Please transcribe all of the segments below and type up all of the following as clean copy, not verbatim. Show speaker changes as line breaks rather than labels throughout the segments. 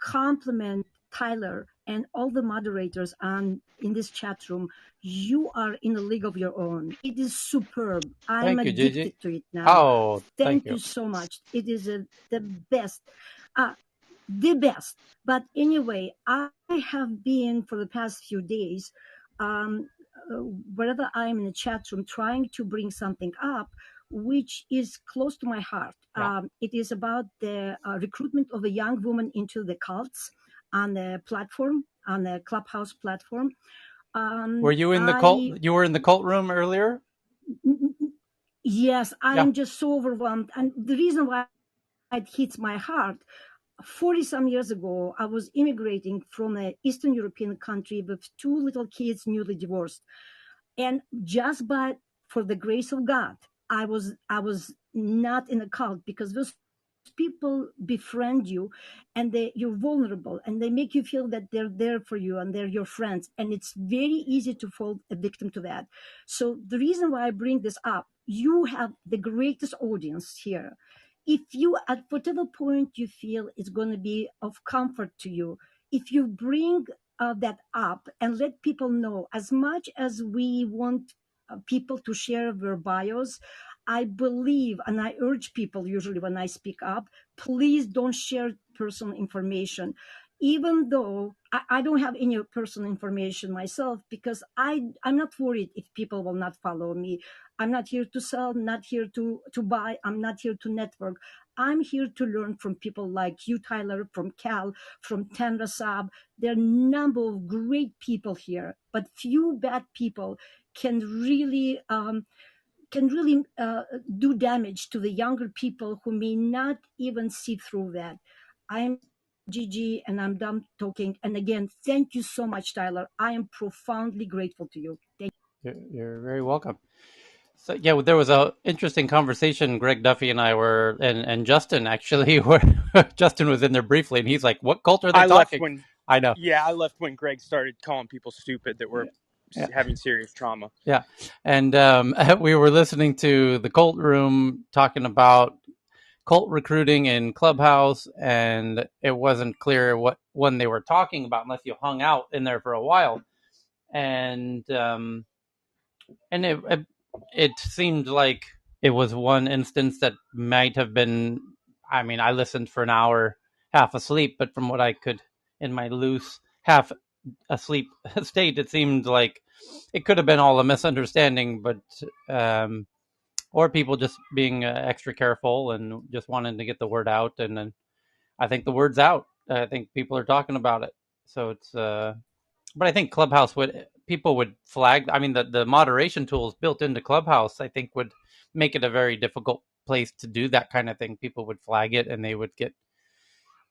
compliment Tyler and all the moderators in this chat room. You are in a league of your own. It is superb. I'm
Thank you, Gigi.
addicted to it now.
Oh, thank
Thank you so much. It is the best. The best. But anyway, I have been for the past few days, wherever I'm in a chat room, trying to bring something up which is close to my heart.
Yeah.
It is about the recruitment of a young woman into the cults on the platform, on the Clubhouse platform.
Were you in the cult? You were in the cult room earlier?
Yes, I
Yeah.
am just so overwhelmed. And the reason why it hits my heart, 40 some years ago, I was immigrating from an Eastern European country with two little kids, newly divorced. And just for the grace of God, I was not in a cult, because those people befriend you, and you're vulnerable, and they make you feel that they're there for you and they're your friends, and it's very easy to fall a victim to that. So the reason why I bring this up, you have the greatest audience here. If you, at whatever point you feel it's going to be of comfort to you, if you bring that up and let people know, as much as we want people to share their bios, I believe, and I urge people usually when I speak up, please don't share personal information. Even though I don't have any personal information myself, because I'm not worried if people will not follow me. I'm not here to sell, not here to buy, I'm not here to network. I'm here to learn from people like you, Tyler, from Cal, from Tanra Saab. There are a number of great people here, but few bad people can really do damage to the younger people who may not even see through that. I'm Gigi, and I'm done talking. And again, thank you so much, Tyler. I am profoundly grateful to you. Thank
you. You're very welcome. So yeah, there was a interesting conversation. Greg Duffy and I were, and Justin actually, where Justin was in there briefly, and he's like, "What cult are they talking?" I know.
Yeah, I left when Greg started calling people stupid that were having serious trauma.
Yeah, and we were listening to the cult room talking about cult recruiting in Clubhouse, and it wasn't clear what one they were talking about unless you hung out in there for a while, and it seemed like it was one instance that might have been. I mean, I listened for an hour, half asleep, but from what I could, in my loose half asleep state, it seemed like it could have been all a misunderstanding, but or people just being extra careful and just wanting to get the word out. And then I think the word's out. I think people are talking about it. So it's, but I think Clubhouse people would flag. I mean, the moderation tools built into Clubhouse, I think, would make it a very difficult place to do that kind of thing. People would flag it and they would get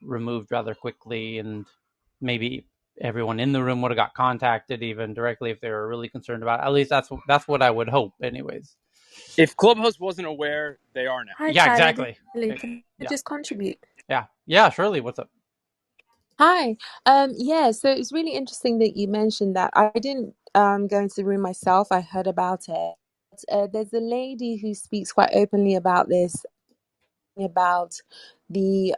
removed rather quickly, and maybe everyone in the room would have got contacted even directly if they were really concerned about it. At least that's what I would hope, anyways.
If Clubhouse wasn't aware, they are now.
Hi,
Yeah,
Tyler.
exactly.
Hello, can I just contribute?
Yeah, Shirley, what's up?
Hi. Yeah, so it's really interesting that you mentioned that. I didn't go into the room myself. I heard about it. There's a lady who speaks quite openly about this, about the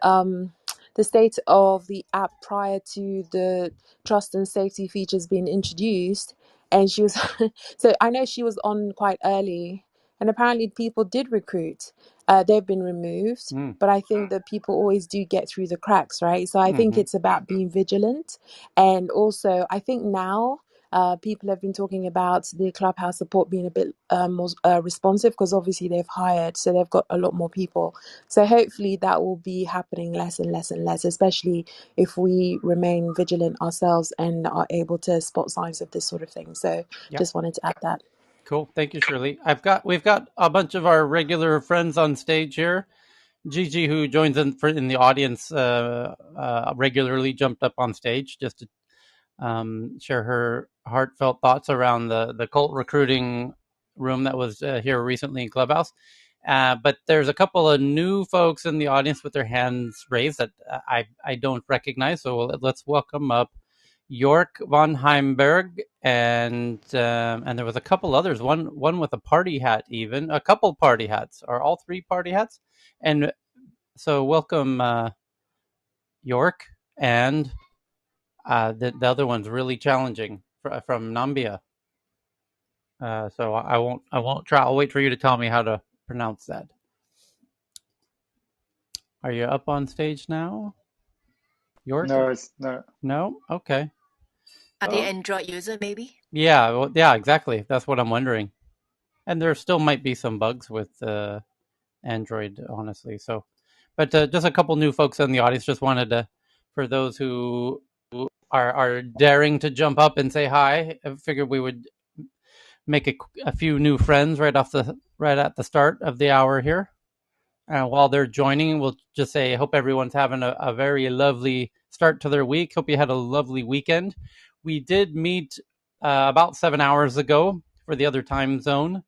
state of the app prior to the trust and safety features being introduced. And she was so I know she was on quite early, and apparently people did recruit. They've been removed, but I think that people always do get through the cracks, right? So I think it's about being vigilant. And also I think now people have been talking about the Clubhouse support being a bit more responsive, because obviously they've hired, so they've got a lot more people. So hopefully that will be happening less and less and less, especially if we remain vigilant ourselves and are able to spot signs of this sort of thing. So just wanted to add that.
Cool. Thank you, Shirley. We've got a bunch of our regular friends on stage here. Gigi, who joins in the audience regularly, jumped up on stage just to share her heartfelt thoughts around the cult recruiting room that was here recently in Clubhouse. But there's a couple of new folks in the audience with their hands raised that I don't recognize. So let's welcome up York von Heimberg, and there was a couple others. One with a party hat, even a couple party hats, or all three party hats. And so welcome, York. and the other one's really challenging from Nambia. So I won't try. I'll wait for you to tell me how to pronounce that. Are you up on stage now, York? No. Okay.
Are they Android user maybe?
Yeah. Well, yeah. Exactly. That's what I'm wondering. And there still might be some bugs with Android, honestly. So, but just a couple new folks in the audience. Just wanted to, for those who are daring to jump up and say hi, I figured we would make a few new friends right at the start of the hour here. While they're joining, we'll just say, I hope everyone's having a very lovely start to their week. Hope you had a lovely weekend. We did meet about 7 hours ago for the other time zone,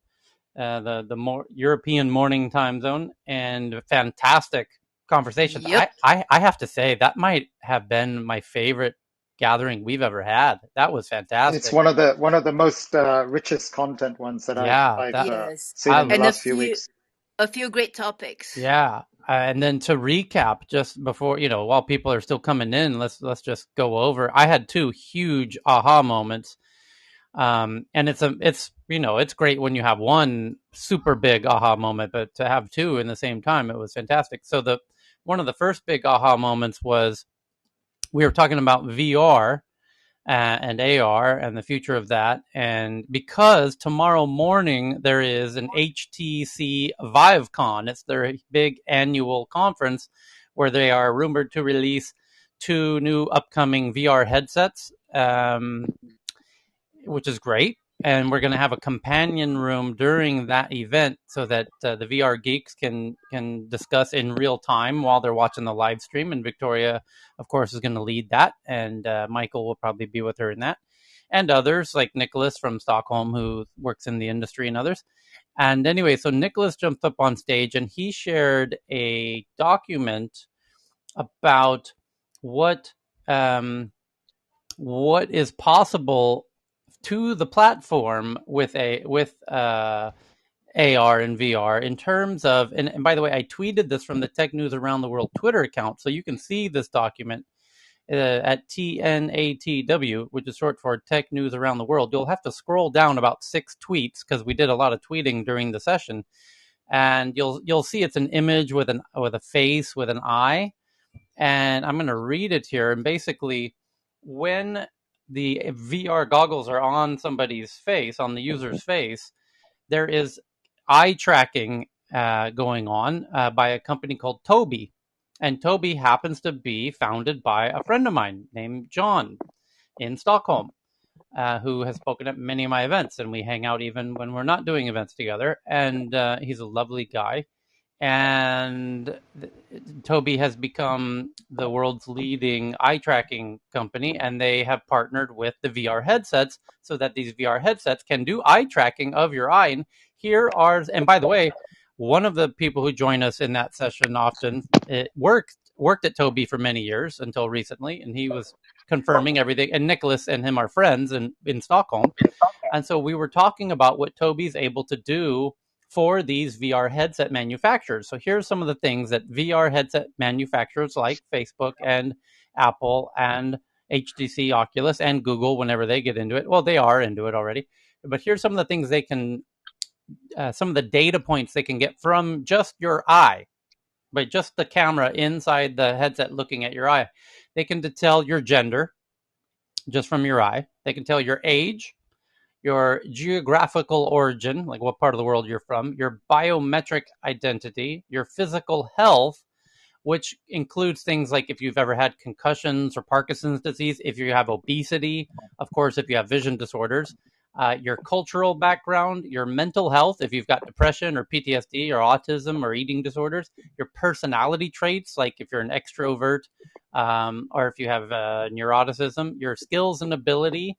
the more European morning time zone, and fantastic conversations.
Yep.
I have to say that might have been my favorite gathering we've ever had. That was fantastic.
It's one of the most richest content ones that I've seen in the last few weeks.
A few great topics.
Yeah. And then to recap, just before, while people are still coming in, let's just go over. I had two huge aha moments. And it's great when you have one super big aha moment, but to have two in the same time, it was fantastic. So one of the first big aha moments was we were talking about VR and AR and the future of that. And because tomorrow morning there is an HTC ViveCon, it's their big annual conference where they are rumored to release two new upcoming VR headsets, which is great. And we're going to have a companion room during that event so that the VR geeks can discuss in real time while they're watching the live stream. And Victoria, of course, is going to lead that. And Michael will probably be with her in that. And others like Nicholas from Stockholm, who works in the industry, and others. And anyway, so Nicholas jumped up on stage and he shared a document about what is possible to the platform with AR and VR in terms of, and by the way, I tweeted this from the Tech News Around the World Twitter account, so you can see this document at TNATW, which is short for Tech News Around the World. You'll have to scroll down about 6 tweets because we did a lot of tweeting during the session, and you'll see it's an image with a face with an eye, and I'm going to read it here. And basically, when the VR goggles are on somebody's face, on the user's face, there is eye tracking going on by a company called Tobii. And Tobii happens to be founded by a friend of mine named John in Stockholm, who has spoken at many of my events. And we hang out even when we're not doing events together. And he's a lovely guy. And Tobii has become the world's leading eye tracking company, and they have partnered with the VR headsets so that these VR headsets can do eye tracking of your eye. And and by the way, one of the people who join us in that session often worked at Tobii for many years until recently, and he was confirming everything. And Nicholas and him are friends in Stockholm. And so we were talking about what Tobii's able to do for these VR headset manufacturers. So here's some of the things that VR headset manufacturers like Facebook and Apple and HTC, Oculus, and Google, whenever they get into it, well, they are into it already. But here's some of the things they can, some of the data points they can get from just your eye, by just the camera inside the headset looking at your eye. They can tell your gender just from your eye. They can tell your age, your geographical origin, like what part of the world you're from, your biometric identity, your physical health, which includes things like if you've ever had concussions or Parkinson's disease, if you have obesity, of course, if you have vision disorders, your cultural background, your mental health, if you've got depression or PTSD or autism or eating disorders, your personality traits, like if you're an extrovert or if you have neuroticism, your skills and ability,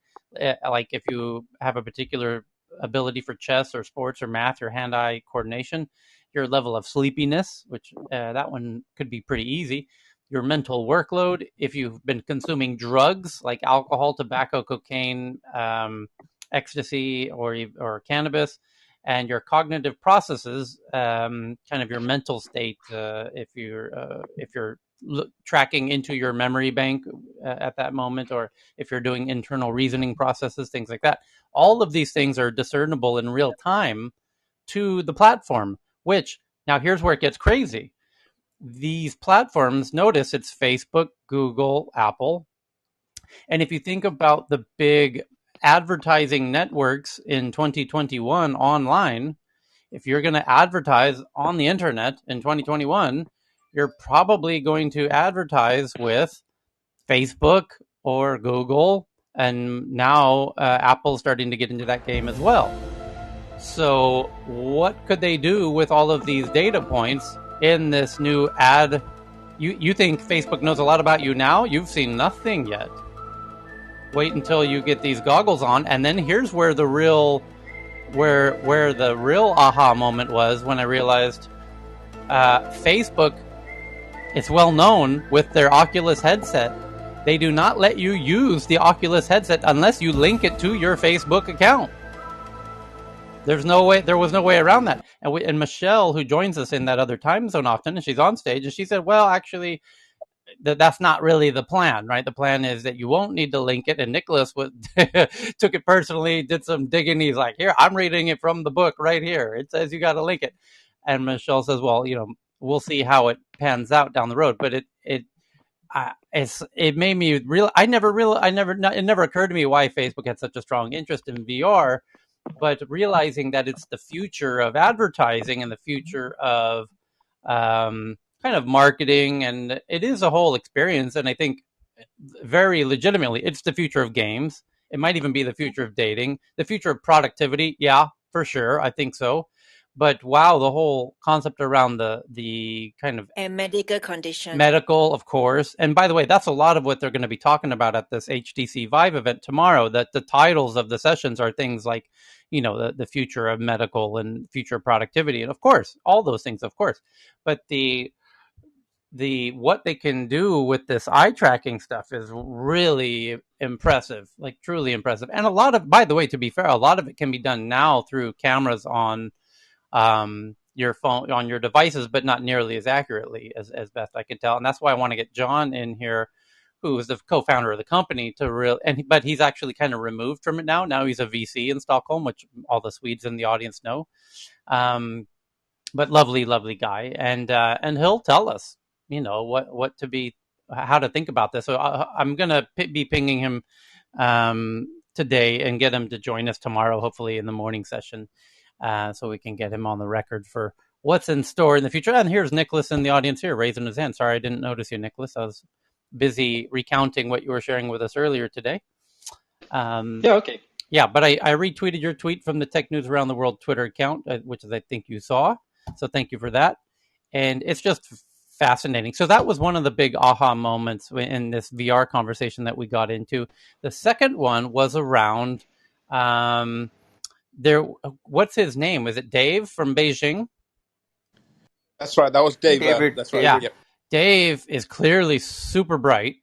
like if you have a particular ability for chess or sports or math or hand-eye coordination, your level of sleepiness, which that one could be pretty easy, your mental workload, if you've been consuming drugs like alcohol, tobacco, cocaine, ecstasy, or cannabis, and your cognitive processes, kind of your mental state, if you're tracking into your memory bank at that moment, or if you're doing internal reasoning processes, things like that. All of these things are discernible in real time to the platform, which now here's where it gets crazy. These platforms, notice it's Facebook, Google, Apple. And if you think about the big advertising networks in 2021 online, if you're going to advertise on the internet in 2021, you're probably going to advertise with Facebook or Google. And now Apple's starting to get into that game as well. So what could they do with all of these data points in this new ad? You think Facebook knows a lot about you now? You've seen nothing yet. Wait until you get these goggles on, and then here's where the real aha moment was, when I realized Facebook is well known with their Oculus headset. They do not let you use the Oculus headset unless you link it to your Facebook account. There was no way around that. And Michelle, who joins us in that other time zone often, and she's on stage, and she said, well, actually, that's not really the plan, right? The plan is that you won't need to link it. And Nicholas took it personally, did some digging. He's like, here, I'm reading it from the book right here. It says you got to link it. And Michelle says, well, we'll see how it pans out down the road. But it made me real. It never occurred to me why Facebook had such a strong interest in VR, but realizing that it's the future of advertising and the future of kind of marketing, and it is a whole experience. And I think very legitimately, it's the future of games. It might even be the future of dating, the future of productivity. Yeah, for sure. I think so. But wow, the whole concept around the kind of
medical condition.
Medical, of course. And by the way, that's a lot of what they're going to be talking about at this HTC Vive event tomorrow. That the titles of the sessions are things like, the future of medical and future of productivity. And of course, all those things, of course. But the what they can do with this eye tracking stuff is really impressive, like truly impressive. And a lot of, by the way, to be fair, a lot of it can be done now through cameras on your phone, on your devices, but not nearly as accurately as best I can tell. And that's why I want to get John in here, who is the co-founder of the company, but he's actually kind of removed from it now. Now he's a VC in Stockholm, which all the Swedes in the audience know. But lovely, lovely guy, and he'll tell us, how to think about this. So I'm gonna be pinging him today and get him to join us tomorrow, hopefully in the morning session. So we can get him on the record for what's in store in the future. And here's Nicholas in the audience here, raising his hand. Sorry, I didn't notice you, Nicholas. I was busy recounting what you were sharing with us earlier today.
Okay.
Yeah, but I retweeted your tweet from the Tech News Around the World Twitter account, which I think you saw. So thank you for that. And it's just fascinating. So that was one of the big aha moments in this VR conversation that we got into. The second one was around... what's his name? Was it Dave from Beijing?
That's right. That was Dave. That's right.
Yeah. Yep. Dave is clearly super bright,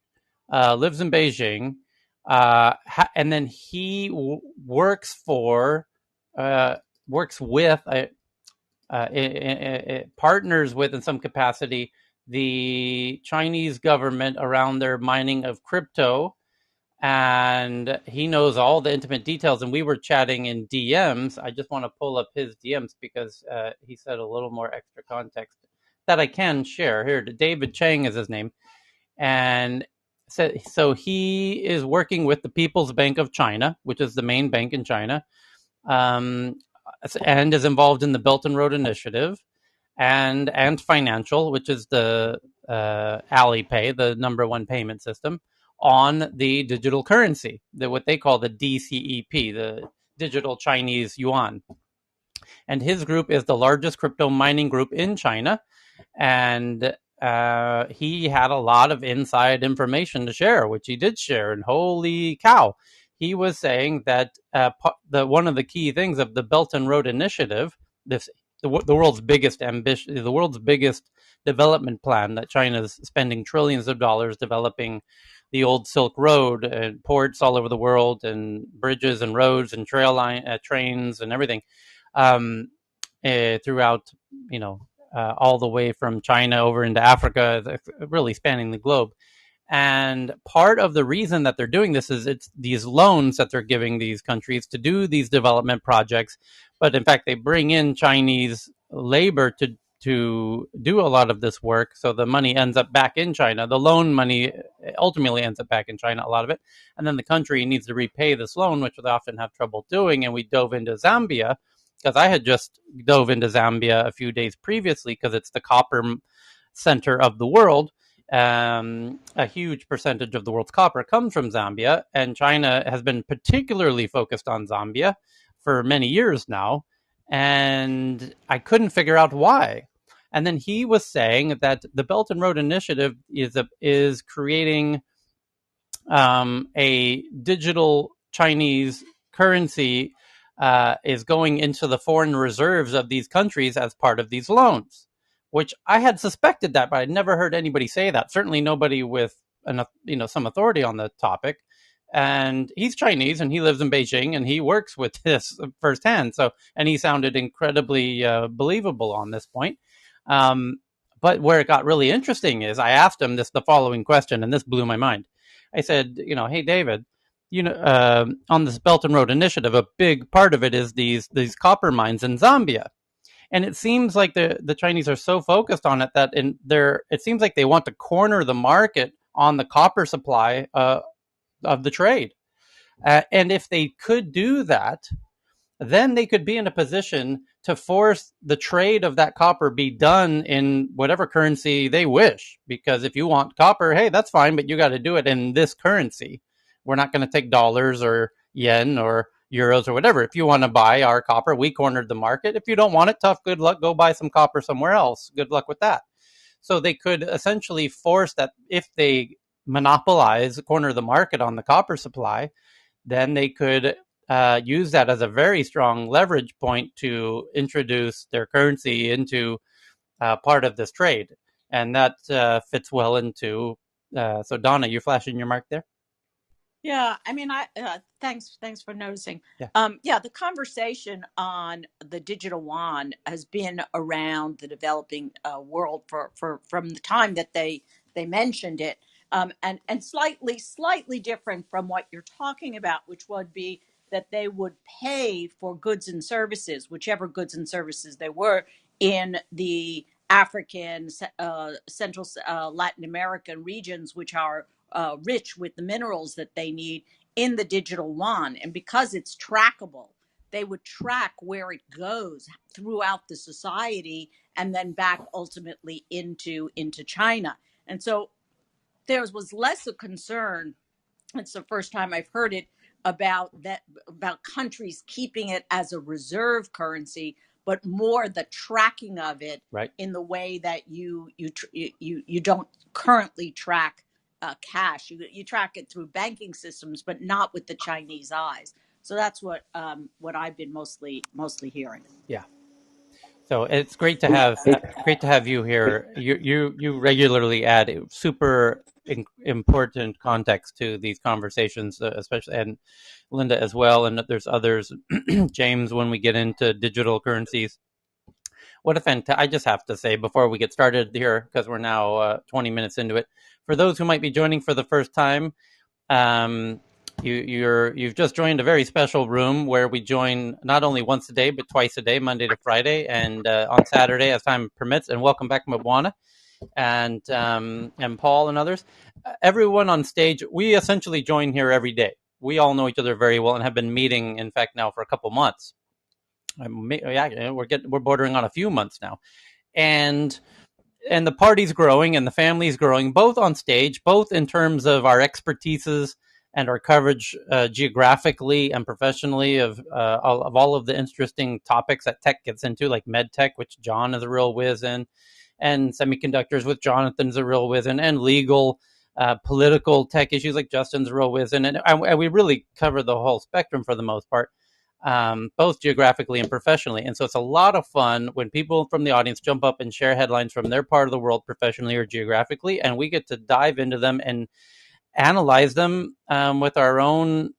lives in Beijing, and then he works with, partners with, in some capacity, the Chinese government around their mining of crypto. And he knows all the intimate details. And we were chatting in DMs. I just want to pull up his DMs because he said a little more extra context that I can share. Here, David Chang is his name. And so he is working with the People's Bank of China, which is the main bank in China, and is involved in the Belt and Road Initiative and Financial, which is the Alipay, the number one payment system, on the digital currency, what they call the DCEP, the digital Chinese yuan. And his group is the largest crypto mining group in China. And he had a lot of inside information to share, which he did share. And holy cow, he was saying that one of the key things of the Belt and Road Initiative, the world's biggest ambition, the world's biggest development plan that China is spending trillions of dollars developing the old Silk Road and ports all over the world and bridges and roads and trains and everything throughout, all the way from China over into Africa, really spanning the globe. And part of the reason that they're doing this is it's these loans that they're giving these countries to do these development projects. But in fact, they bring in Chinese labor to do a lot of this work. So the money ends up back in China. The loan money ultimately ends up back in China, a lot of it. And then the country needs to repay this loan, which they often have trouble doing. And we dove into Zambia because I had just dove into Zambia a few days previously because it's the copper center of the world. A huge percentage of the world's copper comes from Zambia, and China has been particularly focused on Zambia for many years now, and I couldn't figure out why. And then he was saying that the Belt and Road Initiative is creating a digital Chinese currency is going into the foreign reserves of these countries as part of these loans, which I had suspected that, but I'd never heard anybody say that. Certainly nobody with some authority on the topic. And he's Chinese and he lives in Beijing and he works with this firsthand. And he sounded incredibly believable on this point. But where it got really interesting is I asked him the following question, and this blew my mind. I said, hey, David, on this Belt and Road Initiative, a big part of it is these copper mines in Zambia. And it seems like the Chinese are so focused on it that it seems like they want to corner the market on the copper supply of the trade. And if they could do that, then they could be in a position to force the trade of that copper be done in whatever currency they wish. Because if you want copper, hey, that's fine, but you got to do it in this currency. We're not going to take dollars or yen or euros or whatever. If you want to buy our copper, we cornered the market. If you don't want it, tough, good luck. Go buy some copper somewhere else. Good luck with that. So they could essentially force that if they corner the market on the copper supply, then they could use that as a very strong leverage point to introduce their currency into part of this trade. And that fits well into, so Donna, you're flashing your mark there?
Yeah, I mean, thanks for noticing.
Yeah.
The conversation on the digital yuan has been around the developing world from the time that they mentioned it, and slightly different from what you're talking about, which would be that they would pay for goods and services, whichever goods and services they were in the African, Central, Latin American regions, which are rich with the minerals that they need in the digital yuan. And because it's trackable, they would track where it goes throughout the society and then back ultimately into China. And so there was less a concern. It's the first time I've heard it about countries keeping it as a reserve currency, but more the tracking of it in the way that you don't currently track cash. You track it through banking systems, but not with the Chinese eyes. So that's what I've been mostly hearing.
Yeah. So it's great to have you here. You regularly add super important context to these conversations, especially, and Linda as well, and there's others. James, when we get into digital currencies, what a fantastic! I just have to say before we get started here, because we're now 20 minutes into it. For those who might be joining for the first time, you've just joined a very special room where we join not only once a day but twice a day, Monday to Friday, and on Saturday as time permits. And welcome back, Mrna, and Paul and others. Everyone on stage, we essentially join here every day. We all know each other very well and have been meeting, in fact, now for a couple months. We're bordering on a few months now, and the party's growing and the family's growing, both on stage, both in terms of our expertises and our coverage geographically and professionally of all of the interesting topics that tech gets into, like med tech, which John is a real whiz in, and semiconductors, which Jonathan's a real whiz in, and legal, political tech issues like Justin's a real whiz in. And we really cover the whole spectrum for the most part, both geographically and professionally. And so it's a lot of fun when people from the audience jump up and share headlines from their part of the world professionally or geographically, and we get to dive into them and analyze them with our own,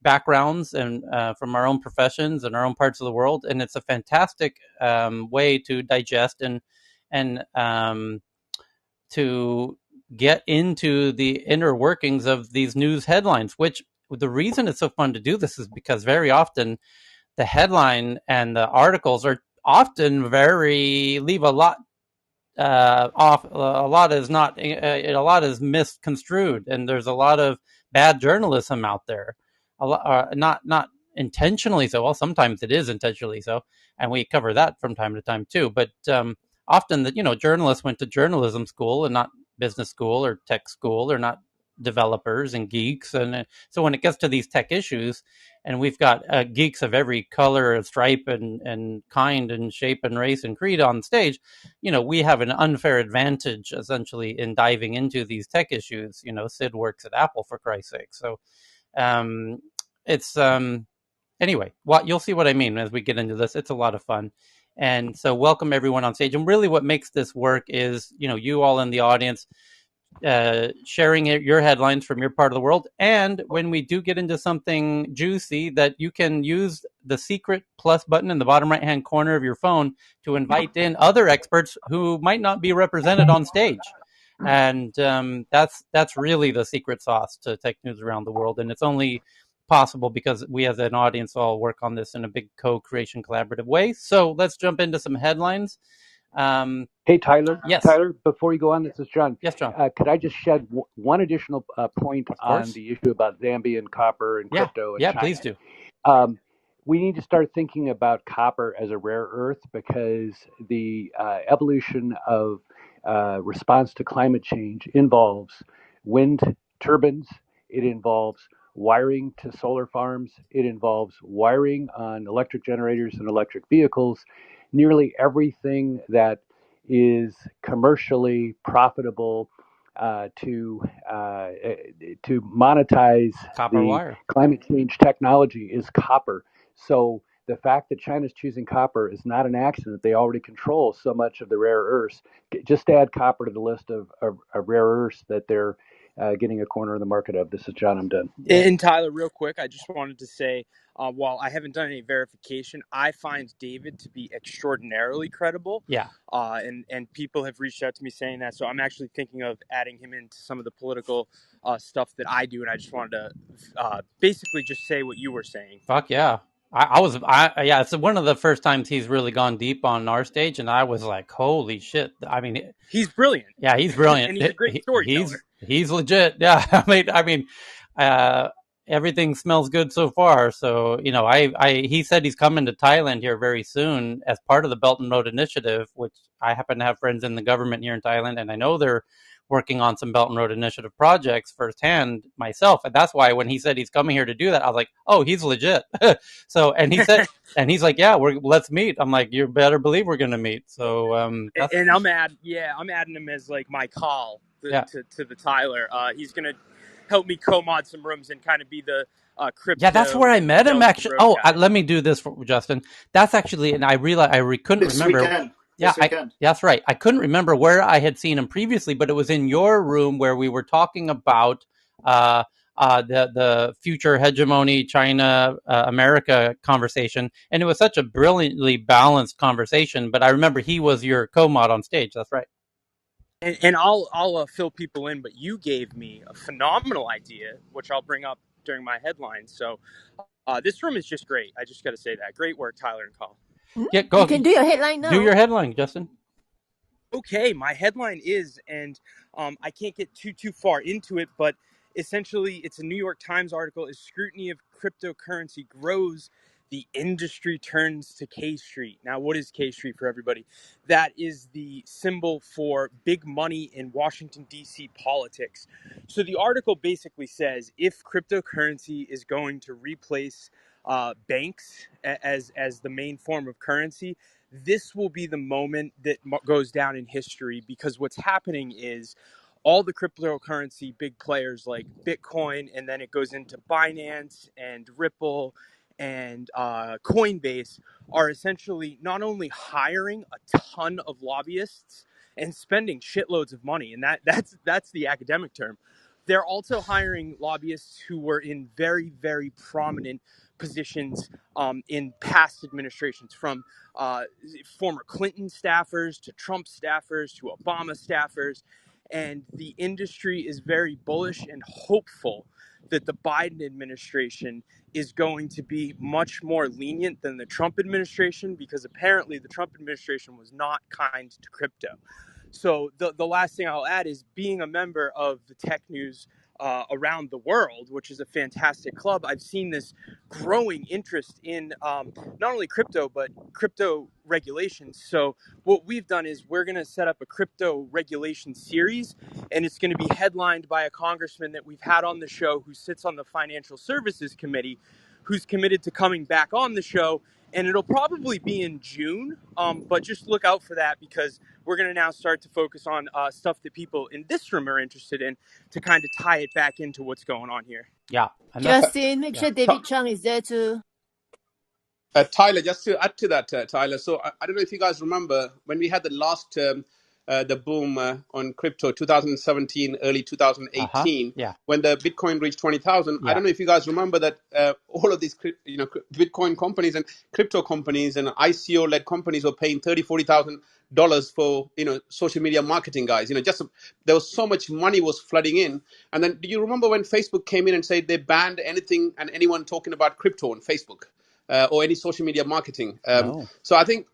backgrounds and from our own professions and our own parts of the world, and it's a fantastic way to digest and to get into the inner workings of these news headlines. Which the reason it's so fun to do this is because very often the headline and the articles are often leave a lot off. A lot is not. A lot is misconstrued, and there's a lot of bad journalism out there. A lot, not intentionally so. Well, sometimes it is intentionally so, and we cover that from time to time too. But often, journalists went to journalism school and not business school or tech school, or not developers and geeks, and so when it gets to these tech issues, and we've got geeks of every color and stripe and kind and shape and race and creed on stage, we have an unfair advantage essentially in diving into these tech issues. Sid works at Apple, for Christ's sake. So it's anyway, you'll see what I mean as we get into this. It's a lot of fun. And so welcome everyone on stage. And really what makes this work is, you all in the audience sharing your headlines from your part of the world. And when we do get into something juicy, that you can use the secret plus button in the bottom right hand corner of your phone to invite in other experts who might not be represented on stage. And that's really the secret sauce to tech news around the world. And it's only possible because we as an audience all work on this in a big co-creation collaborative way. So let's jump into some headlines.
Hey, Tyler.
Yes.
Tyler, before you go on, this is John.
Yes, John.
Could I just shed one additional point on the issue about Zambian copper and crypto and China?
Please do.
We need to start thinking about copper as a rare earth, because the evolution of response to climate change involves wind turbines. It involves wiring to solar farms. It involves wiring on electric generators and electric vehicles. Nearly everything that is commercially profitable to monetize
copper wire.
Climate change technology is copper. So the fact that China's choosing copper is not an accident. They already control so much of the rare earths. Just add copper to the list of rare earths that they're getting a corner of the market of. This is John. I'm done.
And Tyler, real quick, I just wanted to say, while I haven't done any verification, I find David to be extraordinarily credible.
Yeah.
And people have reached out to me saying that. So I'm actually thinking of adding him into some of the political stuff that I do. And I just wanted to basically just say what you were saying.
Fuck yeah. It's one of the first times he's really gone deep on our stage, and I was like, holy shit. I mean,
he's brilliant.
Yeah, he's brilliant.
And he's a great storyteller.
He's legit. Yeah. I mean, everything smells good so far. So, he said he's coming to Thailand here very soon as part of the Belt and Road Initiative, which I happen to have friends in the government here in Thailand, and I know they're working on some Belt and Road Initiative projects firsthand myself. And that's why when he said he's coming here to do that, I was like, oh, he's legit. So, and he said, and he's like, yeah, let's meet. I'm like, you better believe we're going to meet. So,
and I'm adding him as like my call to the Tyler. He's going to help me co-mod some rooms and kind of be the crypto.
Yeah, that's where I met him actually. Oh, let me do this for Justin. That's actually, and I realized couldn't remember. That's right. I couldn't remember where I had seen him previously, but it was in your room where we were talking about the future hegemony, China, America conversation, and it was such a brilliantly balanced conversation. But I remember he was your co-mod on stage. That's right.
And I'll fill people in, but you gave me a phenomenal idea, which I'll bring up during my headlines. So this room is just great. I just got to say that. Great work, Tyler and Call.
Yeah, go.
You can do your headline now.
Do your headline, Justin.
Okay, my headline is, and I can't get too far into it, but essentially it's a New York Times article, is scrutiny of cryptocurrency grows, the industry turns to K Street. Now, what is K Street for everybody? That is the symbol for big money in Washington, D.C. politics. So the article basically says if cryptocurrency is going to replace banks as the main form of currency, this will be the moment that goes down in history, because what's happening is all the cryptocurrency big players like Bitcoin, and then it goes into Binance and Ripple and Coinbase, are essentially not only hiring a ton of lobbyists and spending shitloads of money, and that's the academic term, They're also hiring lobbyists who were in very, very prominent positions in past administrations, from former Clinton staffers to Trump staffers to Obama staffers. And the industry is very bullish and hopeful that the Biden administration is going to be much more lenient than the Trump administration, because apparently the Trump administration was not kind to crypto. So the last thing I'll add is, being a member of the tech news around the world, which is a fantastic club, I've seen this growing interest in not only crypto, but crypto regulations. So what we've done is we're going to set up a crypto regulation series, and it's going to be headlined by a congressman that we've had on the show who sits on the Financial Services Committee, who's committed to coming back on the show. And it'll probably be in June, but just look out for that, because we're going to now start to focus on stuff that people in this room are interested in, to kind of tie it back into what's going on here.
Yeah.
Justin, make sure David Chung is there too.
Tyler, just to add to that, Tyler. So I don't know if you guys remember when we had the last the boom on crypto, 2017, early 2018, when the Bitcoin reached 20,000. I don't know if you guys remember that all of these, Bitcoin companies and crypto companies and ICO-led companies were paying $30,000-$40,000 for social media marketing guys. There was so much money was flooding in. And then, do you remember when Facebook came in and said they banned anything and anyone talking about crypto on Facebook? Or any social media marketing.
No.
So I think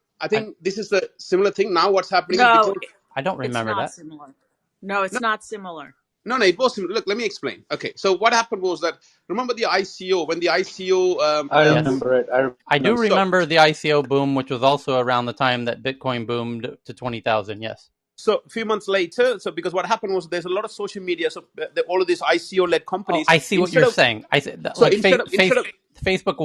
this is the similar thing now. What's happening?
No,
I don't remember
it's not
that.
similar. No, it's not similar.
No, it was similar. Look, let me explain. Okay, so what happened was that, remember the ICO, when the ICO...
I remember it.
I do remember the ICO boom, which was also around the time that Bitcoin boomed to 20,000, yes.
So a few months later, because what happened was there's a lot of social media, so all of these ICO-led companies...
I see what you're saying. Facebook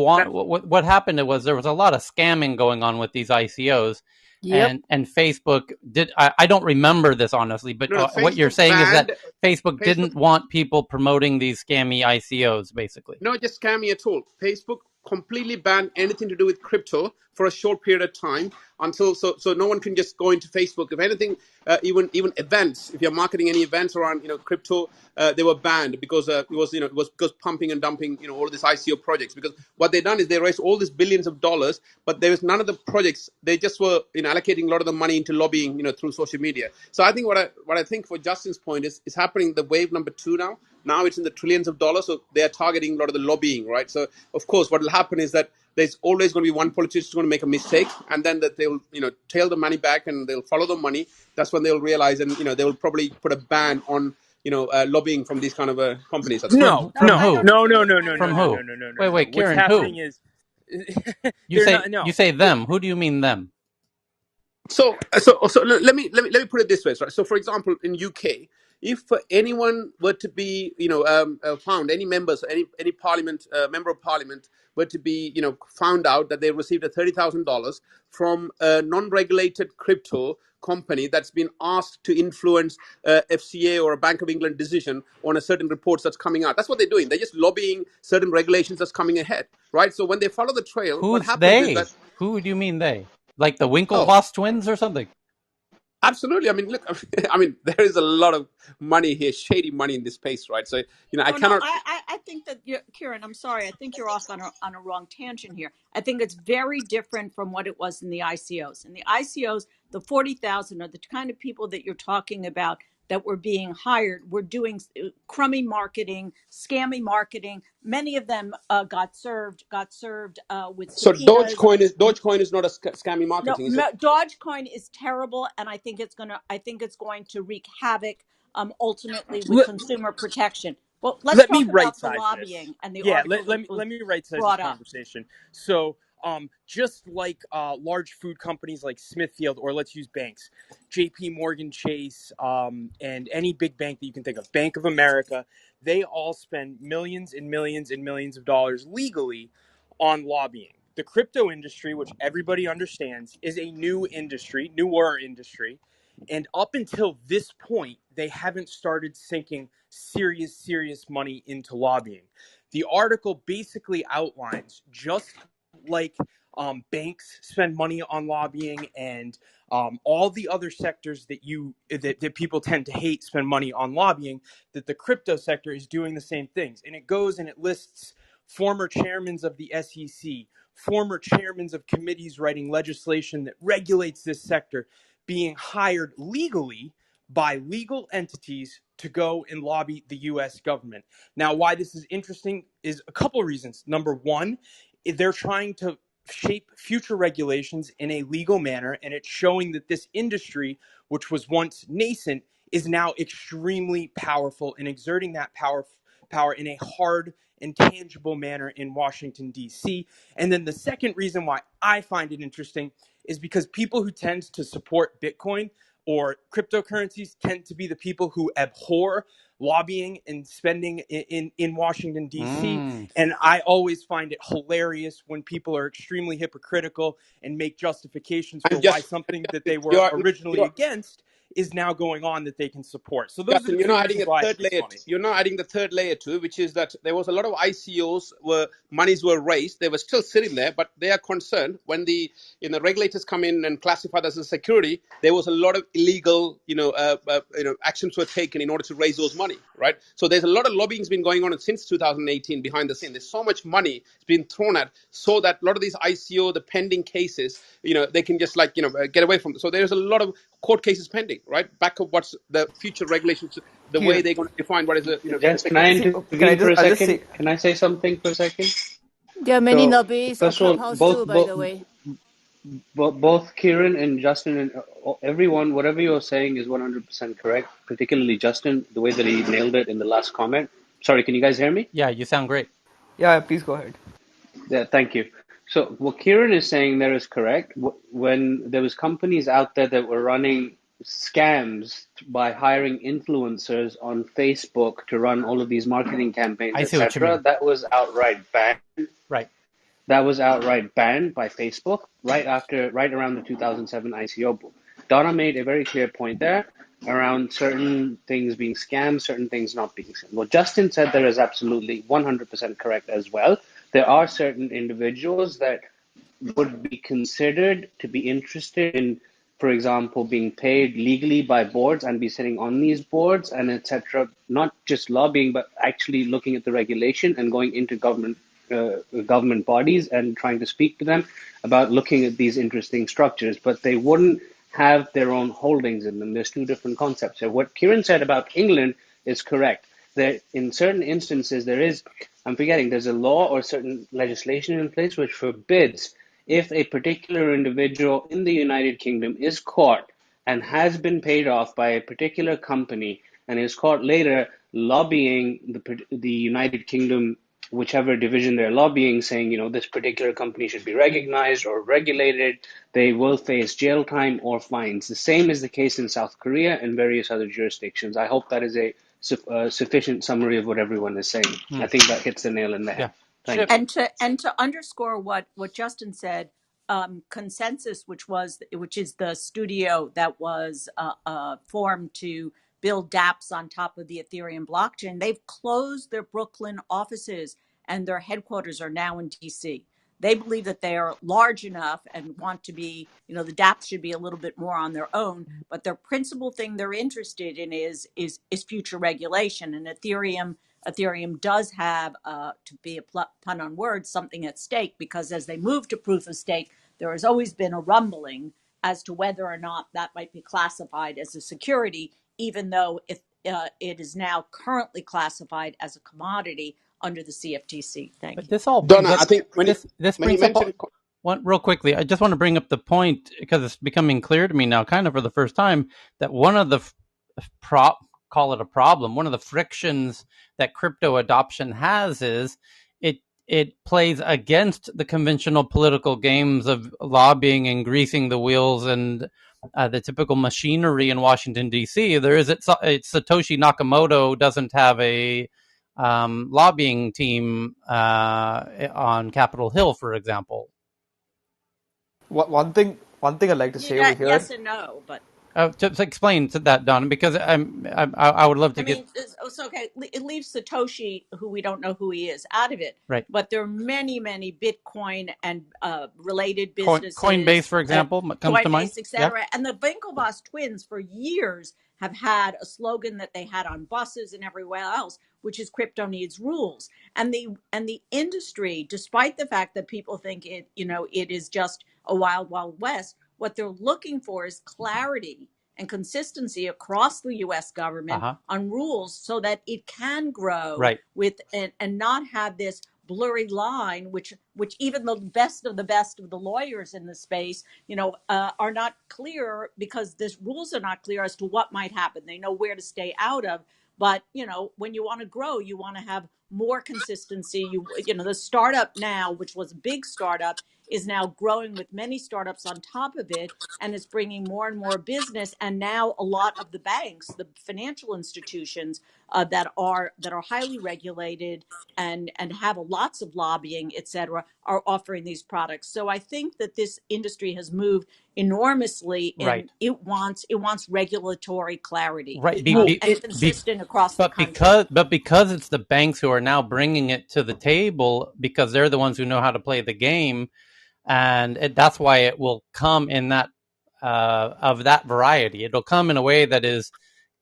what happened was there was a lot of scamming going on with these ICOs. Yep. And Facebook did. I don't remember this honestly, but what you're saying is that Facebook didn't want people promoting these scammy ICOs, basically.
No, just scammy at all. Facebook completely banned anything to do with crypto for a short period of time, until so no one can just go into Facebook. If anything, even events, if you're marketing any events around crypto, they were banned, because it was because pumping and dumping all of these ICO projects. Because what they done is they raised all these billions of dollars, but there was none of the projects. They just were allocating a lot of the money into lobbying through social media. So I think what I think, for Justin's point, is happening the wave number 2 now. Now it's in the trillions of dollars, so they are targeting a lot of the lobbying, right? So of course, what will happen is that there's always going to be one politician who's going to make a mistake, and then that they'll tail the money back and they'll follow the money. That's when they'll realize, and they will probably put a ban on lobbying from these kind of companies.
No.
From who? Wait, Kieran,
what's happening
who?
Is
you say them. Who do you mean them?
So let me put it this way, right? So for example, in UK, if anyone were to be found, any members, any parliament member of parliament were to be found out that they received $30,000 from a non-regulated crypto company that's been asked to influence FCA or a Bank of England decision on a certain reports that's coming out. That's what they're doing. They're just lobbying certain regulations that's coming ahead, right? So when they follow the trail, what happens is that...
Who do you mean they? Like the Winklevoss twins or something?
Absolutely. I mean, look, there is a lot of money here, shady money in this space, right? So, I cannot...
No, I think that, Kieran, I'm sorry. I think you're off on a wrong tangent here. I think it's very different from what it was in the ICOs. In the ICOs, the 40,000 are the kind of people that you're talking about that were being hired, were doing crummy marketing, scammy marketing. Many of them got served with subpoenas.
So Dogecoin is not a scammy marketing, is it?
Dogecoin is terrible, and I think it's going to wreak havoc ultimately with consumer protection. Well, let's talk about the lobbying and the article.
Let me right-size this conversation. So, just like large food companies like Smithfield, or let's use banks, JP Morgan Chase, and any big bank that you can think of, Bank of America, they all spend millions and millions and millions of dollars legally on lobbying. The crypto industry, which everybody understands, is a newer industry. And up until this point, they haven't started sinking serious money into lobbying. The article basically outlines, just like banks spend money on lobbying, and all the other sectors that people tend to hate spend money on lobbying, that the crypto sector is doing the same things. And it goes and it lists former chairmen of the SEC, former chairmen of committees writing legislation that regulates this sector, being hired legally by legal entities to go and lobby the US government. Now, why this is interesting is a couple of reasons. Number one, they're trying to shape future regulations in a legal manner, and it's showing that this industry, which was once nascent, is now extremely powerful and exerting that power in a hard and tangible manner in Washington, D.C. And then the second reason why I find it interesting is because people who tend to support Bitcoin or cryptocurrencies tend to be the people who abhor lobbying and spending in Washington, D.C. And I always find it hilarious when people are extremely hypocritical and make justifications for
And
why
just
something that they were originally against is now going on that they can support. So those are
Justin,
the
you're
two
not adding
reasons
a
why I
third
think it's
layer.
funny.
You're not adding the third layer too, which is that there was a lot of ICOs where monies were raised. They were still sitting there, but they are concerned when the regulators come in and classify that as a security. There was a lot of illegal actions were taken in order to raise those money, right? So there's a lot of lobbying has been going on since 2018 behind the scene. There's so much money has been thrown at so that a lot of these ICO, the pending cases, they can just get away from it. So there's a lot of court cases pending, right? Back of what's the future regulations, the way
Kieran,
they're going to define what is a
gents, can I
security.
intervene for a
I'll just
second?
say,
Can I say something for a second?
There are many
So,
lobbyists on
first of all,
Clubhouse too, by the way.
both Kieran and Justin and everyone, whatever you're saying is 100% correct. Particularly Justin, the way that he nailed it in the last comment. Sorry, can you guys hear me?
Yeah, you sound great.
yeah, please go ahead.
Yeah, thank you. So what Kieran is saying there is correct. When there was companies out there that were running scams by hiring influencers on Facebook to run all of these marketing campaigns,
I see what you
etc.,
mean.
that was outright banned.
Right.
That was outright banned by Facebook right around the 2007 ICO boom. Donna made a very clear point there around certain things being scams, certain things not being scams. What Justin said there is absolutely 100% correct as well. There are certain individuals that would be considered to be interested in, for example, being paid legally by boards and be sitting on these boards and etc. Not just lobbying, but actually looking at the regulation and going into government bodies and trying to speak to them about looking at these interesting structures. But they wouldn't have their own holdings in them. There's two different concepts. So what Kieran said about England is correct. That in certain instances I'm forgetting, there's a law or certain legislation in place which forbids if a particular individual in the United Kingdom is caught and has been paid off by a particular company and is caught later lobbying the United Kingdom, whichever division they're lobbying, saying, this particular company should be recognized or regulated, they will face jail time or fines. The same is the case in South Korea and various other jurisdictions. I hope that is a sufficient summary of what everyone is saying. I think that hits the nail in the head.
Yeah.
Thank you.
And to underscore what Justin said, Consensus, which is the studio that was formed to build dApps on top of the Ethereum blockchain, they've closed their Brooklyn offices and their headquarters are now in DC. They believe that they are large enough and want to be, the dApps should be a little bit more on their own, but their principal thing they're interested in is future regulation. And Ethereum does have, to be a pun on words, something at stake, because as they move to proof of stake, there has always been a rumbling as to whether or not that might be classified as a security, even though it is now currently classified as a commodity under the CFTC. Thank
But
you.
this all brings
Donna,
up
I think
this
when you
brings up
mentioned
one real quickly. I just want to bring up the point because it's becoming clear to me now, kind of for the first time, that one of the call it a problem, one of the frictions that crypto adoption has is it plays against the conventional political games of lobbying and greasing the wheels and the typical machinery in Washington, D.C. It's Satoshi Nakamoto doesn't have a lobbying team on Capitol Hill, for example.
One thing I'd like to say over here.
Yes and no, but
Just explain to that, Don, because I would love to
I
get
mean, it's okay. It leaves Satoshi, who we don't know who he is, out of it.
right.
But there are many, many Bitcoin and related
Coinbase,
businesses,
for example, comes to mind.
Coinbase,
Yeah.
etc. And the Winklevoss twins, for years, have had a slogan that they had on buses and everywhere else, which is "Crypto needs rules." And the industry, despite the fact that people think it is just a wild, wild west, what they're looking for is clarity and consistency across the U.S. government on rules so that it can grow
Right.
with and not have this blurry line, which even the best of the lawyers in the space, are not clear because the rules are not clear as to what might happen. They know where to stay out of, but when you want to grow, you want to have more consistency. The startup now, which was a big startup, is now growing with many startups on top of it, and it's bringing more and more business. And now a lot of the banks, the financial institutions that are highly regulated and have lots of lobbying, et cetera, are offering these products. So I think that this industry has moved enormously,
Right.
and it wants regulatory clarity,
Right.
and consistent across the
But
country.
because it's the banks who are now bringing it to the table, because they're the ones who know how to play the game, and that's why it will come in that of that variety. It'll come in a way that is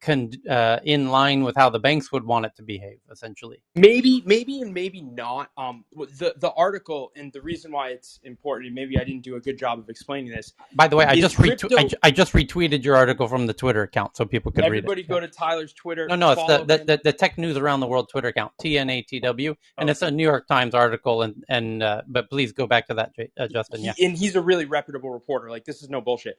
in line with how the banks would want it to behave, essentially.
Maybe and maybe not. The article, and the reason why it's important, and maybe I didn't do a good job of explaining this.
By the way, I just
crypto.
I just retweeted your article from the Twitter account so people could read it.
Everybody go to Tyler's Twitter.
No, it's the Tech News Around the World Twitter account, TNATW, and it's a New York Times article. And but please go back to that, Justin. Yeah,
and he's a really reputable reporter. Like, this is no bullshit.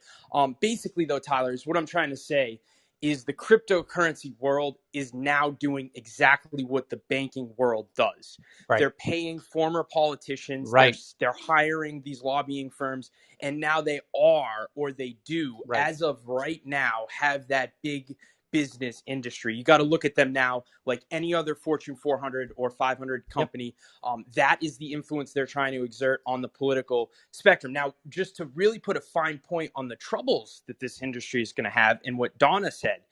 Basically, though, Tyler, is what I'm trying to say is the cryptocurrency world is now doing exactly what the banking world does.
Right.
They're paying former politicians.
Right.
They're hiring these lobbying firms, and now they are, or they do, as of right now, have that big business industry. You got to look at them now like any other Fortune 400 or 500 company. Yep. That is the influence they're trying to exert on the political spectrum. Now, just to really put a fine point on the troubles that this industry is going to have, and what Donna said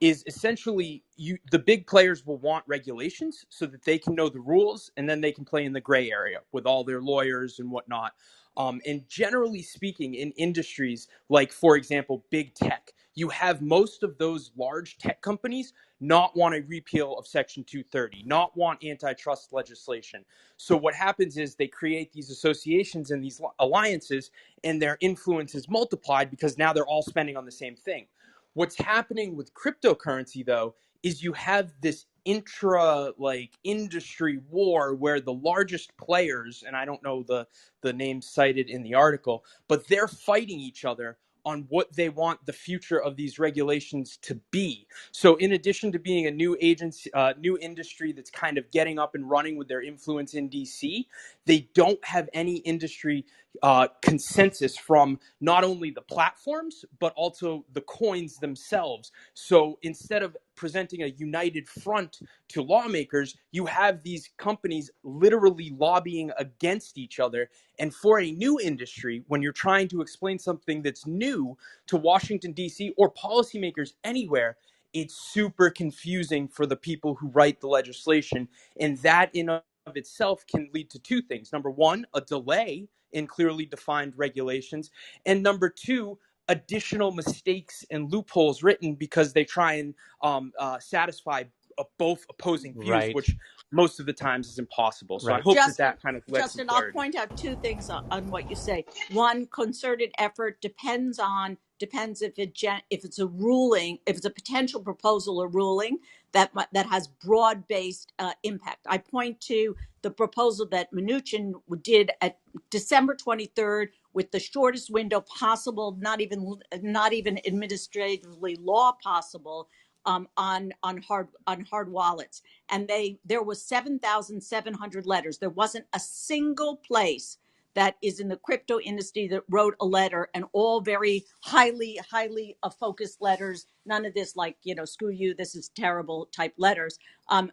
is essentially the big players will want regulations so that they can know the rules, and then they can play in the gray area with all their lawyers and whatnot. And generally speaking, in industries like, for example, big tech, you have most of those large tech companies not want a repeal of Section 230, not want antitrust legislation. So what happens is they create these associations and these alliances, and their influence is multiplied because now they're all spending on the same thing. What's happening with cryptocurrency, though, is you have this industry war where the largest players, and I don't know the names cited in the article, but they're fighting each other on what they want the future of these regulations to be. So in addition to being a new agency, new industry that's kind of getting up and running with their influence in DC, they don't have any industry consensus from not only the platforms, but also the coins themselves. So instead of presenting a united front to lawmakers, you have these companies literally lobbying against each other. And for a new industry, when you're trying to explain something that's new to Washington, D.C., or policymakers anywhere, it's super confusing for the people who write the legislation. And that in of itself can lead to two things. Number one, a delay in clearly defined regulations. And number two, additional mistakes and loopholes written because they try and satisfy both opposing views, which most of the times is impossible. So I hope that kind of lets
Justin, I'll point out two things on what you say. One, concerted effort depends if it's a ruling, if it's a potential proposal or ruling that has broad-based impact. I point to the proposal that Mnuchin did at December 23rd with the shortest window possible, not even administratively law possible, on hard wallets. And there was 7,700 letters. There wasn't a single place that is in the crypto industry that wrote a letter, and all very highly focused letters. None of this like, screw you, this is terrible type letters.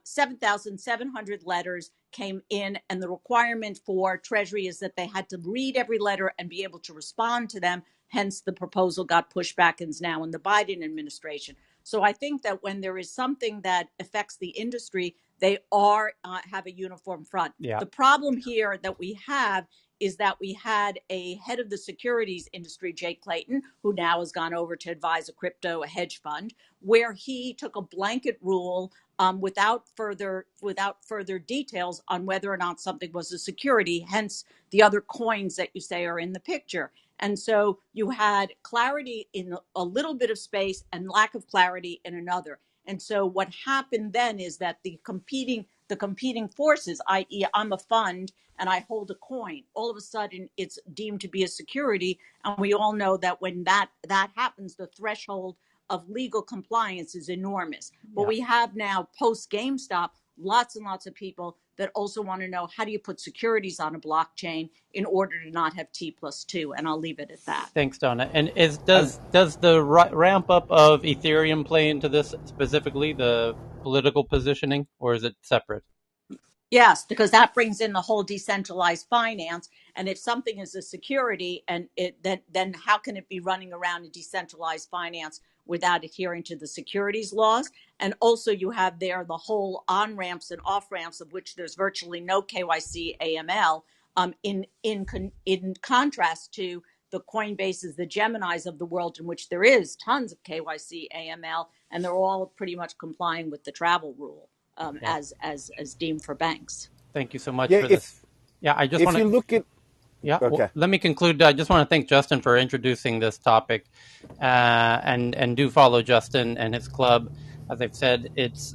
7,700 letters came in, and the requirement for Treasury is that they had to read every letter and be able to respond to them. Hence, the proposal got pushed back and is now in the Biden administration. So I think that when there is something that affects the industry, they are have a uniform front.
Yeah.
The problem here that we have is that we had a head of the securities industry, Jay Clayton, who now has gone over to advise a hedge fund, where he took a blanket rule without further details on whether or not something was a security. Hence, the other coins that you say are in the picture. And so you had clarity in a little bit of space and lack of clarity in another. And so what happened then is that the competing forces, i.e., I'm a fund and I hold a coin, all of a sudden it's deemed to be a security. And we all know that when that happens, the threshold of legal compliance is enormous. But we have now post GameStop, lots and lots of people that also want to know, how do you put securities on a blockchain in order to not have T+2? And I'll leave it at that.
Thanks, Donna. And does the ramp up of Ethereum play into this specifically, the political positioning, or is it separate?
Yes, because that brings in the whole decentralized finance. And if something is a security, and then how can it be running around in decentralized finance without adhering to the securities laws? And also you have there the whole on-ramps and off-ramps, of which there's virtually no KYC AML, in contrast to the Coinbases, the Geminis of the world, in which there is tons of KYC AML, and they're all pretty much complying with the travel rule. As deemed for banks.
Thank you so much for this. Yeah, I just want to
look at.
Yeah,
okay.
Well, let me conclude. I just want to thank Justin for introducing this topic, and do follow Justin and his club. As I've said, it's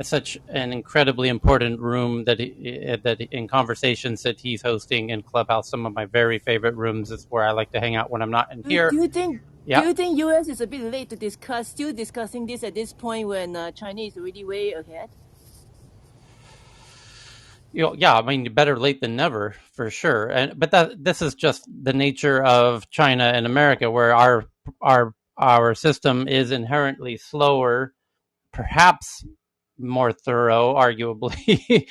such an incredibly important room that in conversations that he's hosting in Clubhouse. Some of my very favorite rooms is where I like to hang out when I'm not in here.
Do you think U.S. is a bit late to still discussing this at this point when China is really way ahead?
Yeah, I mean, better late than never, for sure. But this is just the nature of China and America, where our system is inherently slower, perhaps more thorough, arguably.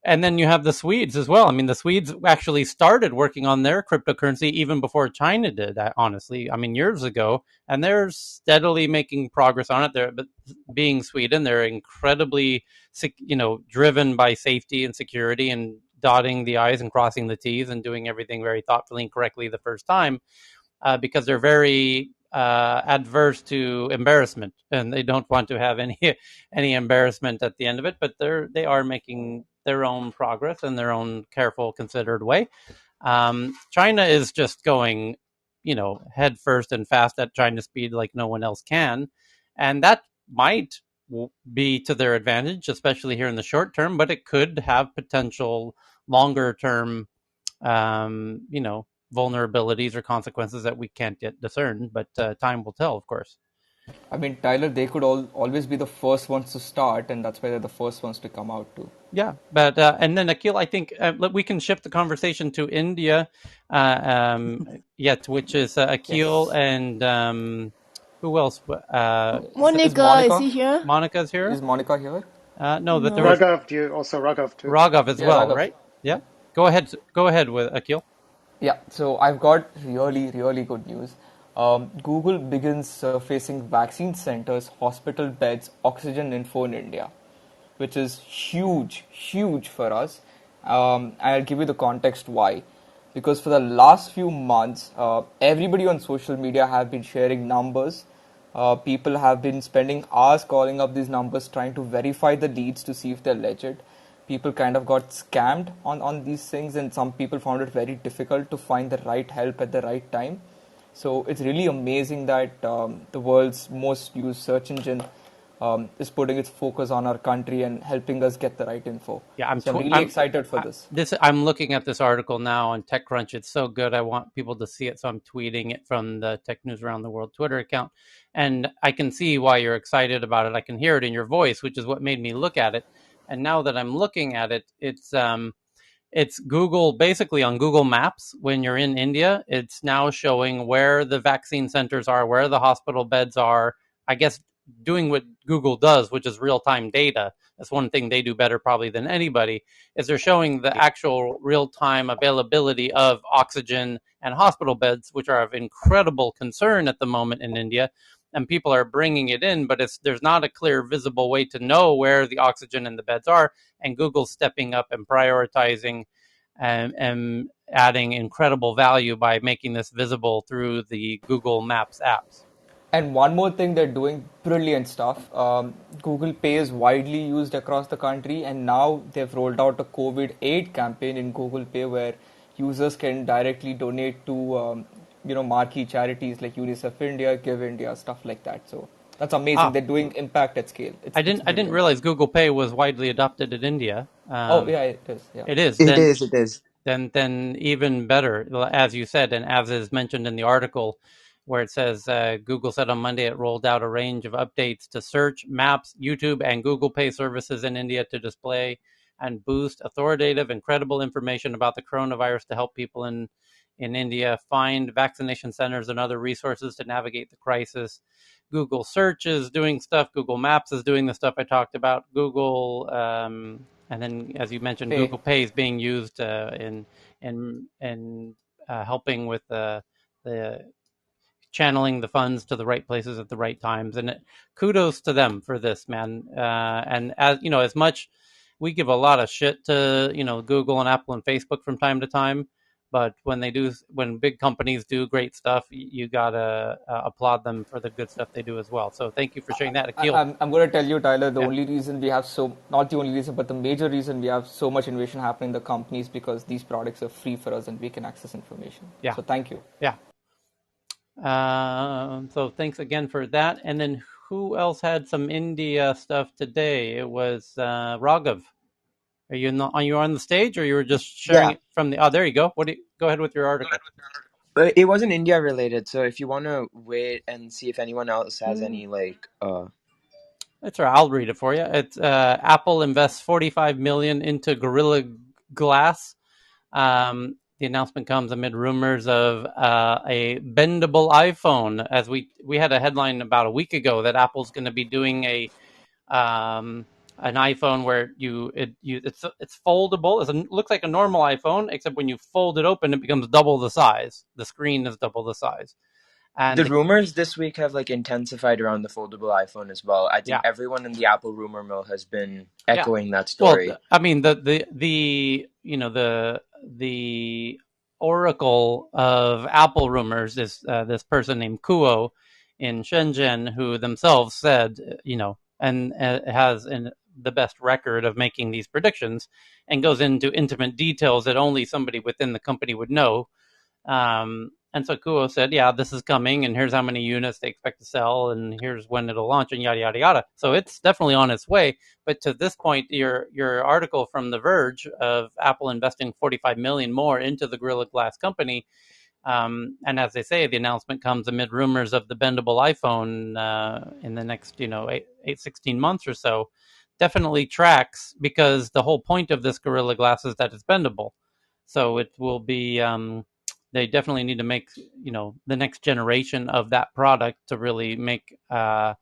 And then you have the Swedes as well. I mean, the Swedes actually started working on their cryptocurrency even before China did, honestly. I mean, years ago, and they're steadily making progress on it. But being Sweden, they're incredibly, driven by safety and security and dotting the I's and crossing the T's and doing everything very thoughtfully and correctly the first time, because they're very adverse to embarrassment, and they don't want to have any embarrassment at the end of it. But they are making their own progress in their own careful, considered way. China is just going, head first and fast at China speed like no one else can, and that might be to their advantage, especially here in the short term. But it could have potential longer term, vulnerabilities or consequences that we can't yet discern, but time will tell, of course.
I mean, Tyler, they could always be the first ones to start, and that's why they're the first ones to come out too.
Yeah, but and then Akhil, I think we can shift the conversation to India, which is Akhil and who else?
Monica, is he here?
Monica's here.
Is Monica here?
No, but there
was Raghav too.
Raghav as well, Raghav. Right? Yeah. Go ahead with Akhil.
Yeah, so I've got really, really good news. Google begins surfacing vaccine centers, hospital beds, oxygen info in India, which is huge for us. I'll give you the context why. Because for the last few months, everybody on social media have been sharing numbers. People have been spending hours calling up these numbers, trying to verify the leads to see if they're legit. People kind of got scammed on these things, and some people found it very difficult to find the right help at the right time. So it's really amazing that the world's most used search engine is putting its focus on our country and helping us get the right info.
Yeah, I'm
really excited for this.
I'm looking at this article now on TechCrunch. It's so good. I want people to see it, so I'm tweeting it from the Tech News Around the World Twitter account. And I can see why you're excited about it. I can hear it in your voice, which is what made me look at it. And now that I'm looking at it, it's Google, basically on Google Maps. When you're in India, it's now showing where the vaccine centers are, where the hospital beds are. I guess doing what Google does, which is real-time data. That's one thing they do better probably than anybody, is they're showing the actual real-time availability of oxygen and hospital beds, which are of incredible concern at the moment in India. And people are bringing it in, but there's not a clear, visible way to know where the oxygen and the beds are. And Google's stepping up and prioritizing and adding incredible value by making this visible through the Google Maps apps.
And one more thing they're doing, brilliant stuff. Google Pay is widely used across the country, and now they've rolled out a COVID aid campaign in Google Pay where users can directly donate to marquee charities like UNICEF India, Give India, stuff like that. So that's amazing. They're doing impact at scale.
I didn't realize Google Pay was widely adopted in India.
It is. Yeah.
It is.
It is.
Then even better, as you said, and as is mentioned in the article, where it says Google said on Monday it rolled out a range of updates to Search, Maps, YouTube, and Google Pay services in India to display and boost authoritative and credible information about the coronavirus to help people in India find vaccination centers and other resources to navigate the crisis. Google Search is doing stuff. Google Maps is doing the stuff I talked about. Google, and then as you mentioned, Google Pay is being used in helping with the channeling the funds to the right places at the right times. And kudos to them for this, man. And as you know, as much we give a lot of shit to Google and Apple and Facebook from time to time. But when big companies do great stuff, you gotta applaud them for the good stuff they do as well. So thank you for sharing that, Akil.
I'm going to tell you, Tyler, the only reason we have not the only reason, but the major reason we have so much innovation happening in the company is because these products are free for us and we can access information. Yeah. So thank you.
Yeah. So thanks again for that. And then who else had some India stuff today? It was Raghav. Are you on the stage, or you were just sharing it from the? Oh, there you go. Go ahead with your article.
It wasn't India related, so if you want to wait and see if anyone else has any
That's right. I'll read it for you. It's Apple invests $45 million into Gorilla Glass. The announcement comes amid rumors of a bendable iPhone. As we had a headline about a week ago that Apple's going to be doing an iPhone where it's foldable. It looks like a normal iPhone, except when you fold it open, it becomes double the size. The screen is double the size. And
the rumors this week have intensified around the foldable iPhone as well. I think everyone in the Apple rumor mill has been echoing that story.
Well, I mean, the oracle of Apple rumors is this person named Kuo in Shenzhen, who themselves said, and has the best record of making these predictions, and goes into intimate details that only somebody within the company would know. And so Kuo said, yeah, this is coming, and here's how many units they expect to sell, and here's when it'll launch, and yada, yada, yada. So it's definitely on its way. But to this point, your article from The Verge of Apple investing $45 million more into the Gorilla Glass company, and as they say, the announcement comes amid rumors of the bendable iPhone in the next 16 months or so, definitely tracks, because the whole point of this Gorilla Glass is that it's bendable. So it will be... they definitely need to make, the next generation of that product to really make that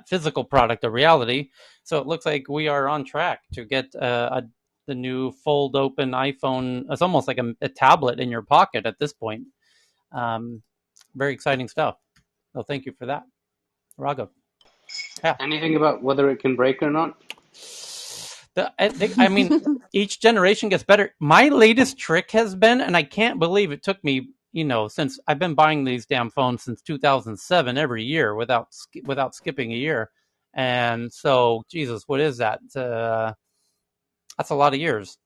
physical product a reality. So it looks like we are on track to get the new fold open iPhone. It's almost like a tablet in your pocket at this point. Very exciting stuff. So thank you for that, Raghav.
Yeah. Anything about whether it can break or not?
I mean, each generation gets better. My latest trick has been, and I can't believe it took me, since I've been buying these damn phones since 2007 every year without skipping a year. And so, Jesus, what is that? That's a lot of years.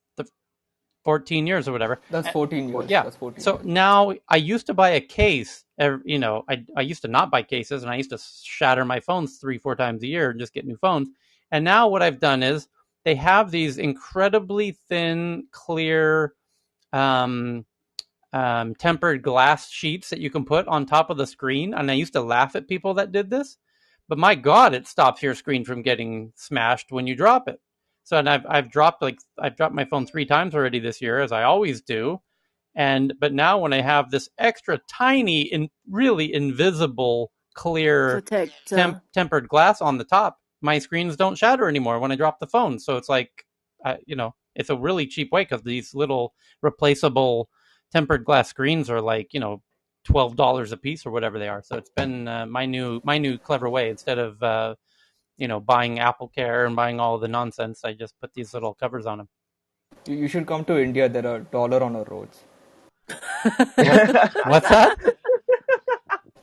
14 years or whatever.
That's 14 years.
Yeah.
That's 14
so
years.
Now I used to buy a case. I used to not buy cases, and I used to shatter my phones 3-4 times a year and just get new phones. And now what I've done is they have these incredibly thin, clear, tempered glass sheets that you can put on top of the screen. And I used to laugh at people that did this, but my God, it stops your screen from getting smashed when you drop it. So, and I've dropped my phone 3 times already this year, as I always do. But now when I have this extra tiny and really invisible clear
protect
tempered glass on the top, my screens don't shatter anymore when I drop the phone. So it's like, it's a really cheap way, because these little replaceable tempered glass screens are like, $12 a piece or whatever they are. So it's been my new clever way. Instead of buying Apple Care and buying all the nonsense, I just put these little covers on them.
You should come to India. There are $1 on our roads.
What's that?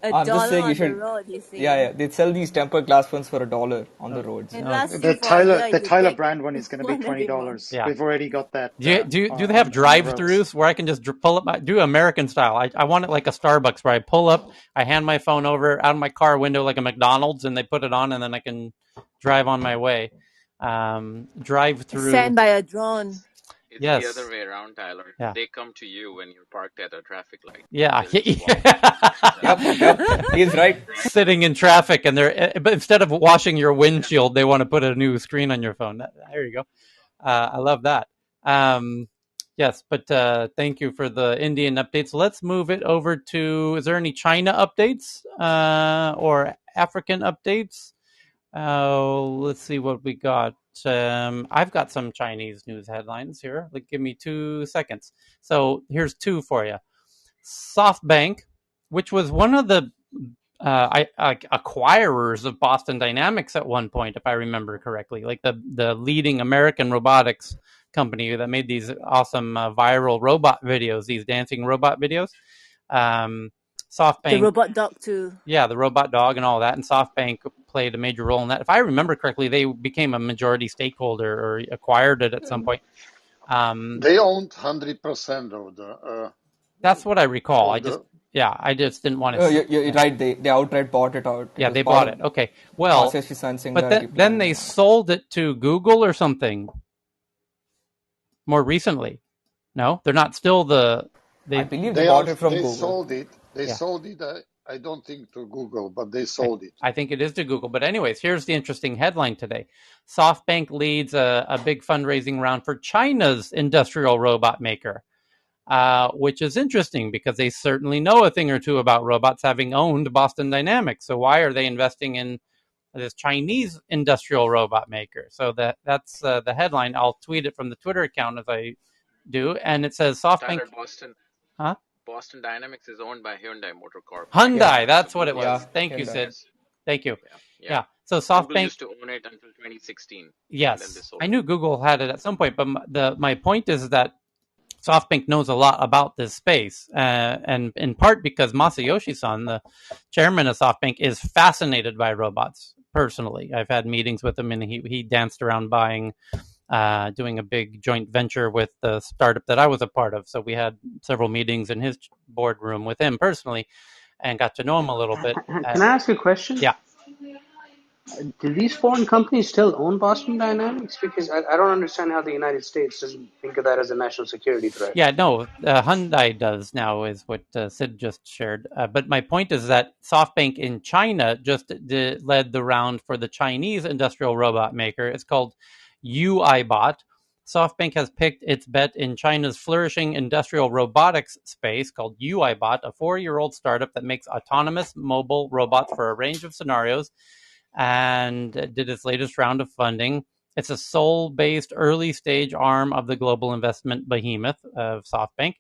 I'm just saying you should.
Road,
yeah, they sell these tempered glass ones for $1 on the roads.
The Tyler brand one is going to be $20.
Yeah.
We've already got that.
Do they have drive-throughs where I can just pull up do American style? I want it like a Starbucks, where I pull up, I hand my phone over out of my car window like a McDonald's, and they put it on, and then I can drive on my way. Drive-through.
Sent by a drone.
It's the other way around, Tyler.
Yeah.
They come to you when you're parked at a traffic light.
Yeah.
Yep, he's right.
Sitting in traffic, and but instead of washing your windshield, they want to put a new screen on your phone. There you go. I love that. Yes, but thank you for the Indian updates. Let's move it over to, is there any China updates or African updates? Let's see what we got. I've got some Chinese news headlines here. Give me 2 seconds. So here's two for you. SoftBank, which was one of the acquirers of Boston Dynamics at one point, if I remember correctly, like the leading American robotics company that made these awesome viral robot videos, these dancing robot videos. SoftBank,
the robot dog too.
Yeah, the robot dog and all that, and SoftBank played a major role in that. If I remember correctly, they became a majority stakeholder or acquired it at some point.
They owned 100% of the.
That's what I recall. I just didn't want to.
You're right. They outright bought it out.
Yeah, they bought it. Okay, well, but then they sold it to Google or something. More recently, no, they're not still the.
I believe they bought it from
Google. They sold it. I don't think to Google, but they sold it.
I think it is to Google. But anyways, here's the interesting headline today. SoftBank leads a big fundraising round for China's industrial robot maker, which is interesting because they certainly know a thing or two about robots, having owned Boston Dynamics. So why are they investing in this Chinese industrial robot maker? So that's the headline. I'll tweet it from the Twitter account as I do. And it says SoftBank.
Tyler, Boston Dynamics is owned by Hyundai Motor Corp.
Hyundai, that's what it was. Yeah, thank you, Sid. Thank you. Yeah. So SoftBank
Google used to own it until 2016.
Yes, I knew Google had it at some point, but my point is that SoftBank knows a lot about this space, and in part because Masayoshi-san, the chairman of SoftBank, is fascinated by robots. Personally, I've had meetings with him, and he danced around doing a big joint venture with the startup that I was a part of. So we had several meetings in his boardroom with him personally, and got to know him a little bit.
Can I ask a question?
Yeah.
Do these foreign companies still own Boston Dynamics? Because I don't understand how the United States doesn't think of that as a national security threat.
Yeah, no, Hyundai does now, is what Sid just shared. But my point is that SoftBank in China just led the round for the Chinese industrial robot maker. It's called UiBot. SoftBank has picked its bet in China's flourishing industrial robotics space called UiBot, a 4-year-old startup that makes autonomous mobile robots for a range of scenarios, and did its latest round of funding. It's a Seoul-based early-stage arm of the global investment behemoth of SoftBank.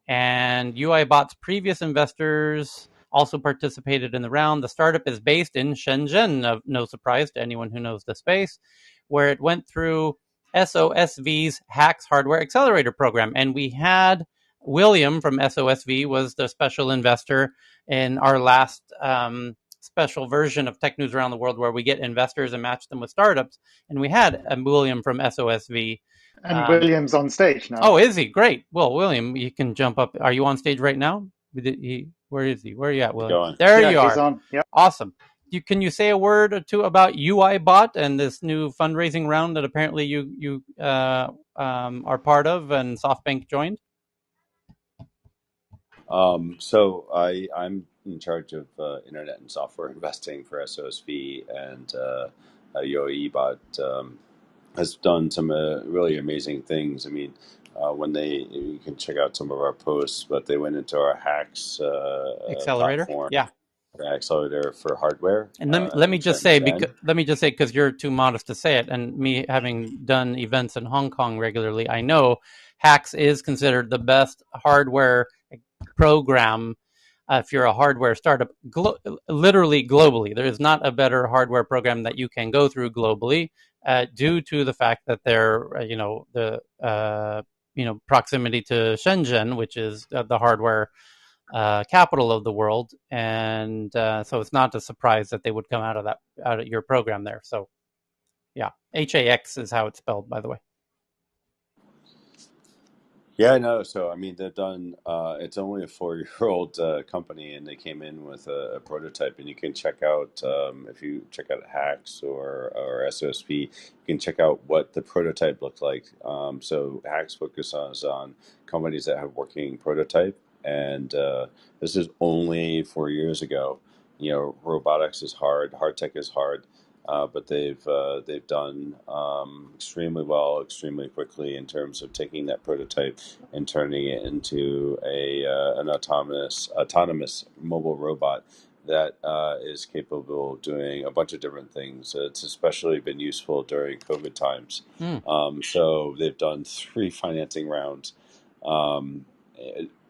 And UiBot's previous investors also participated in the round. The startup is based in Shenzhen, no surprise to anyone who knows the space, where it went through SOSV's HAX Hardware Accelerator program. And we had William from SOSV was the special investor in our last special version of Tech News Around the World, where we get investors and match them with startups. And we had William from SOSV.
And William's on stage now.
Oh, is he? Great. Well, William, you can jump up. Are you on stage right now? Where is he? Where are you at, William? There you are.
He's on. Yep.
Awesome. Can you say a word or two about UiBot and this new fundraising round that apparently you are part of and SoftBank joined?
So I'm in charge of internet and software investing for SOSV, and UiBot has done some really amazing things. I mean, you can check out some of our posts, but they went into our HAX
Accelerator.
platform.
Yeah.
the accelerator for hardware.
And let me just say, because you're too modest to say it, and me having done events in Hong Kong regularly, I know HAX is considered the best hardware program if you're a hardware startup, literally globally. There is not a better hardware program that you can go through globally, due to the fact that they're, proximity to Shenzhen, which is the hardware capital of the world, and so it's not a surprise that they would come out of your program there. So, yeah, HAX is how it's spelled, by the way.
Yeah, no. So, I mean, they've done, it's only a 4-year-old company, and they came in with a prototype. And you can check out, if you check out HAX or SOSP, you can check out what the prototype looked like. So, HAX focuses on companies that have working prototype. And this is only 4 years ago. Robotics is hard tech is hard. But they've done extremely well, extremely quickly in terms of taking that prototype and turning it into an autonomous mobile robot that is capable of doing a bunch of different things. It's especially been useful during COVID times. So they've done 3 financing rounds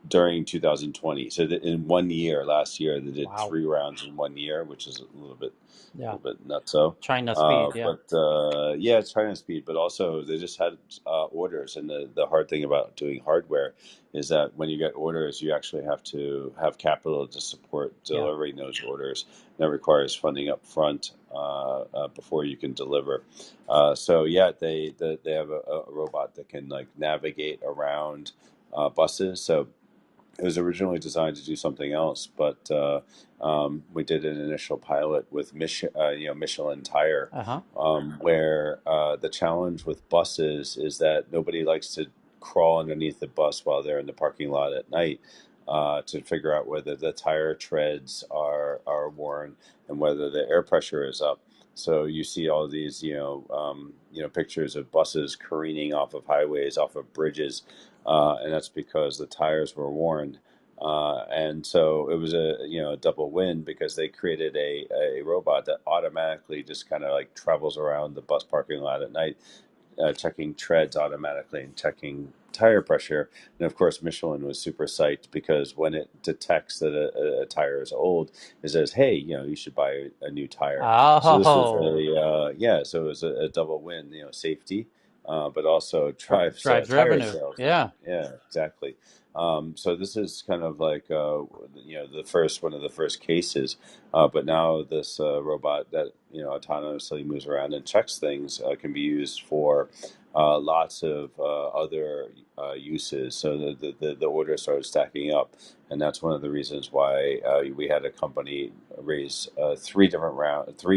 during 2020. So in 1 year, last year, they did 3 rounds in 1 year, which is a little bit nutso.
China speed, yeah.
But it's China speed. But also, they just had orders, and the hard thing about doing hardware is that when you get orders, you actually have to have capital to support delivering those orders. That requires funding up front before you can deliver. They have a robot that can navigate around buses. So it was originally designed to do something else, but we did an initial pilot with Michelin Tire, where the challenge with buses is that nobody likes to crawl underneath the bus while they're in the parking lot at night to figure out whether the tire treads are worn and whether the air pressure is up. So you see all these, pictures of buses careening off of highways, off of bridges, and that's because the tires were worn. And so it was a double win because they created a robot that automatically just kind of travels around the bus parking lot at night, checking treads automatically and checking tire pressure. And of course, Michelin was super psyched because when it detects that a tire is old, it says, "Hey, you should buy a new tire." So this was so it was a double win. Safety, but also drives tire
revenue.
sales.
Yeah,
exactly. So this is kind of like one of the first cases, but now this robot that autonomously moves around and checks things can be used for lots of other uses. So the orders started stacking up, and that's one of the reasons why we had a company raise 3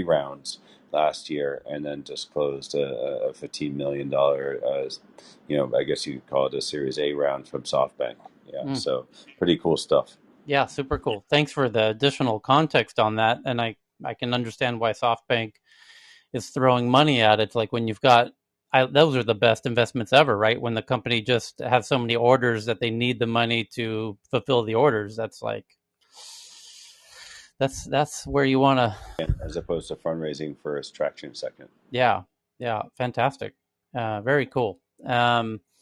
rounds last year, and then just closed a $15 million, I guess you could call it a Series A round from SoftBank. So pretty cool stuff.
Yeah, super cool. Thanks for the additional context on that, and I can understand why SoftBank is throwing money at it. Like when you've got, those are the best investments ever, right? When the company just has so many orders that they need the money to fulfill the orders. That's that's where you want to,
as opposed to fundraising first, traction second.
Yeah, fantastic, very cool. Cheryl,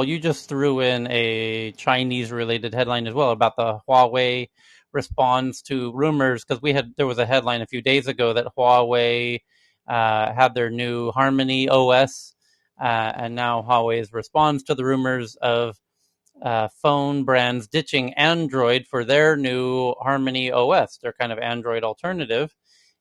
you just threw in a Chinese-related headline as well about the Huawei response to rumors, because there was a headline a few days ago that Huawei had their new Harmony OS, and now Huawei's response to the rumors of phone brands ditching Android for their new Harmony OS, their kind of Android alternative.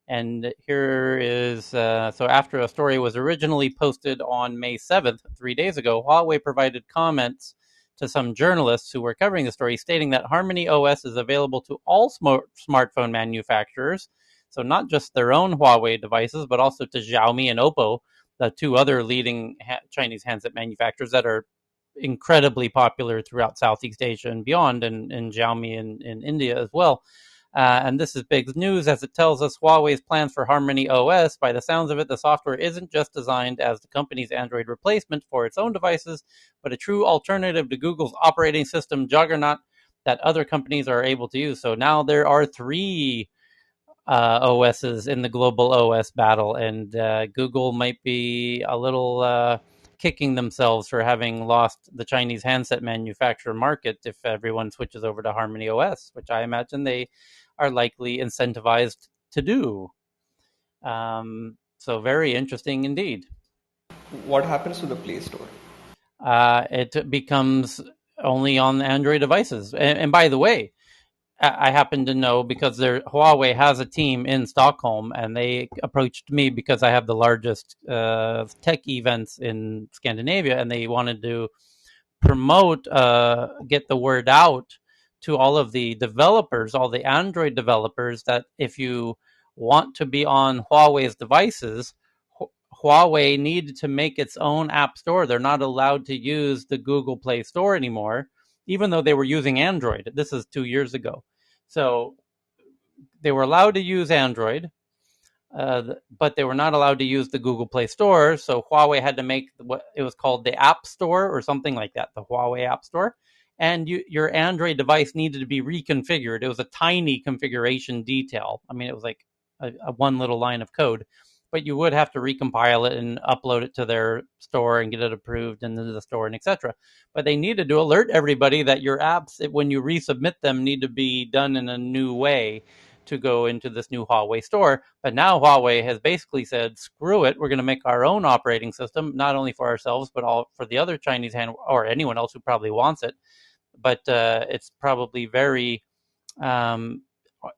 And here is, so after a story was originally posted on May 7th, 3 days ago, Huawei provided comments to some journalists who were covering the story, stating that Harmony OS is available to all smartphone manufacturers, so not just their own Huawei devices, but also to Xiaomi and Oppo, the 2 other leading Chinese handset manufacturers that are incredibly popular throughout Southeast Asia and beyond, and Xiaomi in India as well. And this is big news as it tells us Huawei's plans for Harmony OS. By the sounds of it, the software isn't just designed as the company's Android replacement for its own devices, but a true alternative to Google's operating system juggernaut that other companies are able to use. So now there are 3 OSs in the global OS battle, and Google might be a little kicking themselves for having lost the Chinese handset manufacturer market if everyone switches over to Harmony OS, which I imagine they are likely incentivized to do. So very interesting indeed.
What happens to the Play Store?
It becomes only on Android devices. And by the way, I happen to know because Huawei has a team in Stockholm, and they approached me because I have the largest tech events in Scandinavia, and they wanted to promote, get the word out to all of the developers, all the Android developers, that if you want to be on Huawei's devices, Huawei needed to make its own app store. They're not allowed to use the Google Play Store anymore, even though they were using Android. This is 2 years ago. So they were allowed to use Android, but they were not allowed to use the Google Play Store. So Huawei had to make what it was called the App Store or something like that, the Huawei App Store. And your Android device needed to be reconfigured. It was a tiny configuration detail. I mean, it was like a one little line of code, but you would have to recompile it and upload it to their store and get it approved into the store and etc. But they needed to alert everybody that your apps, when you resubmit them, need to be done in a new way to go into this new Huawei store. But now Huawei has basically said, screw it, we're going to make our own operating system, not only for ourselves, but all for the other Chinese or anyone else who probably wants it. But it's probably very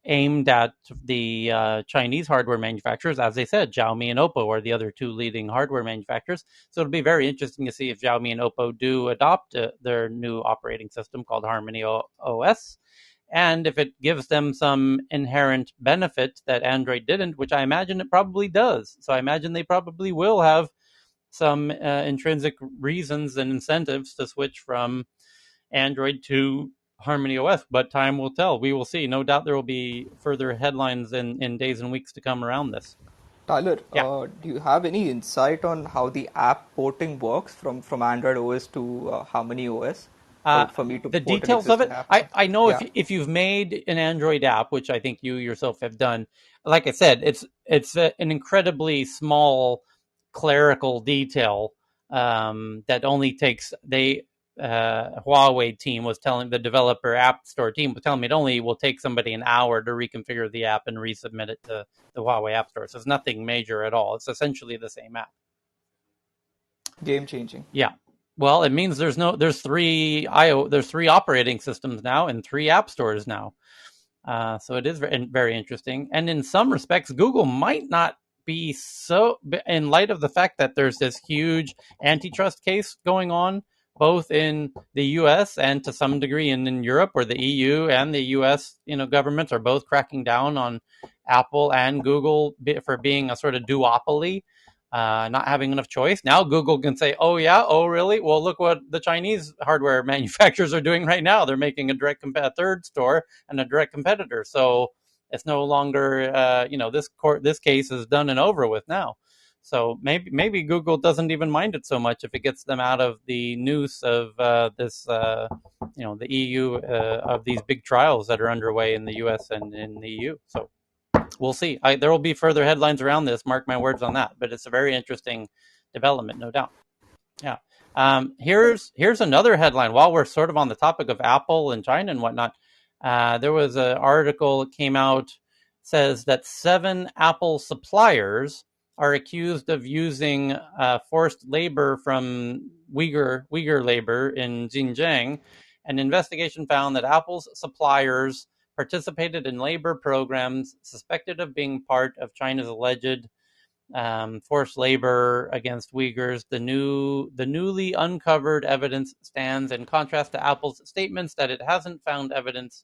aimed at the Chinese hardware manufacturers. As they said, Xiaomi and Oppo are the other 2 leading hardware manufacturers. So it'll be very interesting to see if Xiaomi and Oppo do adopt their new operating system called Harmony OS. And if it gives them some inherent benefit that Android didn't, which I imagine it probably does. So I imagine they probably will have some intrinsic reasons and incentives to switch from Android to Harmony OS, but time will tell. We will see. No doubt there will be further headlines in days and weeks to come around this.
Tyler,
Yeah.
do you have any insight on how the app porting works from Android OS to Harmony OS? For me to
The
port an
details of it,
existing app?
I know
Yeah.
if you've made an Android app, which I think you yourself have done, like I said, it's an incredibly small clerical detail that only takes Huawei team was telling the developer app store team was telling me it only will take somebody an hour to reconfigure the app and resubmit it to the Huawei app store. So it's nothing major at all. It's essentially the same app.
Game changing.
Yeah. Well, it means there's 3 operating systems now and 3 app stores now. So it is very interesting. And in some respects, Google might not be so, in light of the fact that there's this huge antitrust case going on, both in the US and to some degree in Europe, where the EU and the US governments are both cracking down on Apple and Google for being a sort of duopoly. Not having enough choice. Now Google can say, oh yeah, oh really? Well, look what the Chinese hardware manufacturers are doing right now. They're making a third store and a direct competitor. So it's no longer, this case is done and over with now. So maybe Google doesn't even mind it so much if it gets them out of the noose of the EU of these big trials that are underway in the US and in the EU. So we'll see. There will be further headlines around this. Mark my words on that. But it's a very interesting development, no doubt. Yeah. Here's another headline. While we're sort of on the topic of Apple and China and whatnot, there was an article that came out, says that 7 Apple suppliers are accused of using forced labor from Uyghur labor in Xinjiang. An investigation found that Apple's suppliers participated in labor programs suspected of being part of China's alleged forced labor against Uyghurs. The newly uncovered evidence stands in contrast to Apple's statements that it hasn't found evidence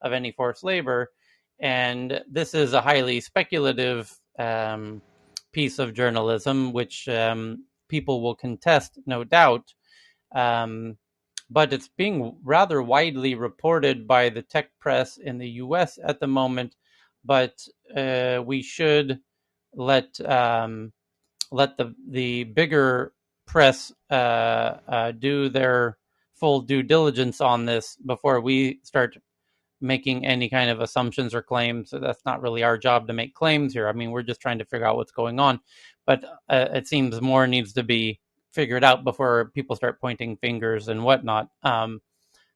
of any forced labor. And this is a highly speculative piece of journalism, which people will contest, no doubt. But it's being rather widely reported by the tech press in the US at the moment. But we should let the bigger press do their full due diligence on this before we start making any kind of assumptions or claims. So that's not really our job to make claims here. I mean, we're just trying to figure out what's going on. But it seems more needs to be figured out before people start pointing fingers and whatnot.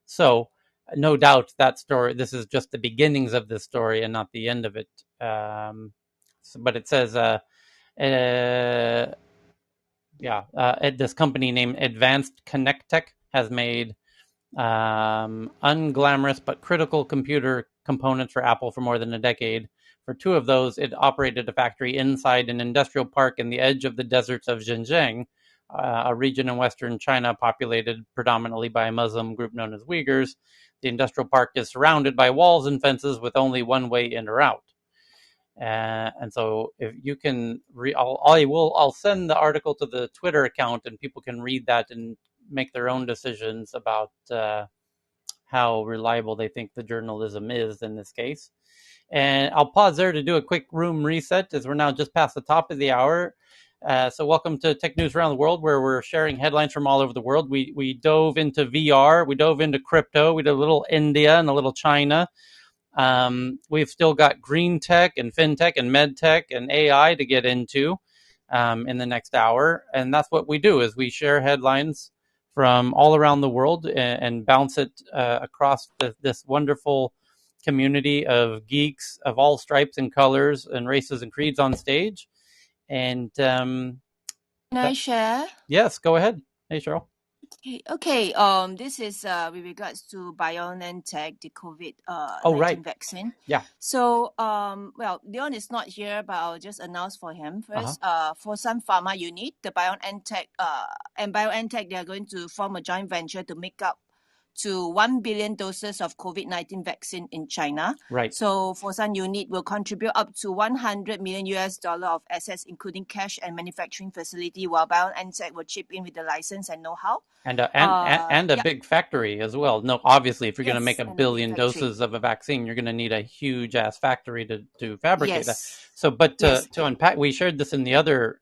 So no doubt that story, this is just the beginnings of this story and not the end of it. But it says, this company named Advanced Connect Tech has made unglamorous but critical computer components for Apple for more than a decade. For two of those, it operated a factory inside an industrial park in the edge of the deserts of Xinjiang, a region in western China populated predominantly by a Muslim group known as Uyghurs. The industrial park is surrounded by walls and fences with only one way in or out. And so if you can I'll send the article to the Twitter account and people can read that and make their own decisions about how reliable they think the journalism is in this case. And I'll pause there to do a quick room reset as we're now just past the top of the hour. So welcome to Tech News Around the World, where we're sharing headlines from all over the world. We dove into VR, we dove into crypto, we did a little India and a little China. We've still got green tech and fintech and med tech and AI to get into in the next hour. And that's what we do, is we share headlines from all around the world and bounce it across this wonderful community of geeks of all stripes and colors and races and creeds on stage. And
Can I share?
Yes, go ahead. Hey, Cheryl.
Okay. This is with regards to BioNTech, the COVID-19 vaccine.
Yeah.
So, Leon is not here, but I'll just announce for him first. For Sun Pharma unit, the BioNTech and BioNTech, they are going to form a joint venture to make up to 1 billion doses of COVID-19 vaccine in China.
Right.
So Fosun unit will contribute up to $100 million of assets, including cash and manufacturing facility, while BioNTech will chip in with the license and know-how.
And a big factory as well. No, obviously, if you're going to make a billion doses of a vaccine, you're going to need a huge ass factory to fabricate that. So, but to unpack, we shared this in the other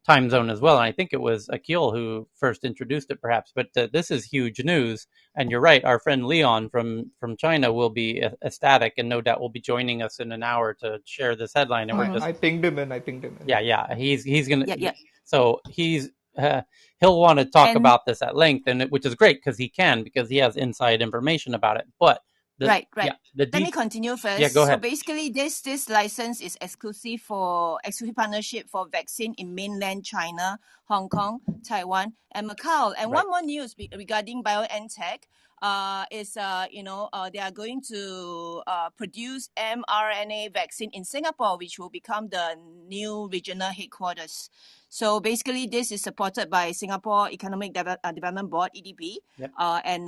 time zone as well, and I think it was Akil who first introduced it, perhaps. But this is huge news, and you're right. Our friend Leon from China will be ecstatic, and no doubt will be joining us in an hour to share this headline. And
I pinged him in.
Yeah. He's gonna. Yeah. So he's. He'll want to talk about this at length, and which is great because he has inside information about it. But
right. Yeah, let me continue first.
Yeah, go ahead.
So basically, this license is exclusive partnership for vaccine in mainland China, Hong Kong, Taiwan, and Macau. And one more news regarding BioNTech is they are going to produce mRNA vaccine in Singapore, which will become the new regional headquarters. So basically, this is supported by Singapore Economic Development Board, EDB.
Yep.
And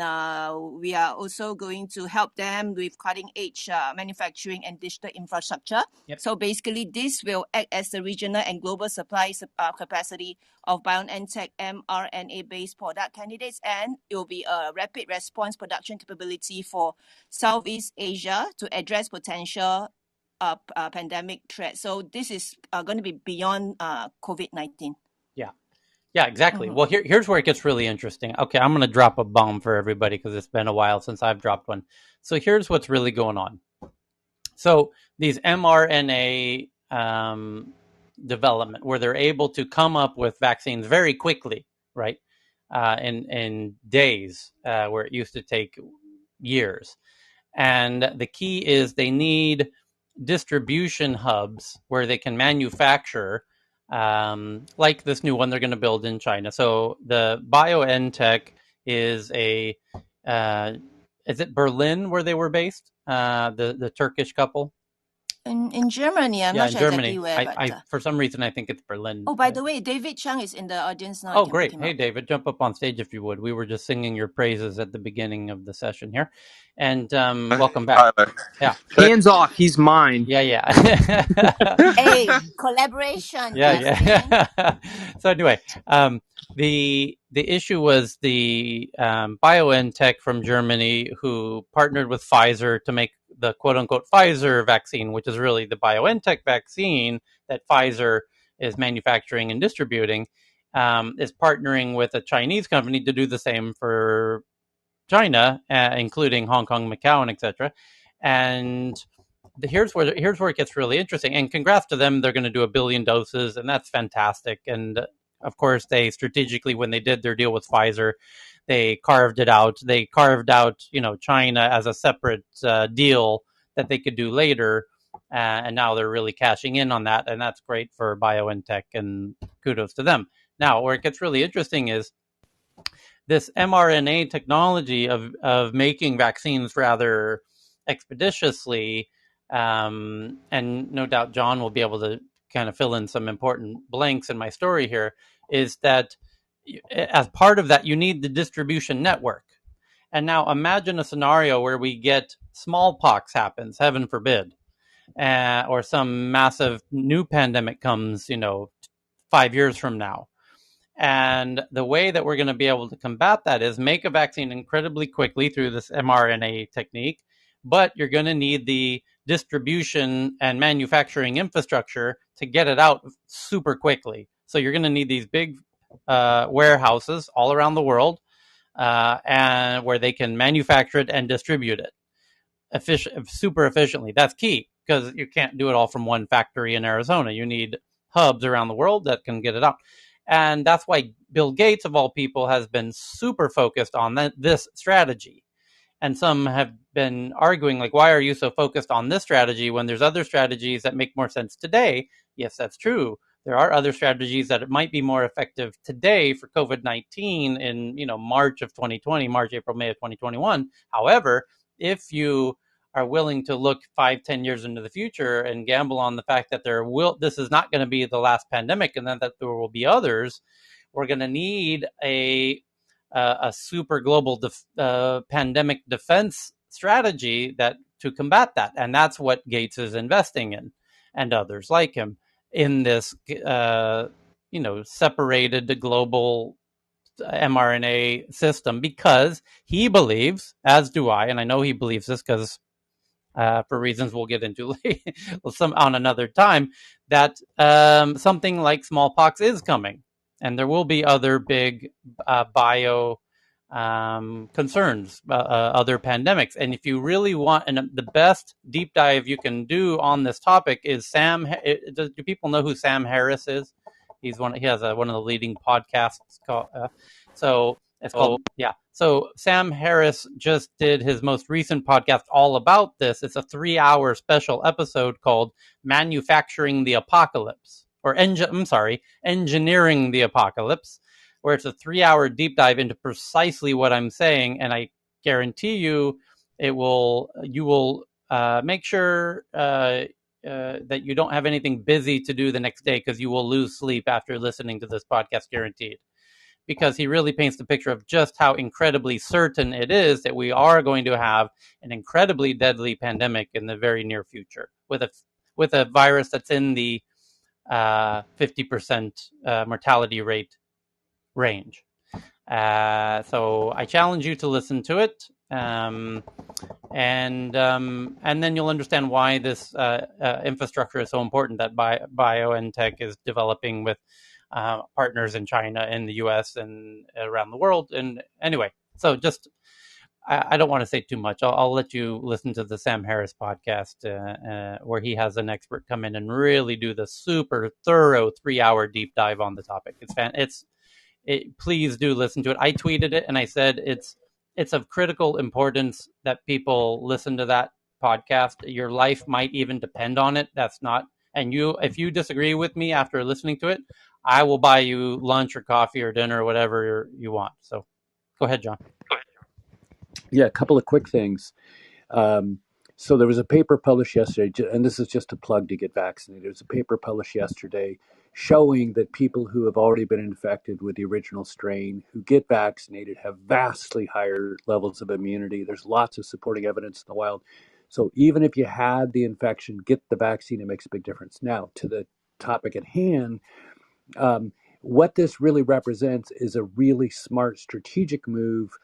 we are also going to help them with cutting-edge manufacturing and digital infrastructure.
Yep.
So basically, this will act as the regional and global supply capacity of BioNTech mRNA-based product candidates, and it will be a rapid response production capability for Southeast Asia to address potential pandemic threat. So this is going to be beyond COVID-19.
Yeah, exactly. Well, here's where it gets really interesting. Okay, I'm going to drop a bomb for everybody because it's been a while since I've dropped one. So here's what's really going on. So these mRNA development, where they're able to come up with vaccines very quickly, right? In days, where it used to take years. And the key is they need distribution hubs where they can manufacture, like this new one they're going to build in China. So the BioNTech is is it Berlin where they were based? The Turkish couple?
In Germany, I'm not sure exactly where.
For some reason, I think it's Berlin.
Oh, by the way, David Chung is in the audience now.
Oh, great. Hey, David, jump up on stage if you would. We were just singing your praises at the beginning of the session here. And welcome back. Yeah.
Hands off. He's mine.
Yeah.
Hey, collaboration.
Yeah. So anyway, the issue was the BioNTech from Germany who partnered with Pfizer to make the quote-unquote Pfizer vaccine, which is really the BioNTech vaccine that Pfizer is manufacturing and distributing, is partnering with a Chinese company to do the same for China, including Hong Kong, Macau, and etc. And here's where it gets really interesting. And congrats to them; they're going to do 1 billion doses, and that's fantastic. And of course, they strategically, when they did their deal with Pfizer, they carved it out. They carved out, China as a separate deal that they could do later. And now they're really cashing in on that, and that's great for BioNTech, and kudos to them. Now, where it gets really interesting is this mRNA technology of making vaccines rather expeditiously, and no doubt John will be able to kind of fill in some important blanks in my story here, is that as part of that, you need the distribution network. And now imagine a scenario where we get smallpox happens, heaven forbid, or some massive new pandemic comes, 5 years from now. And the way that we're going to be able to combat that is make a vaccine incredibly quickly through this mRNA technique, but you're going to need the distribution and manufacturing infrastructure to get it out super quickly. So you're going to need these big warehouses all around the world, and where they can manufacture it and distribute it super efficiently. That's key, because you can't do it all from one factory in Arizona. You need hubs around the world that can get it out. And that's why Bill Gates, of all people, has been super focused on this strategy. And some have been arguing, like, why are you so focused on this strategy when there's other strategies that make more sense today? Yes, that's true. There are other strategies that it might be more effective today for COVID-19 in, March of 2020, March, April, May of 2021. However, if you are willing to look 5-10 years into the future and gamble on the fact that this is not going to be the last pandemic, and then that there will be others, we're going to need a super global pandemic defense strategy to combat that. And that's what Gates is investing in, and others like him, in this separated global mRNA system, because he believes, as do I, and I know he believes this because for reasons we'll get into on another time, that something like smallpox is coming, and there will be other big bio concerns, other pandemics. And if you really want, and the best deep dive you can do on this topic is do people know who Sam Harris is? He has one of the leading podcasts called, it's called, yeah. So Sam Harris just did his most recent podcast all about this. It's a 3-hour special episode called Manufacturing the Apocalypse, or Engineering the Apocalypse, where it's a 3-hour deep dive into precisely what I'm saying. And I guarantee you you will make sure that you don't have anything busy to do the next day, because you will lose sleep after listening to this podcast, guaranteed. Because he really paints the picture of just how incredibly certain it is that we are going to have an incredibly deadly pandemic in the very near future, with a virus that's in the 50% mortality rate range. So I challenge you to listen to it, and then you'll understand why this infrastructure is so important that BioNTech is developing with partners in China and the US and around the world. And anyway, so just I don't want to say too much. I'll let you listen to the Sam Harris podcast, where he has an expert come in and really do the super thorough 3-hour deep dive on the topic. Please do listen to it. I tweeted it and I said it's of critical importance that people listen to that podcast. Your life might even depend on it. And if you disagree with me after listening to it, I will buy you lunch or coffee or dinner or whatever you want. So go ahead, John.
Yeah, a couple of quick things. So there was a paper published yesterday, and this is just a plug to get vaccinated. There was a paper published yesterday showing that people who have already been infected with the original strain who get vaccinated have vastly higher levels of immunity. There's lots of supporting evidence in the wild. So even if you had the infection, get the vaccine. It makes a big difference. Now, to the topic at hand, what this really represents is a really smart strategic move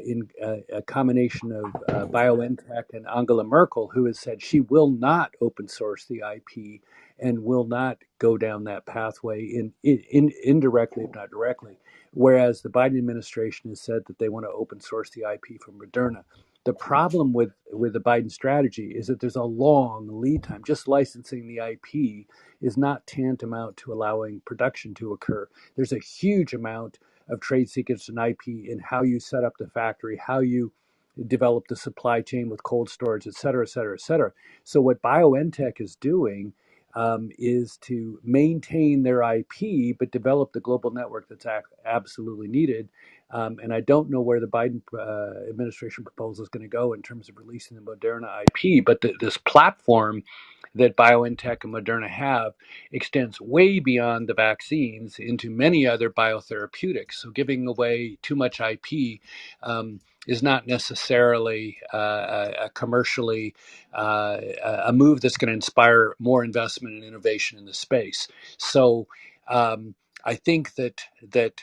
in a combination of BioNTech and Angela Merkel, who has said she will not open source the IP and will not go down that pathway indirectly, if not directly. Whereas the Biden administration has said that they want to open source the IP from Moderna. The problem with the Biden strategy is that there's a long lead time. Just licensing the IP is not tantamount to allowing production to occur. There's a huge amount of trade secrets and IP in how you set up the factory, how you develop the supply chain with cold storage, et cetera, et cetera, et cetera. So what BioNTech is doing is to maintain their IP, but develop the global network that's absolutely needed. And I don't know where the Biden administration proposal is going to go in terms of releasing the Moderna IP, but this platform that BioNTech and Moderna have extends way beyond the vaccines into many other biotherapeutics. So giving away too much IP is not necessarily a commercially a move that's going to inspire more investment and innovation in the space. So I think that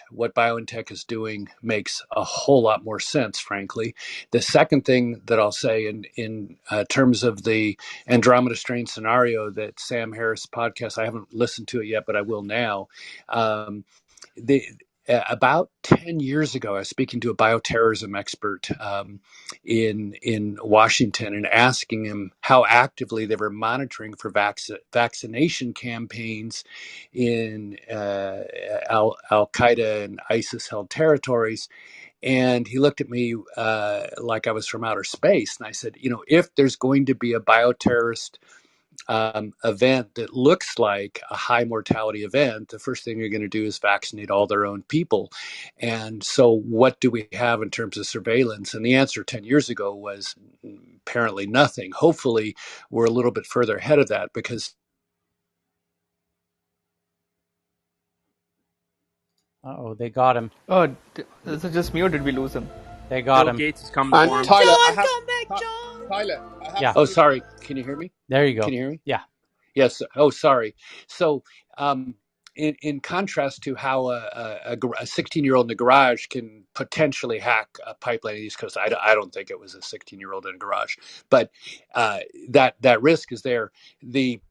what BioNTech is doing makes a whole lot more sense, frankly. The second thing that I'll say in terms of the Andromeda strain scenario that Sam Harris podcast, I haven't listened to it yet, but I will now. About 10 years ago, I was speaking to a bioterrorism expert in Washington and asking him how actively they were monitoring for vaccination campaigns in Al-Qaeda and ISIS-held territories. And he looked at me like I was from outer space. And I said, if there's going to be a bioterrorist event that looks like a high mortality event, the first thing you're going to do is vaccinate all their own people. And so what do we have in terms of surveillance? And the answer 10 years ago was apparently nothing. Hopefully we're a little bit further ahead of that because
they got him.
Oh, is it just me or did we lose him?
They got him.
Bill Gates is coming
And
for him.
Tyler,
John, come back,
Tyler, I have
Yeah.
some
Oh, sorry. Can you hear me?
There you go.
Can you hear me?
Yeah.
Yes. Oh, sorry. So, in contrast to how a 16-year-old in the garage can potentially hack a pipeline in the East Coast, I don't think it was a 16-year-old in a garage, but that risk is there. The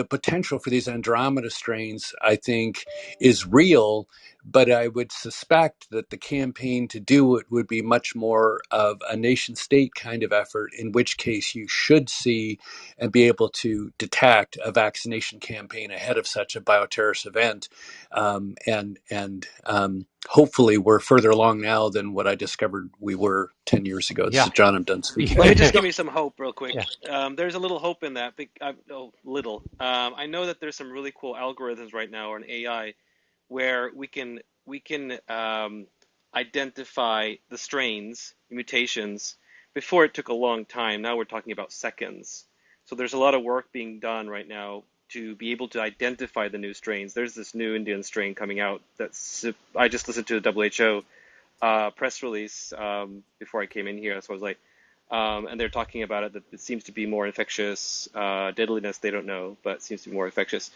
potential for these Andromeda strains, I think, is real, but I would suspect that the campaign to do it would be much more of a nation state kind of effort, in which case you should see and be able to detect a vaccination campaign ahead of such a bioterrorist event. Hopefully we're further along now than what I discovered we were 10 years ago. This is John, I'm done speaking.
Let me just give you some hope real quick. There's a little hope in that. I know that there's some really cool algorithms right now on AI where we can identify the strains, mutations, before it took a long time. Now we're talking about seconds. So there's a lot of work being done right now to be able to identify the new strains. There's this new Indian strain coming out I just listened to the WHO press release before I came in here, so I was like, and they're talking about it, that it seems to be more infectious. Deadliness, they don't know, but it seems to be more infectious.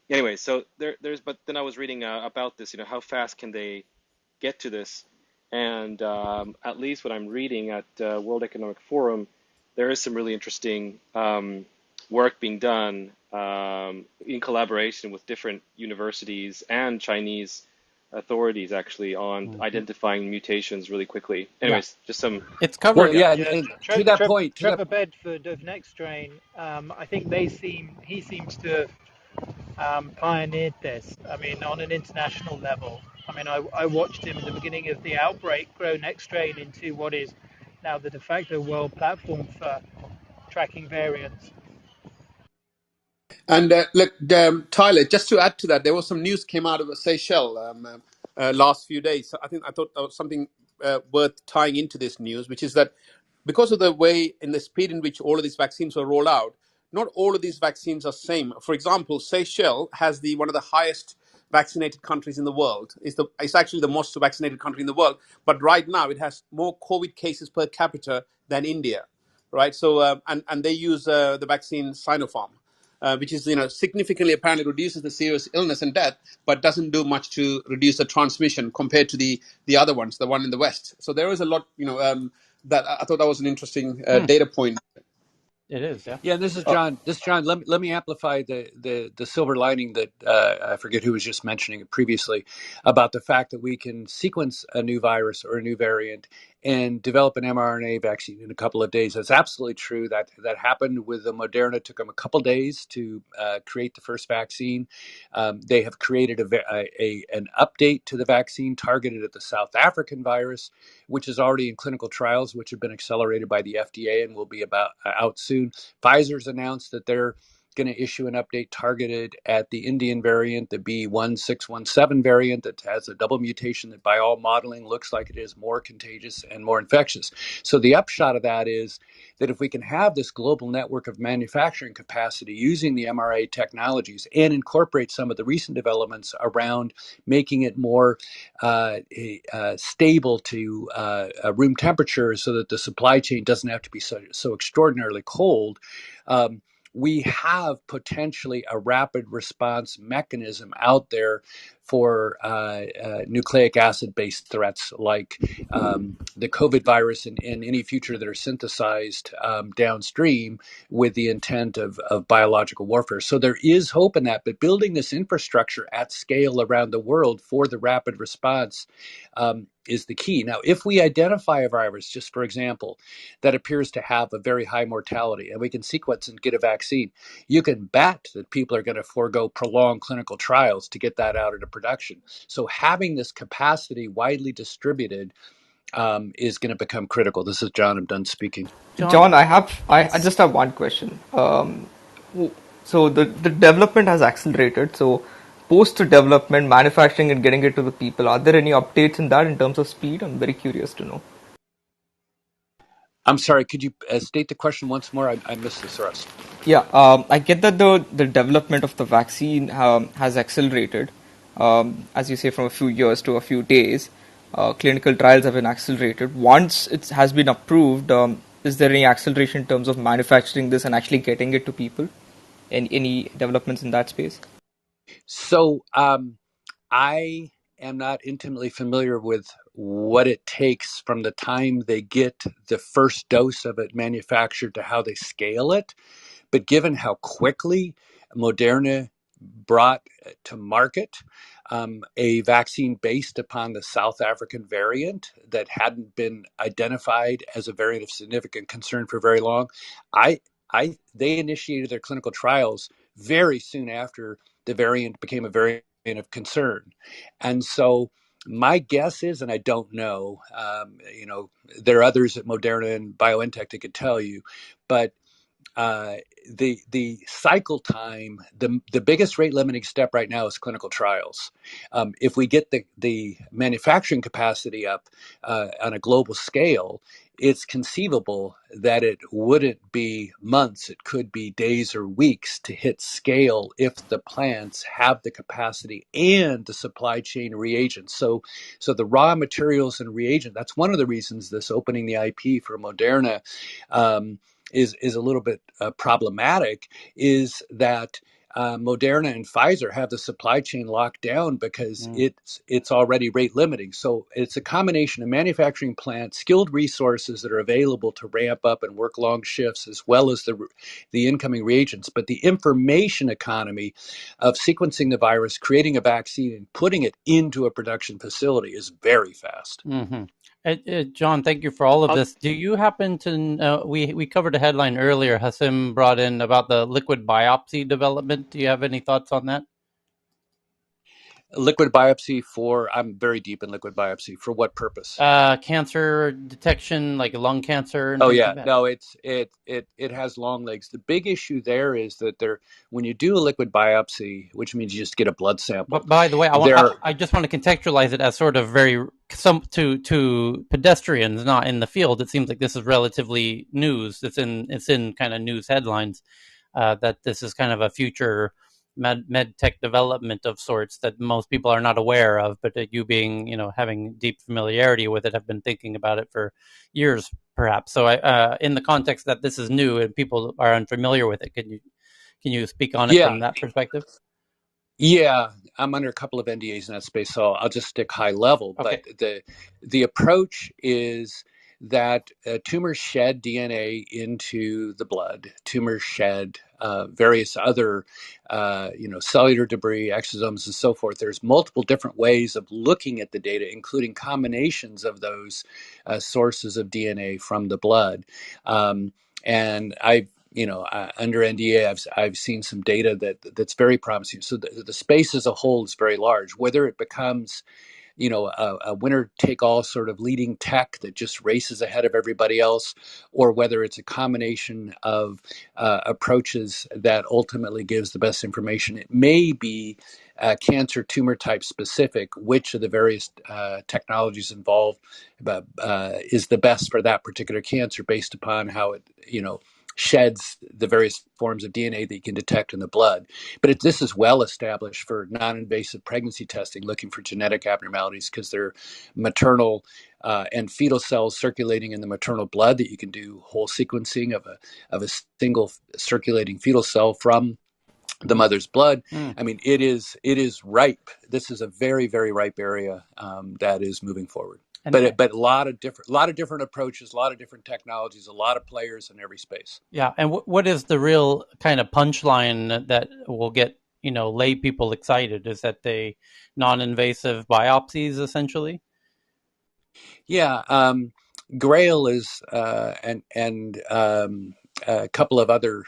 Anyway, so but then I was reading about this, how fast can they get to this? And at least what I'm reading at World Economic Forum, there is some really interesting work being done in collaboration with different universities and Chinese authorities actually on identifying mutations really quickly. Anyways, just some.
It's covered.
To that point,
Trevor Bedford of Next Strain, I think he seems to have pioneered this. I mean, on an international level. I mean, I watched him at the beginning of the outbreak grow Next Strain into what is now the de facto world platform for tracking variants.
And look, Tyler, just to add to that, there was some news came out of Seychelles last few days. I thought there was something worth tying into this news, which is that because of the way in the speed in which all of these vaccines were rolled out, not all of these vaccines are same. For example, Seychelles has one of the highest vaccinated countries in the world. It's actually the most vaccinated country in the world. But right now, it has more COVID cases per capita than India, right? So and they use the vaccine Sinopharm. which is significantly apparently reduces the serious illness and death, but doesn't do much to reduce the transmission compared to the other ones, the one in the West. So there is a lot, that I thought that was an interesting data point.
It is, yeah.
Yeah, this is John. Let me amplify the silver lining that I forget who was just mentioning it previously about the fact that we can sequence a new virus or a new variant and develop an mRNA vaccine in a couple of days. That's absolutely true. That happened with the Moderna. It took them a couple days to create the first vaccine. They have created an update to the vaccine targeted at the South African virus, which is already in clinical trials, which have been accelerated by the FDA and will be out soon. Pfizer's announced that they're going to issue an update targeted at the Indian variant, the B1617 variant that has a double mutation that by all modeling looks like it is more contagious and more infectious. So the upshot of that is that if we can have this global network of manufacturing capacity using the mRNA technologies and incorporate some of the recent developments around making it more stable to room temperature so that the supply chain doesn't have to be so extraordinarily cold, we have potentially a rapid response mechanism out there for nucleic acid-based threats like the COVID virus and any future that are synthesized downstream with the intent of biological warfare. So there is hope in that, but building this infrastructure at scale around the world for the rapid response is the key. Now, if we identify a virus, just for example, that appears to have a very high mortality, and we can sequence and get a vaccine, you can bet that people are going to forego prolonged clinical trials to get that out into production. So having this capacity widely distributed is going to become critical. This is John. I'm done speaking.
John, I just have one question. So the development has accelerated. So post development, manufacturing and getting it to the people, are there any updates in that in terms of speed? I'm very curious to know.
I'm sorry, could you state the question once more? I missed the thrust.
Yeah, I get that the development of the vaccine has accelerated, as you say, from a few years to a few days. Clinical trials have been accelerated. Once it has been approved, is there any acceleration in terms of manufacturing this and actually getting it to people? Any developments in that space?
So I am not intimately familiar with what it takes from the time they get the first dose of it manufactured to how they scale it. But given how quickly Moderna brought to market a vaccine based upon the South African variant that hadn't been identified as a variant of significant concern for very long, they initiated their clinical trials very soon after the variant became a variant of concern. And so my guess is, and I don't know, there are others at Moderna and BioNTech that could tell you, but the cycle time, the biggest rate limiting step right now is clinical trials. If we get the manufacturing capacity up on a global scale, it's conceivable that it wouldn't be months, it could be days or weeks to hit scale if the plants have the capacity and the supply chain reagents. So the raw materials and reagent, that's one of the reasons this opening the IP for Moderna is a little bit problematic, is that Moderna and Pfizer have the supply chain locked down because it's already rate limiting. So it's a combination of manufacturing plants, skilled resources that are available to ramp up and work long shifts, as well as the incoming reagents. But the information economy of sequencing the virus, creating a vaccine, and putting it into a production facility is very fast.
Mm-hmm. John, thank you for all of this. Do you happen to we covered a headline earlier, Hasim brought in about the liquid biopsy development. Do you have any thoughts on that?
Liquid biopsy I'm very deep in liquid biopsy. For what purpose?
Cancer detection, like lung cancer and things like that.
No, it has long legs. The big issue there is that when you do a liquid biopsy, which means you just get a blood sample.
But by the way, I just want to contextualize it as sort of to pedestrians not in the field. It seems like this is relatively news. It's in kind of news headlines that this is kind of a future med tech development of sorts that most people are not aware of, but you being, having deep familiarity with it, have been thinking about it for years, perhaps. So in the context that this is new and people are unfamiliar with it, can you Can you speak on it from that perspective?
Yeah, I'm under a couple of NDAs in that space, so I'll just stick high level.
Okay.
But the approach is that tumors shed DNA into the blood. Tumors shed various other, cellular debris, exosomes, and so forth. There's multiple different ways of looking at the data, including combinations of those sources of DNA from the blood. And under NDA, I've seen some data that's very promising. So the space as a whole is very large. Whether it becomes, a winner-take-all sort of leading tech that just races ahead of everybody else, or whether it's a combination of approaches that ultimately gives the best information. It may be cancer tumor type specific, which of the various technologies involved is the best for that particular cancer based upon how it, sheds the various forms of DNA that you can detect in the blood. But this is well established for non-invasive pregnancy testing, looking for genetic abnormalities, because they're maternal and fetal cells circulating in the maternal blood that you can do whole sequencing of a single circulating fetal cell from the mother's blood. I mean, it is ripe. This is a very, very ripe area that is moving forward. But a lot of different approaches, a lot of different technologies, a lot of players in every space.
Yeah, and what is the real kind of punchline that will get lay people excited? Is that they non-invasive biopsies essentially?
Yeah, Grail is and a couple of other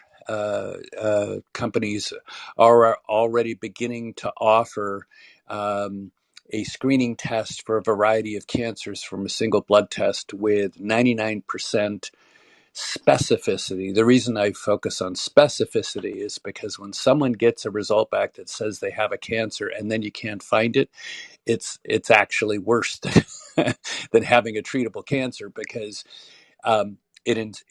companies are already beginning to offer a screening test for a variety of cancers from a single blood test with 99% specificity. The reason I focus on specificity is because when someone gets a result back that says they have a cancer and then you can't find it, it's actually worse than having a treatable cancer, because it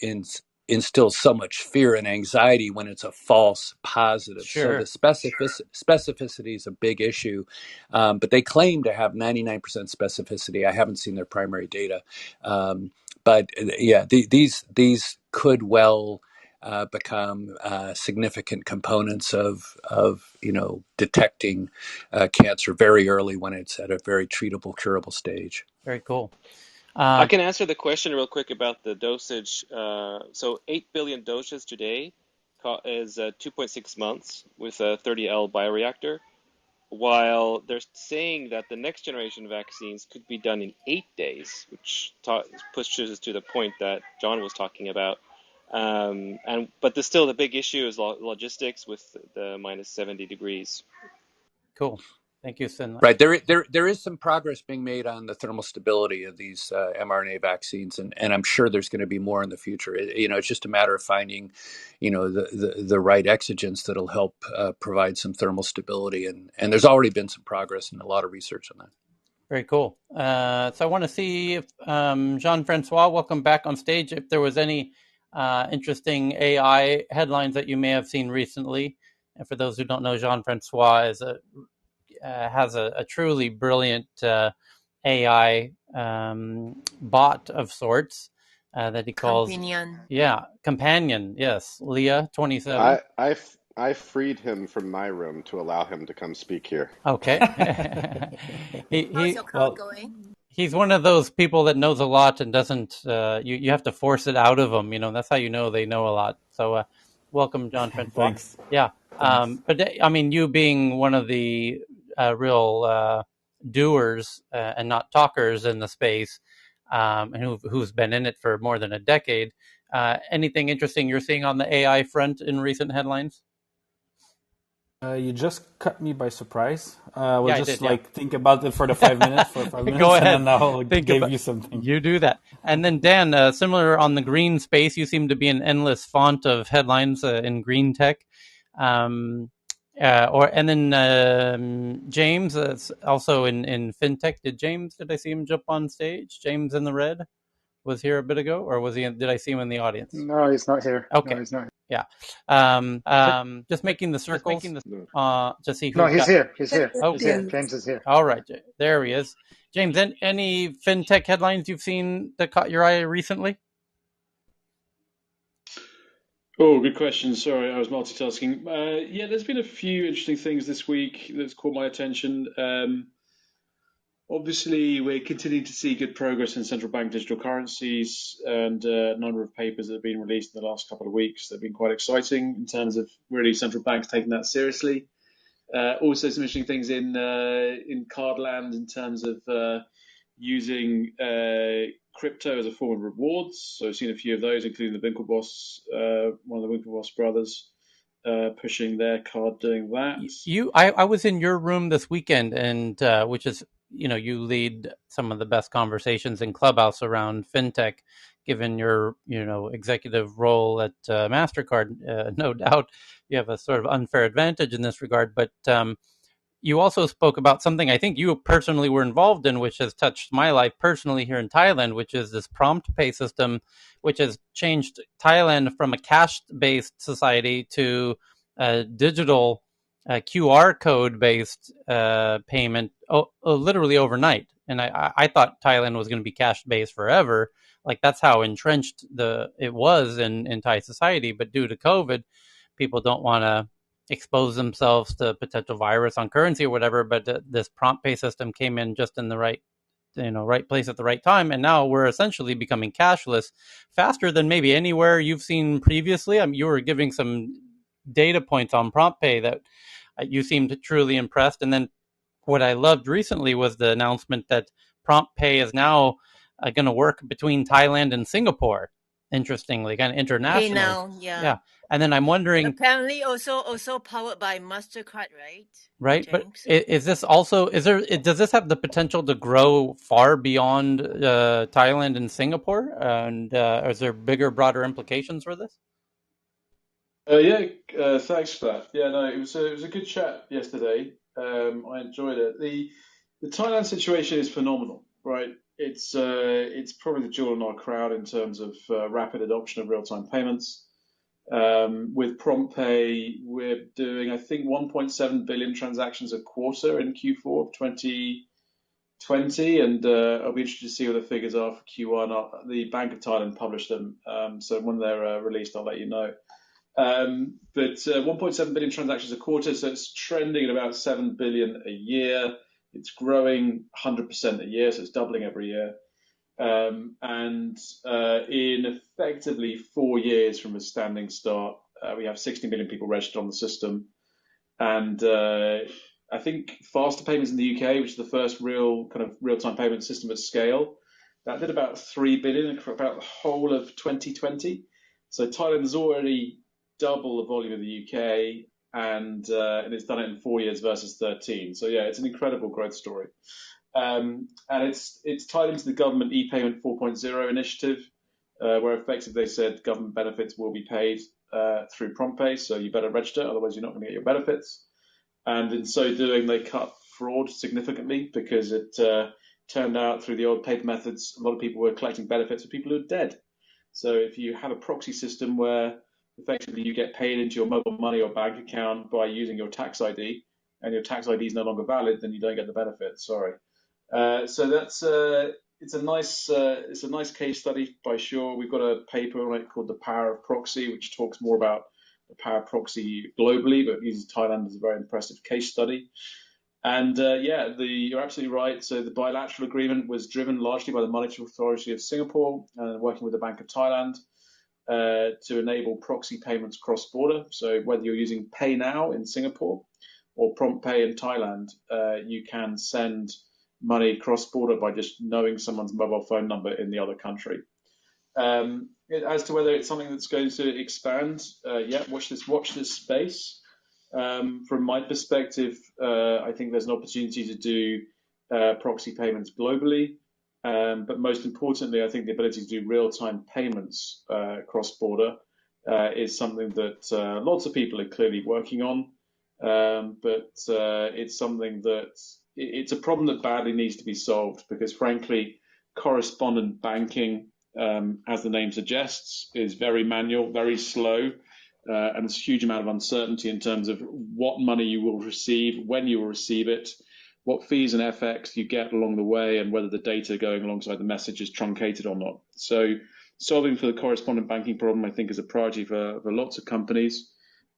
instills so much fear and anxiety when it's a false positive.
Sure.
So the specificity is a big issue, but they claim to have 99% specificity. I haven't seen their primary data, but yeah, these could well become significant components of detecting cancer very early when it's at a very treatable, curable stage.
Very cool.
I can answer the question real quick about the dosage. So 8 billion doses today is 2.6 months with a 30L bioreactor, while they're saying that the next generation vaccines could be done in 8 days, which pushes us to the point that John was talking about. But still the big issue is logistics with the minus 70 degrees.
Cool. Thank you, Sin.
Right. There is some progress being made on the thermal stability of these mRNA vaccines, and I'm sure there's going to be more in the future. It's just a matter of finding, the right exigents that'll help provide some thermal stability, and there's already been some progress and a lot of research on that.
Very cool. So I want to see if Jean-Francois, welcome back on stage, if there was any interesting AI headlines that you may have seen recently. And for those who don't know, Jean-Francois has a truly brilliant AI bot of sorts that he calls Companion. Yes, Leah 27.
I freed him from my room to allow him to come speak here.
Okay.
How's your cloud going?
He's one of those people that knows a lot and doesn't. You have to force it out of them. That's how you know they know a lot. So, welcome, Jean-Francois.
Thanks.
Yeah. But I mean, you being one of the real doers and not talkers in the space, and who's been in it for more than a decade. Anything interesting you're seeing on the AI front in recent headlines?
You just cut me by surprise. We'll just
did,
think about it for 5 minutes.
Go ahead.
And then I'll give you something.
You do that. And then Dan, similar on the green space, you seem to be an endless font of headlines in green tech. And then James, also in fintech. Did I see him jump on stage? James in the red was here a bit ago, or was he? Did I see him in the audience?
No, he's not here.
Okay,
no, he's not here.
Yeah. Just making the circles to see who.
No, he's here. He's here.
Oh,
he's here. James is here.
All right, there he is. James, any fintech headlines you've seen that caught your eye recently?
Oh, good question. Sorry, I was multitasking. Yeah, there's been a few interesting things this week that's caught my attention. Obviously, we're continuing to see good progress in central bank digital currencies, and a number of papers that have been released in the last couple of weeks that have been quite exciting in terms of really central banks taking that seriously. Also, some interesting things in cardland in terms of using crypto as a form of rewards. So I've seen a few of those, including the Winklevoss, one of the Winklevoss brothers, pushing their card doing that.
I was in your room this weekend, and which is, you lead some of the best conversations in Clubhouse around fintech, given your, executive role at MasterCard. No doubt you have a sort of unfair advantage in this regard, but you also spoke about something I think you personally were involved in, which has touched my life personally here in Thailand, which is this prompt pay system, which has changed Thailand from a cash-based society to a digital QR code-based payment literally overnight. And I thought Thailand was going to be cash-based forever. Like, that's how entrenched it was in Thai society. But due to COVID, people don't want to expose themselves to potential virus on currency or whatever, but this prompt pay system came in just in the right place at the right time, and now we're essentially becoming cashless faster than maybe anywhere you've seen previously. I mean, you were giving some data points on prompt pay that you seemed truly impressed, and then what I loved recently was the announcement that prompt pay is now going to work between Thailand and Singapore, interestingly, kind of internationally.
Now,
yeah. And then I'm wondering,
apparently also powered by MasterCard, right?
Right, but is this also does this have the potential to grow far beyond Thailand and Singapore? And is there bigger, broader implications for this?
Thanks for that. Yeah, no, it was a good chat yesterday. I enjoyed it. The Thailand situation is phenomenal, right? It's probably the jewel in our crown in terms of rapid adoption of real-time payments. With prompt pay, we're doing, I think, 1.7 billion transactions a quarter in Q4 of 2020, and I'll be interested to see what the figures are for Q1. The Bank of Thailand published them, so when they're released, I'll let you know. But 1.7 billion transactions a quarter, so it's trending at about 7 billion a year. It's growing 100% a year, so it's doubling every year. And in effectively 4 years from a standing start, we have 60 million people registered on the system. And I think faster payments in the UK, which is the first real-time payment system at scale, that did about 3 billion for about the whole of 2020. So Thailand is already double the volume of the UK, and it's done it in 4 years versus 13. So yeah, it's an incredible growth story. And it's tied into the government e-payment 4.0 initiative, where effectively they said government benefits will be paid through prompt pay, so you better register, otherwise you're not going to get your benefits. And in so doing, they cut fraud significantly, because it turned out through the old paper methods, a lot of people were collecting benefits for people who are dead. So if you have a proxy system where effectively you get paid into your mobile money or bank account by using your tax ID, and your tax ID is no longer valid, then you don't get the benefits. Sorry. So that's it's a nice case study by Shaw. We've got a paper on it called "The Power of Proxy," which talks more about the power of proxy globally, but uses Thailand as a very impressive case study. And you're absolutely right. So the bilateral agreement was driven largely by the Monetary Authority of Singapore and working with the Bank of Thailand to enable proxy payments cross-border. So whether you're using Pay Now in Singapore or Prompt Pay in Thailand, you can send money cross-border by just knowing someone's mobile phone number in the other country. As to whether it's something that's going to expand, watch this space. From my perspective, I think there's an opportunity to do proxy payments globally. But most importantly, I think the ability to do real-time payments cross-border is something that lots of people are clearly working on. But it's something that it's a problem that badly needs to be solved, because frankly, correspondent banking, as the name suggests, is very manual, very slow, and there's a huge amount of uncertainty in terms of what money you will receive, when you will receive it, what fees and FX you get along the way, and whether the data going alongside the message is truncated or not. So solving for the correspondent banking problem, I think, is a priority for lots of companies.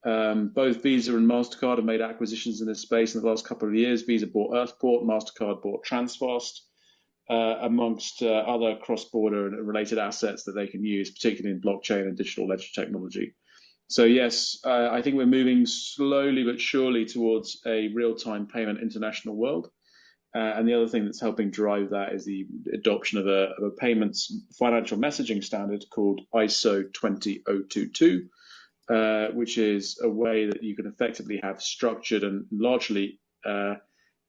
Both Visa and MasterCard have made acquisitions in this space in the last couple of years. Visa bought Earthport, MasterCard bought Transfast, amongst other cross-border and related assets that they can use, particularly in blockchain and digital ledger technology. So yes, I think we're moving slowly but surely towards a real-time payment international world. And the other thing that's helping drive that is the adoption of a payments financial messaging standard called ISO 20022, which is a way that you can effectively have structured and largely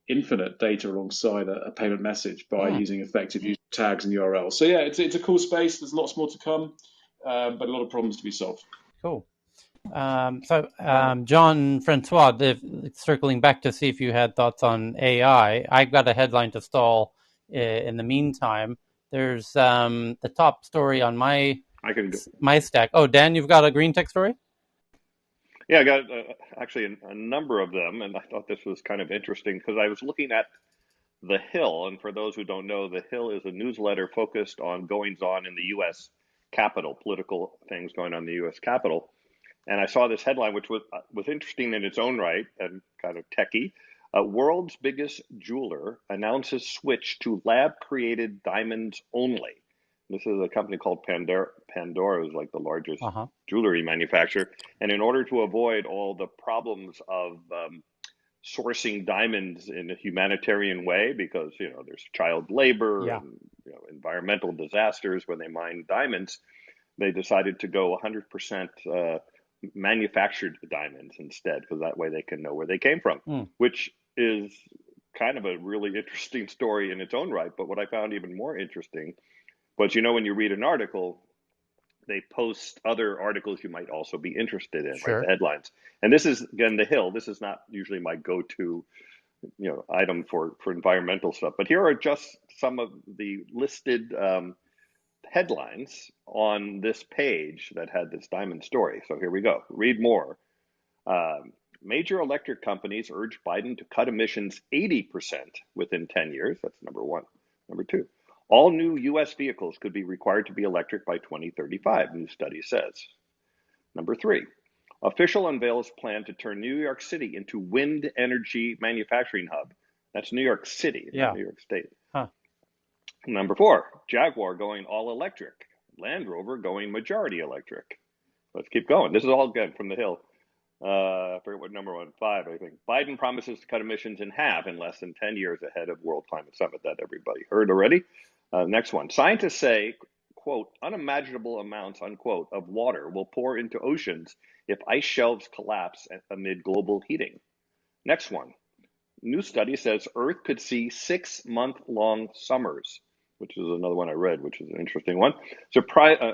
infinite data alongside a payment message by using effective user tags and URLs. So yeah, it's a cool space. There's lots more to come, but a lot of problems to be solved.
Cool. John Francois, circling back to see if you had thoughts on AI, I've got a headline to stall in the meantime. There's the top story on my stack. Oh, Dan, you've got a green tech story?
Yeah, I got actually a number of them, and I thought this was kind of interesting because I was looking at The Hill, and for those who don't know, The Hill is a newsletter focused on goings-on in the U.S. Capitol, political things going on in the U.S. Capitol. And I saw this headline, which was interesting in its own right and kind of techie. World's biggest jeweler announces switch to lab-created diamonds only. This is a company called Pandora, is like the largest jewelry manufacturer. And in order to avoid all the problems of sourcing diamonds in a humanitarian way, because there's child labor and environmental disasters when they mine diamonds, they decided to go 100% manufactured diamonds instead, because that way they can know where they came from, which is kind of a really interesting story in its own right. But what I found even more interesting was, when you read an article, they post other articles you might also be interested in, right? The headlines. And this is, again, The Hill. This is not usually my go-to item for environmental stuff, but here are just some of the listed headlines on this page that had this diamond story. So here we go. Read more. Major electric companies urge Biden to cut emissions 80% within 10 years. That's number one. Number two, all new U.S. vehicles could be required to be electric by 2035, new study says. Number three, official unveils plan to turn New York City into wind energy manufacturing hub. That's New York City, not New York State. Number four, Jaguar going all electric. Land Rover going majority electric. Let's keep going. This is all good from The Hill. I forget what number 5, I think. Biden promises to cut emissions in half in less than 10 years ahead of World Climate Summit. That everybody heard already. Next one. Scientists say, quote, unimaginable amounts, unquote, of water will pour into oceans if ice shelves collapse amid global heating. Next one. New study says Earth could see 6-month-long summers, which is another one I read, which is an interesting one.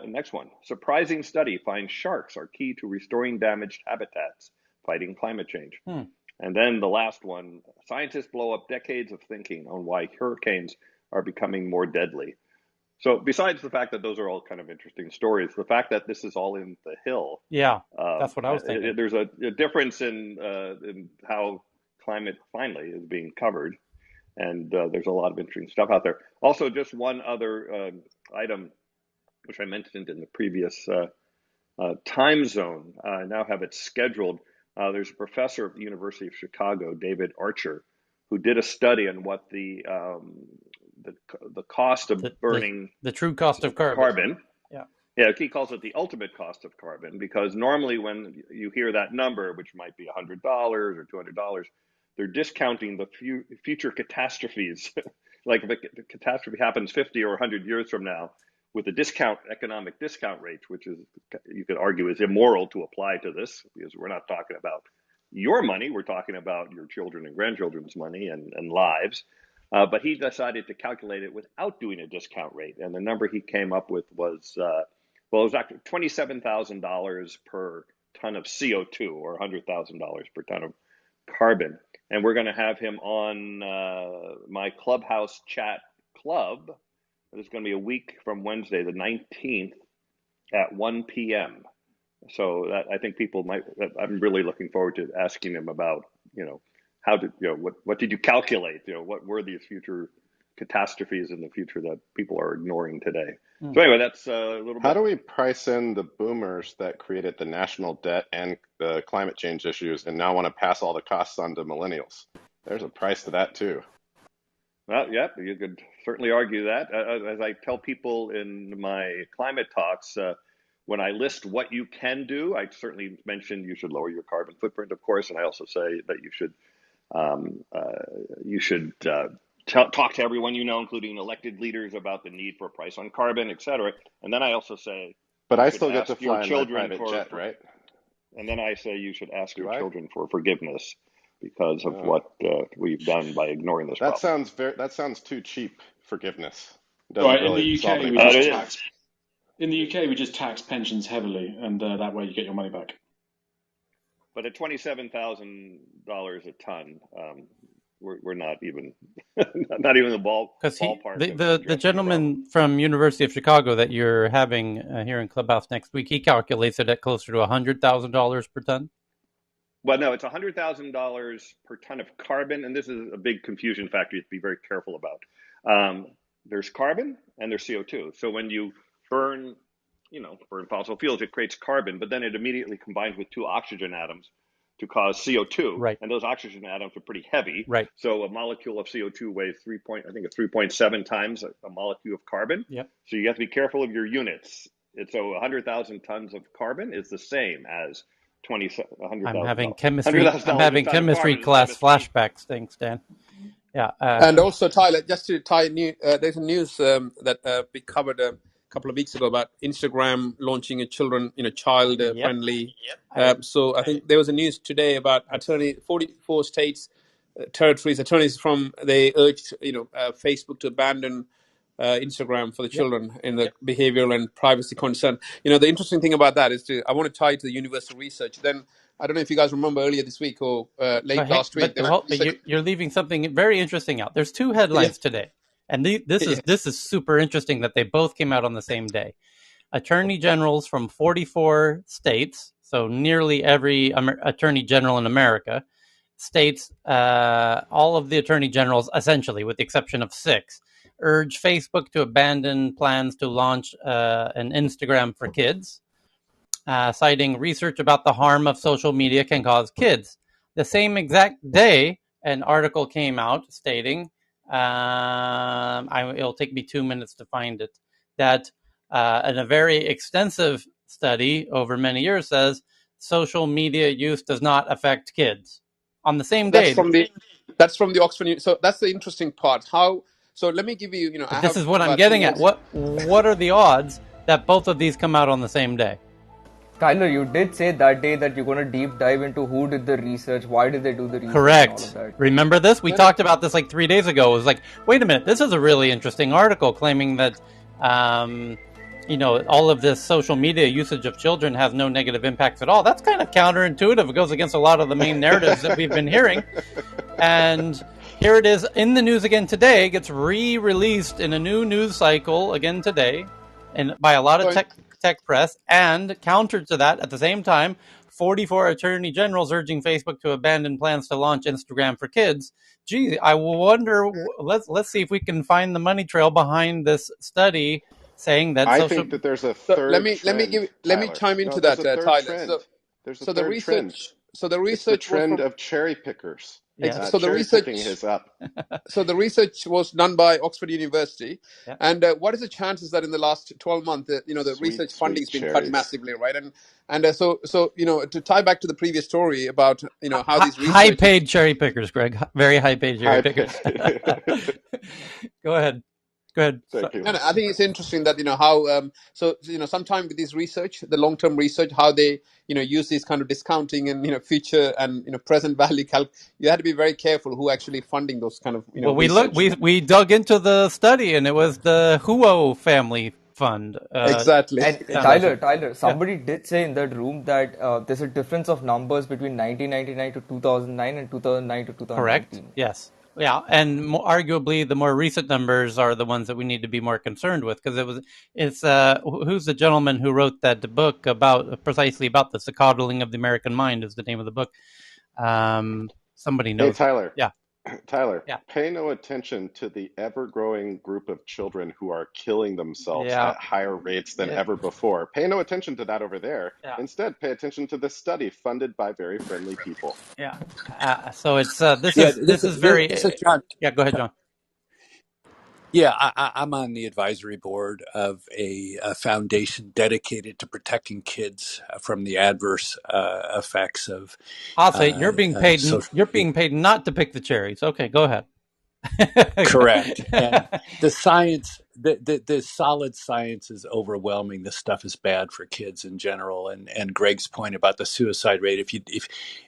Next one. Surprising study finds sharks are key to restoring damaged habitats, fighting climate change. And then the last one. Scientists blow up decades of thinking on why hurricanes are becoming more deadly. So besides the fact that those are all kind of interesting stories, the fact that this is all in The Hill.
Yeah, that's what I was thinking.
There's a difference in how climate finally is being covered. And there's a lot of interesting stuff out there. Also, just one other item, which I mentioned in the previous time zone. I now have it scheduled. There's a professor at the University of Chicago, David Archer, who did a study on what the cost of burning
the true cost of carbon.
Yeah, he calls it the ultimate cost of carbon, because normally when you hear that number, which might be $100 or $200, they're discounting the future catastrophes. Like if a catastrophe happens 50 or 100 years from now, with the economic discount rate, which is, you could argue, is immoral to apply to this, because we're not talking about your money, we're talking about your children and grandchildren's money and lives. But he decided to calculate it without doing a discount rate, and the number he came up with was it was actually $27,000 per ton of CO2, or $100,000 per ton of carbon. And we're going to have him on my Clubhouse chat club. It's going to be a week from Wednesday, the 19th at 1 p.m. So that, I think people might, I'm really looking forward to asking him about, how did, what did you calculate? What were these future catastrophes in the future that people are ignoring today. So anyway, that's a little bit.
How do we price in the boomers that created the national debt and the climate change issues and now want to pass all the costs on to millennials? There's a price to that too.
Well, yeah, you could certainly argue that. As I tell people in my climate talks, when I list what you can do, I certainly mention you should lower your carbon footprint, of course, and I also say that you should talk to everyone you know, including elected leaders, about the need for a price on carbon, et cetera. And then I also say,
but I still get to fly in my private jet, right?
And then I say you should ask your children for forgiveness because of what we've done by ignoring this problem.
That sounds too cheap, forgiveness.
Right, really in the UK, we just tax pensions heavily, and that way you get your money back.
But at $27,000 a ton, we're not even the ballpark.
The gentleman from University of Chicago that you're having here in Clubhouse next week, he calculates it at closer to $100,000 per ton.
Well, no, it's $100,000 per ton of carbon, and this is a big confusion factor you have to be very careful about. There's carbon and there's CO2. So when you burn fossil fuels, it creates carbon, but then it immediately combines with two oxygen atoms to cause CO2.
Right.
And those oxygen atoms are pretty heavy.
Right.
So a molecule of CO2 weighs 3.7 times a molecule of carbon.
Yep.
So you have to be careful of your units. So 100,000 tons of carbon is the same as 100,000.
I'm having chemistry class flashbacks. Thanks, Dan. Yeah.
And also, Tyler, just to tie there's a news that we covered a couple of weeks ago about Instagram launching a child friendly. So I think there was a news today about 44 states, territories, attorneys they urged Facebook to abandon Instagram for the children in the behavioral and privacy concern. The interesting thing about that is I want to tie it to the universal research. Then I don't know if you guys remember earlier this week or last week.
But you're leaving something very interesting out. There's two headlines today, and this is super interesting that they both came out on the same day. Attorney generals from 44 states, so nearly every attorney general in America, states, all of the attorney generals, essentially, with the exception of 6, urge Facebook to abandon plans to launch an Instagram for kids, citing research about the harm of social media can cause kids. The same exact day, an article came out stating, it'll take me 2 minutes to find it, that in a very extensive study over many years says social media use does not affect kids. On the same day.
That's from the Oxford. So that's the interesting part. So let me give you,
this is what I'm getting at. What are the odds that both of these come out on the same day?
Tyler, you did say that day that you're going to deep dive into who did the research, why did they do the research.
Correct.
And all of that.
Remember this? We talked about this like 3 days ago. It was like, wait a minute, this is a really interesting article claiming that, all of this social media usage of children has no negative impacts at all. That's kind of counterintuitive. It goes against a lot of the main narratives that we've been hearing. And here it is in the news again today. Gets re-released in a new news cycle again today, and by a lot of tech press. And counter to that, at the same time, 44 attorney generals urging Facebook to abandon plans to launch Instagram for kids. Gee, I wonder. Let's see if we can find the money trail behind this study saying that.
I think that there's a third.
Let me chime into that, Tyler.
There's a third trend.
So the research
it's the trend of cherry pickers.
Yeah.
So the research
is up.
So the research was done by Oxford University, and what is the chances that in the last 12 months, the research funding has been cut massively, right? And so to tie back to the previous story about how these
high-paid cherry pickers, Greg, very high-paid cherry pickers. Go ahead.
Thank you. I think it's interesting that how sometimes with this research, the long-term research, how they use this kind of discounting and future and present value calc. You had to be very careful who actually funding those kind of
Well, we dug into the study, and it was the Huo family fund.
Exactly.
And Tyler, somebody did say in that room that there's a difference of numbers between 1999 to 2009 and 2009 to 2019.
Correct. Yes. Yeah, and arguably the more recent numbers are the ones that we need to be more concerned with, because it's who's the gentleman who wrote that book precisely about this? The Coddling of the American Mind is the name of the book. Somebody knows.
Hey, Tyler.
Yeah.
Tyler,
Yeah.
pay no attention to the ever-growing group of children who are killing themselves
Yeah.
at higher rates than ever before. Pay no attention to that over there.
Yeah.
Instead, pay attention to this study funded by very friendly people.
Yeah. So it's this is very.
This is John.
Yeah. Go ahead, John.
Yeah, I'm on the advisory board of a foundation dedicated to protecting kids from the adverse effects of
I'll say you're being paid.
social
You're
media.
being paid not to pick the cherries. Okay, go ahead.
Correct. And the science, the solid science is overwhelming. This stuff is bad for kids in general. And Greg's point about the suicide rate,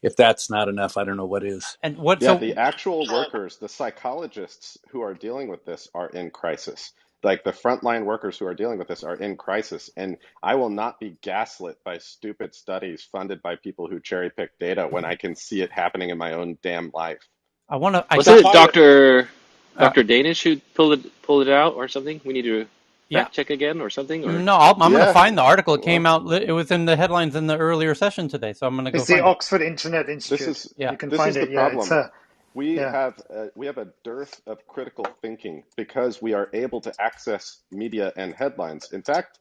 if that's not enough, I don't know what is.
And what?
Yeah,
So
the actual workers, the psychologists who are dealing with this are in crisis. Like the frontline workers who are dealing with this are in crisis. And I will not be gaslit by stupid studies funded by people who cherry pick data when I can see it happening in my own damn life.
I want to.
Was it Dr. Danish who pulled it out or something? We need to fact check again or something? Or
No, I'm going to find the article. It came out. It was in the headlines in the earlier session today, so I'm going to go
It's
find
the Oxford Internet Institute.
This is
You can find
the
it. Yeah,
problem. We
yeah.
have a dearth of critical thinking because we are able to access media and headlines. In fact,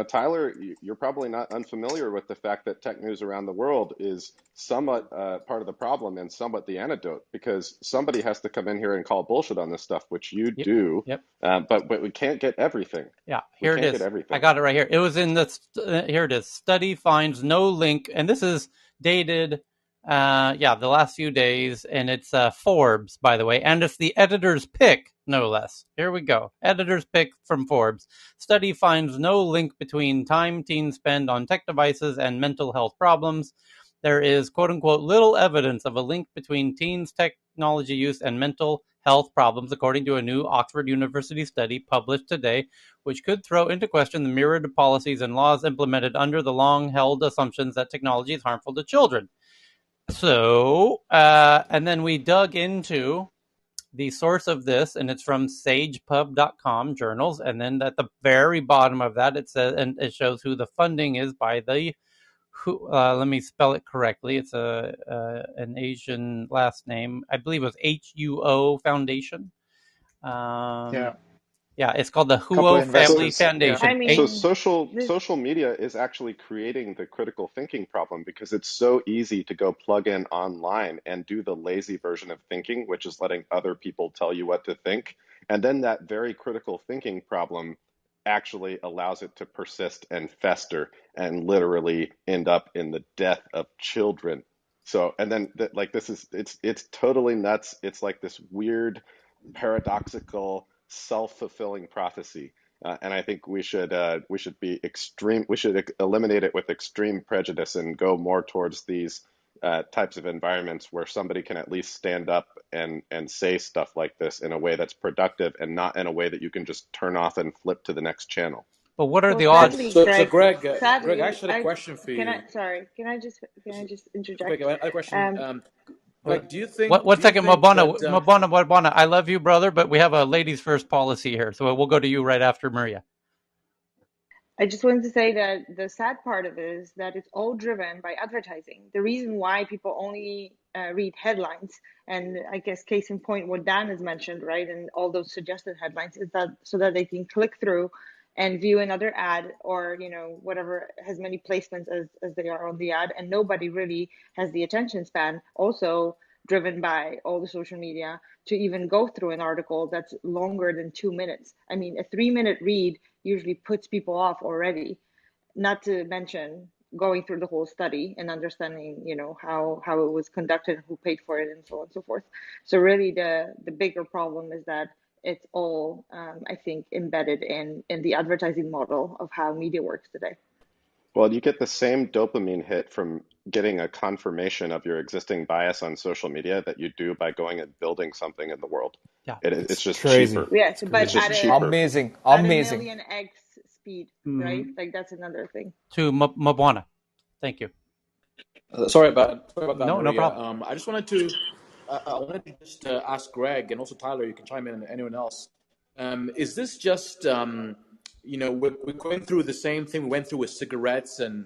Tyler, you're probably not unfamiliar with the fact that tech news around the world is somewhat part of the problem and somewhat the antidote, because somebody has to come in here and call bullshit on this stuff, which you do.
Yep.
But we can't get everything.
Yeah, here it is.
Get everything.
I got it right here. It was in the here it is. Study finds no link, and this is dated. The last few days, and it's Forbes, by the way, and it's the editor's pick, no less. Here we go. Editor's pick from Forbes. Study finds no link between time teens spend on tech devices and mental health problems. There is, quote unquote, little evidence of a link between teens' technology use and mental health problems, according to a new Oxford University study published today, which could throw into question the myriad of policies and laws implemented under the long-held assumptions that technology is harmful to children. So, and then we dug into the source of this, and it's from sagepub.com journals. And then at the very bottom of that, it says, and it shows who the funding is by the, let me spell it correctly. It's an Asian last name. I believe it was HUO Foundation. Yeah, it's called the Huo Family Foundation.
I mean, social media is actually creating the critical thinking problem because it's so easy to go plug in online and do the lazy version of thinking, which is letting other people tell you what to think. And then that very critical thinking problem actually allows it to persist and fester and literally end up in the death of children. So, and then it's totally nuts. It's like this weird, paradoxical, self-fulfilling prophecy, and I think we should be extreme. We should eliminate it with extreme prejudice and go more towards these types of environments where somebody can at least stand up and say stuff like this in a way that's productive and not in a way that you can just turn off and flip to the next channel.
But what are the odds?
So Greg,
sadly,
Greg, I actually had a question for you.
Can I just interject?
Okay, I have a question. Greg, do you think?
One second, Mabona. I love you, brother, but we have a ladies first policy here, so we'll go to you right after Maria.
I just wanted to say that the sad part of it is that it's all driven by advertising. The reason why people only read headlines, and I guess case in point, what Dan has mentioned, right, and all those suggested headlines, is that so that they can click through and view another ad or, whatever, has many placements as they are on the ad, and nobody really has the attention span, also driven by all the social media, to even go through an article that's longer than 2 minutes. I mean, a 3-minute read usually puts people off already, not to mention going through the whole study and understanding, how it was conducted, who paid for it, and so on and so forth. So really the bigger problem is that it's all, I think, embedded in the advertising model of how media works today.
Well, you get the same dopamine hit from getting a confirmation of your existing bias on social media that you do by going and building something in the world.
Yeah,
it's just
crazy.
cheaper.
Yes, but
it's just cheaper.
Amazing.
At 1,000,000x speed, right? Like that's another thing.
To Mabwana, thank you.
Sorry about that.
No,
Maria.
no problem.
I just wanted to just ask Greg, and also Tyler. You can chime in, and anyone else. Is this just we're going through the same thing we went through with cigarettes and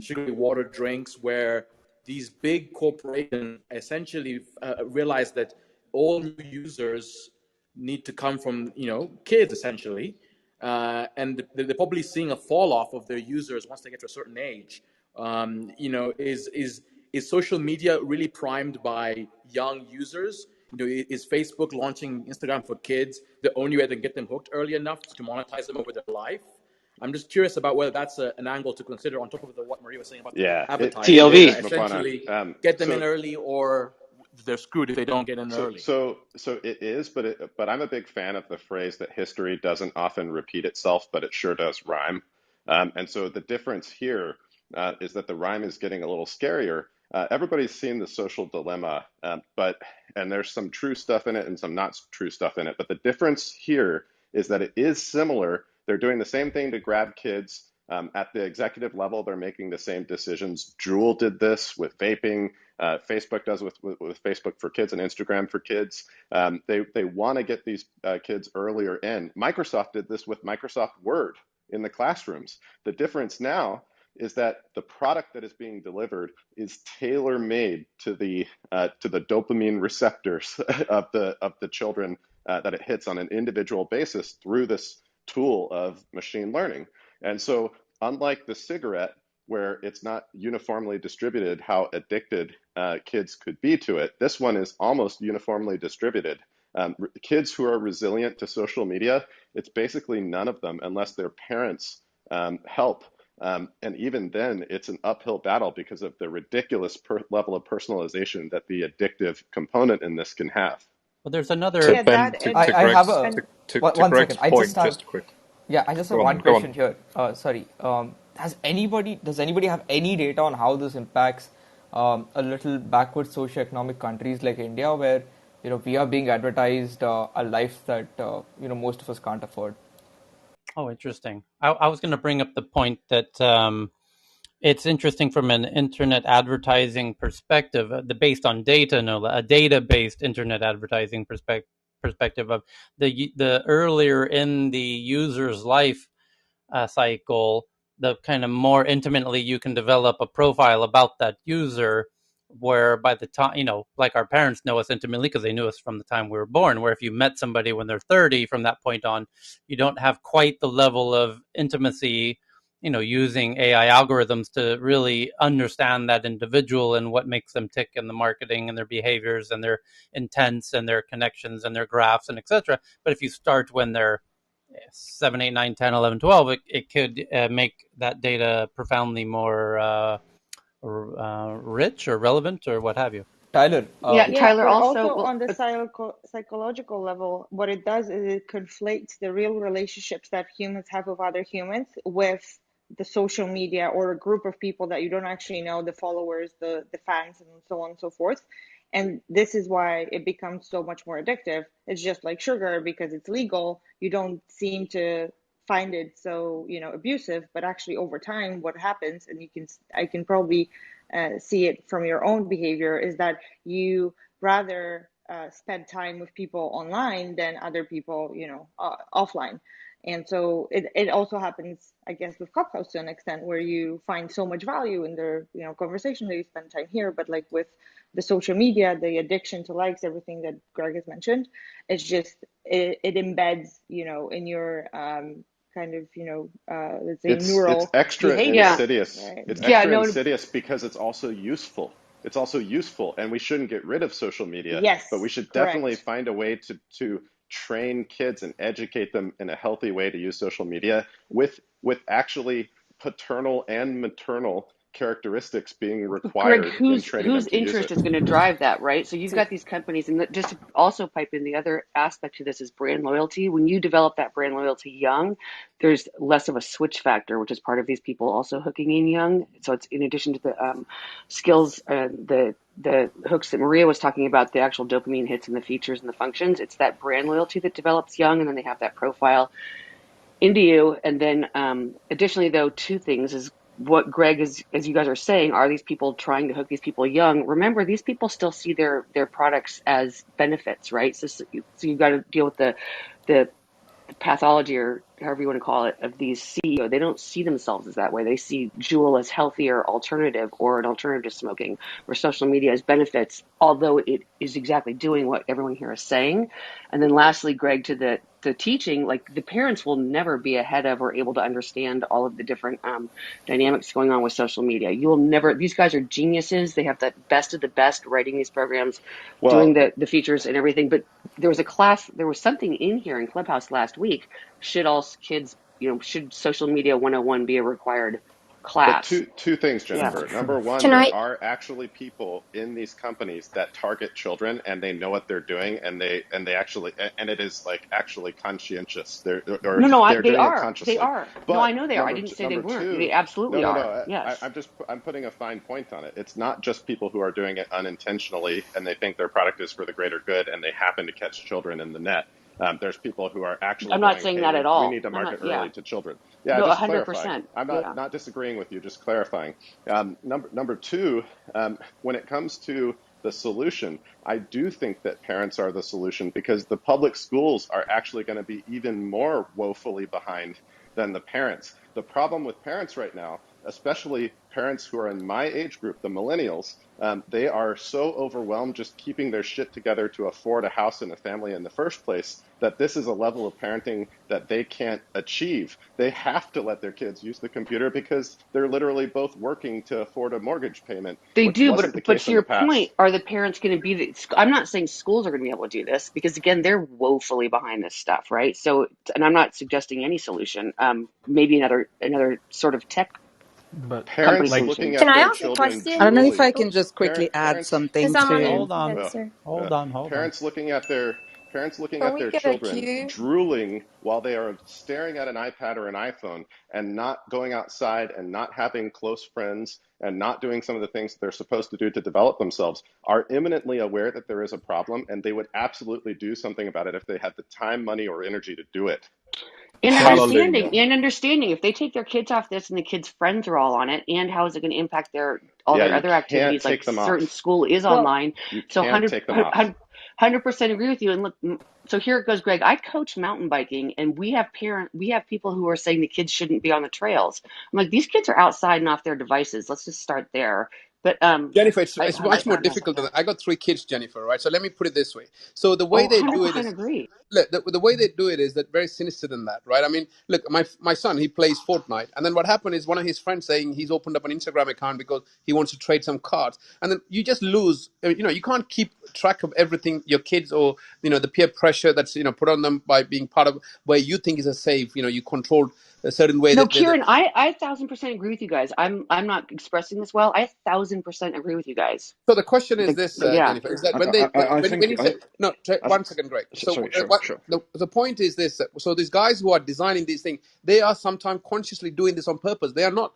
sugary water drinks, where these big corporations essentially realize that all new users need to come from, kids essentially. And they're probably seeing a fall off of their users once they get to a certain age. Is social media really primed by young users? Is Facebook launching Instagram for kids the only way to get them hooked early enough to monetize them over their life? I'm just curious about whether that's an angle to consider on top of what Maria was saying about
Yeah,
advertising.
it is,
TLV.
Essentially,
Mrna.
get them in early, or they're screwed if they don't get in early.
So it is, but I'm a big fan of the phrase that history doesn't often repeat itself, but it sure does rhyme. And so the difference here is that the rhyme is getting a little scarier. Everybody's seen The Social Dilemma, and there's some true stuff in it and some not true stuff in it. But the difference here is that it is similar. They're doing the same thing to grab kids. At the executive level, they're making the same decisions. Juul did this with vaping. Facebook does with Facebook for Kids and Instagram for Kids. They want to get these kids earlier in. Microsoft did this with Microsoft Word in the classrooms. The difference now is that the product that is being delivered is tailor-made to the dopamine receptors of the children that it hits on an individual basis through this tool of machine learning. And so, unlike the cigarette, where it's not uniformly distributed how addicted kids could be to it, this one is almost uniformly distributed. Kids who are resilient to social media, it's basically none of them unless their parents help. And even then, it's an uphill battle because of the ridiculous level of personalization that the addictive component in this can have.
Well, there's another.
To Ben, to Greg's point, just quick.
Yeah, I just have one question here. Sorry. Does anybody have any data on how this impacts a little backward socioeconomic countries like India, where we are being advertised a life that most of us can't afford?
Oh, interesting. I was going to bring up the point that it's interesting from an internet advertising perspective, based on data, a data-based internet advertising perspective of the earlier in the user's life cycle, the kind of more intimately you can develop a profile about that user, where by the time, like our parents know us intimately because they knew us from the time we were born, where if you met somebody when they're 30, from that point on, you don't have quite the level of intimacy, using AI algorithms to really understand that individual and what makes them tick in the marketing and their behaviors and their intents and their connections and their graphs and etc. But if you start when they're 7, 8, 9, 10, 11, 12, it could make that data profoundly more rich or relevant or what have you.
Tyler.
Tyler also on the psychological level, what it does is it conflates the real relationships that humans have with other humans with the social media or a group of people that you don't actually know, the followers, the fans, and so on and so forth. And this is why it becomes so much more addictive. It's just like sugar, because it's legal. You don't seem to find it so abusive, but actually over time, what happens, and I can probably see it from your own behavior, is that you rather spend time with people online than other people, offline. And so it also happens, I guess, with Clubhouse to an extent, where you find so much value in their conversation that you spend time here. But like with the social media, the addiction to likes, everything that Greg has mentioned, it's just it embeds in your kind of let's say neural
it's extra
behavior.
insidious. Right. It's extra insidious because it's also useful. It's also useful, and we shouldn't get rid of social media.
Yes,
but we should definitely find a way to train kids and educate them in a healthy way to use social media with actually paternal and maternal characteristics being required.
Greg,
in training
whose
them to
interest
use
is going to drive that, right? So you've got these companies, and just to also pipe in the other aspect to this is brand loyalty. When you develop that brand loyalty young, there's less of a switch factor, which is part of these people also hooking in young. So it's in addition to the skills, the hooks that Maria was talking about, the actual dopamine hits and the features and the functions. It's that brand loyalty that develops young, and then they have that profile into you. And then additionally, though, two things is what Greg is, as you guys are saying, are these people trying to hook these people young? Remember, these people still see their products as benefits, right? So you got to deal with the pathology, or however you want to call it, of these CEO. They don't see themselves as that way. They see Juul as healthier alternative, or an alternative to smoking, or social media as benefits, although it is exactly doing what everyone here is saying. And then lastly, Greg, to the teaching, like the parents will never be ahead of or able to understand all of the different dynamics going on with social media. You will never, these guys are geniuses. They have the best of the best writing these programs, doing
Well,
the features and everything. But there was something in here in Clubhouse last week. Should all kids, should social media 101 be a required
but
class?
two things,
Yeah.
Jennifer. Number one,
Can
there
I?
are actually people in these companies that target children, and they know what they're doing, and they actually, and it is like actually conscientious. Or
No,
they're
they
doing it
are. They
consciously.
are. No, I
But
know they are. I didn't say they
number
weren't. They
two,
absolutely
no.
are. Yes.
I'm putting a fine point on it. It's not just people who are doing it unintentionally, and they think their product is for the greater good, and they happen to catch children in the net. There's people who are actually
I'm not
going,
saying
hey,
that at
we
all.
need to
I'm not,
market
yeah.
early to children. Yeah,
No,
just clarifying.
100%.
I'm
Yeah.
not disagreeing with you, just clarifying. Number two, when it comes to the solution, I do think that parents are the solution, because the public schools are actually going to be even more woefully behind than the parents. The problem with parents right now, especially parents who are in my age group, the millennials, they are so overwhelmed just keeping their shit together to afford a house and a family in the first place, that this is a level of parenting that they can't achieve. They have to let their kids use the computer because they're literally both working to afford a mortgage payment,
They
which
do,
wasn't the
but
case
to
in the
your point,
past.
are the parents going to be I'm not saying schools are going to be able to do this, because again, they're woefully behind this stuff, right? So, and I'm not suggesting any solution. Maybe another sort of tech
But
company
Parents
like,
looking
solution.
Can
at
I
their
ask a
children
question?
I don't know if I
drooling,
can just quickly add
parents,
Can
something
someone
to.
Hold on,
answer?
hold on.
parents looking at their
Can we get a
children
queue?
drooling while they are staring at an iPad or an iPhone, and not going outside, and not having close friends, and not doing some of the things that they're supposed to do to develop themselves, are imminently aware that there is a problem, and they would absolutely do something about it if they had the time, money, or energy to do it.
And
Hallelujah.
understanding if they take their kids off this and the kids' friends are all on it, and how is it going to impact all
Yeah,
their
you
other
can't
activities? Like
take them
certain
off.
school is
Well,
online.
You
So
can't take them off.
100% agree with you. And look, so here it goes, Greg. I coach mountain biking, and we have people who are saying the kids shouldn't be on the trails. I'm like, these kids are outside and off their devices. Let's just start there. But
Jennifer, it's much more
100% yeah.
difficult than that. I got 3 kids, Jennifer, right? So let me put it this way. So the way
Oh,
they do it
100%
is,
agree.
look, the way they do it is that very sinister than that, right? I mean, look, my son, he plays Fortnite, and then what happened is one of his friends saying he's opened up an Instagram account because he wants to trade some cards, and then you just lose. You can't keep track of everything your kids, or the peer pressure that's put on them by being part of where you think is a safe. You control a certain way
No,
that.
Kieran, I 1,000% agree with you guys. I'm not expressing this well. I 1,000% agree with you guys.
So the question is this,
But yeah.
Jennifer, is that
I
when
think
you say no,
I,
1 second, Greg. So
sorry, sure,
what
sure.
the point is this: that, so these guys who are designing these things, they are sometimes consciously doing this on purpose. They are not,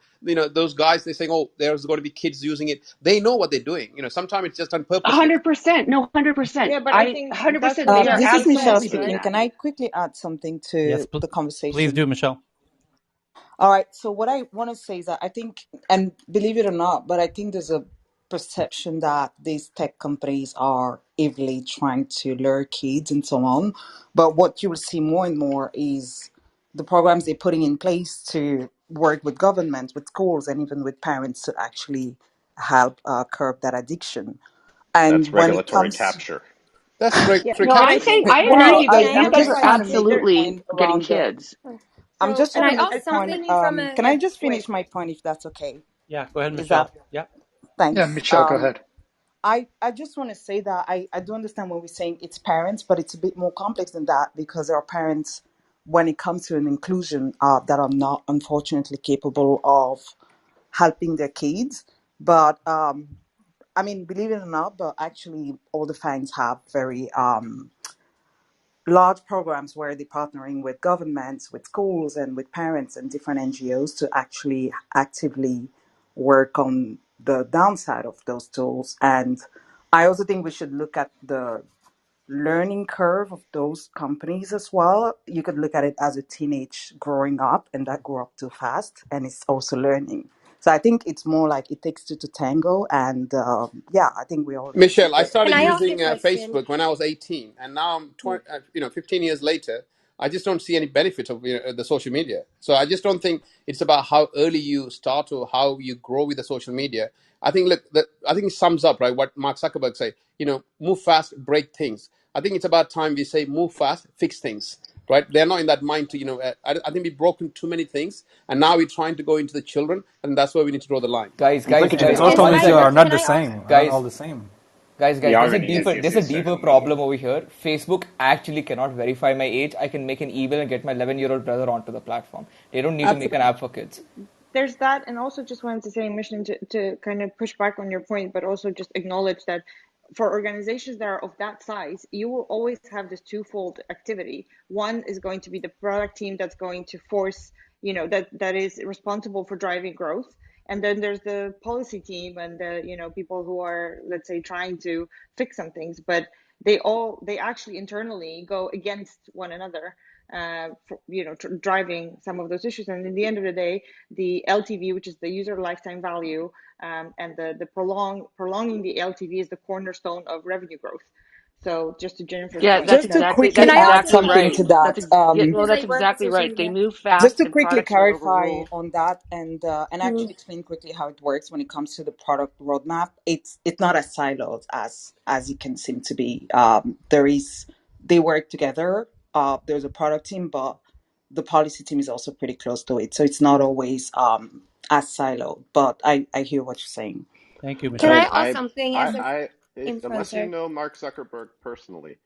those guys. They're saying, oh, there's going to be kids using it. They know what they're doing. Sometimes it's just done purposely.
100%. No, 100%.
yeah, but I
I
think that's
100%.
what
They are
drives
This is Michelle
absolutely
success,
doing
right?
speaking.
that.
Can I quickly add something
Yes,
to the
please
conversation?
do, Michelle.
All right. So what I want to say is that I think, and believe it or not, but I think there's a perception that these tech companies are evilly trying to lure kids and so on. But what you will see more and more is the programs they're putting in place to work with governments, with schools, and even with parents to actually help curb that addiction.
That's
And when it
regulatory
comes,
capture.
That's great.
Yeah,
No,
but
I'm
I
saying
think
I
Can
agree with
well,
I
you
can
guys.
I
These
I'm
ask a
guys
just
are
trying to
question?
make the
absolutely
point
getting
around the.
kids.
I'm
so.
just
Can
trying
I
to make the
ask
point.
something from a
Can I just
wait?
finish my point if that's okay?
Yeah, go ahead,
Is that
Michelle. Yeah.
Yeah,
thanks?
Michelle, go ahead.
I just want to say that I do understand when we're saying it's parents, but it's a bit more complex than that because there are parents when it comes to an inclusion that are not unfortunately capable of helping their kids. But I mean, believe it or not, but actually all the FANGs have very large programs where they're partnering with governments, with schools, and with parents and different NGOs to actually actively work on the downside of those tools. And I also think we should look at the learning curve of those companies as well. You could look at it as a teenage growing up, and that grew up too fast, and it's also learning. So I think it's more like it takes two to tango, and yeah, I think we all need to
Michelle, I
get.
Can
started
I ask a
using
question?
Facebook when I was 18, and now I'm 15 years later. I just don't see any benefit of the social media. So I just don't think it's about how early you start or how you grow with the social media. I think I think it sums up right what Mark Zuckerberg say. Move fast, break things. I think it's about time we say move fast, fix things. Right? They're not in that mind to I think we've broken too many things, and now we're trying to go into the children, and that's where we need to draw the line.
Guys,
I'm thinking the
one
authorities
second.
are not the same, not
Guys,
all the same.
Guys,
The
there's
irony is this
a
is
deeper
social
problem
media.
over here. Facebook actually cannot verify my age. I can make an email and get my 11-year-old brother onto the platform. They don't need to make an app for kids.
There's that, and also just wanted to say, Mission, to kind of push back on your point, but also just acknowledge that for organizations that are of that size, you will always have this twofold activity. One is going to be the product team that's going to force, that is responsible for driving growth. And then there's the policy team and the, people who are, let's say, trying to fix some things, but they actually internally go against one another, driving some of those issues. And in the end of the day, the LTV, which is the user lifetime value, and the prolonging the LTV is the cornerstone of revenue growth. So just to Jennifer's point,
that's
just to
exactly
quickly add something
right.
to that.
That's exactly right. They move
Just
fast
to
and
quickly
products will
clarify
overrule.
on that and actually explain quickly how it works when it comes to the product roadmap. It's not as siloed as it can seem to be. They work together. There's a product team, but the policy team is also pretty close to it, so it's not always as siloed. But I hear what you're saying.
Thank you,
Can
Michelle.
I ask something as an
Unless you
influencer?
know Mark Zuckerberg personally,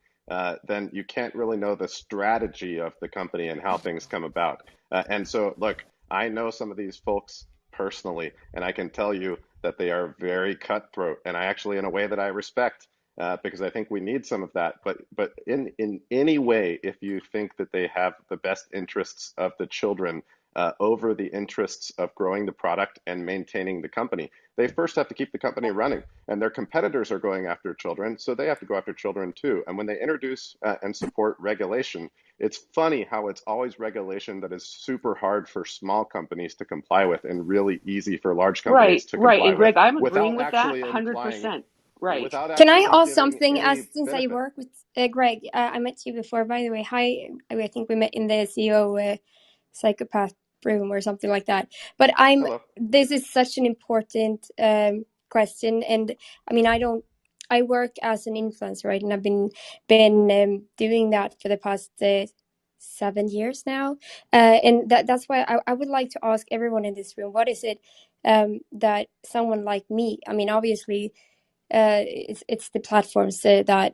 then you can't really know the strategy of the company and how things come about. And so, look, I know some of these folks personally, and I can tell you that they are very cutthroat, and I actually, in a way that I respect, because I think we need some of that. But in any way, if you think that they have the best interests of the children over the interests of growing the product and maintaining the company, they first have to keep the company running. And their competitors are going after children, so they have to go after children too. And when they introduce and support regulation, it's funny how it's always regulation that is super hard for small companies to comply with and really easy for large companies to comply
Right. And
with,
Greg, I'm agreeing
without
with that
actually implying,
100%. Right.
without
Can I
actually
ask
giving
something?
any
Since I
benefit.
work with Greg, I met you before, by the way. Hi, I think we met in the CEO psychopath room or something like that. But
Hello.
this is such an important question, and I mean, I work as an influencer, right? And I've been doing that for the past 7 years now, and that's why I would like to ask everyone in this room, what is it that someone like me? I mean, obviously. It's the platforms that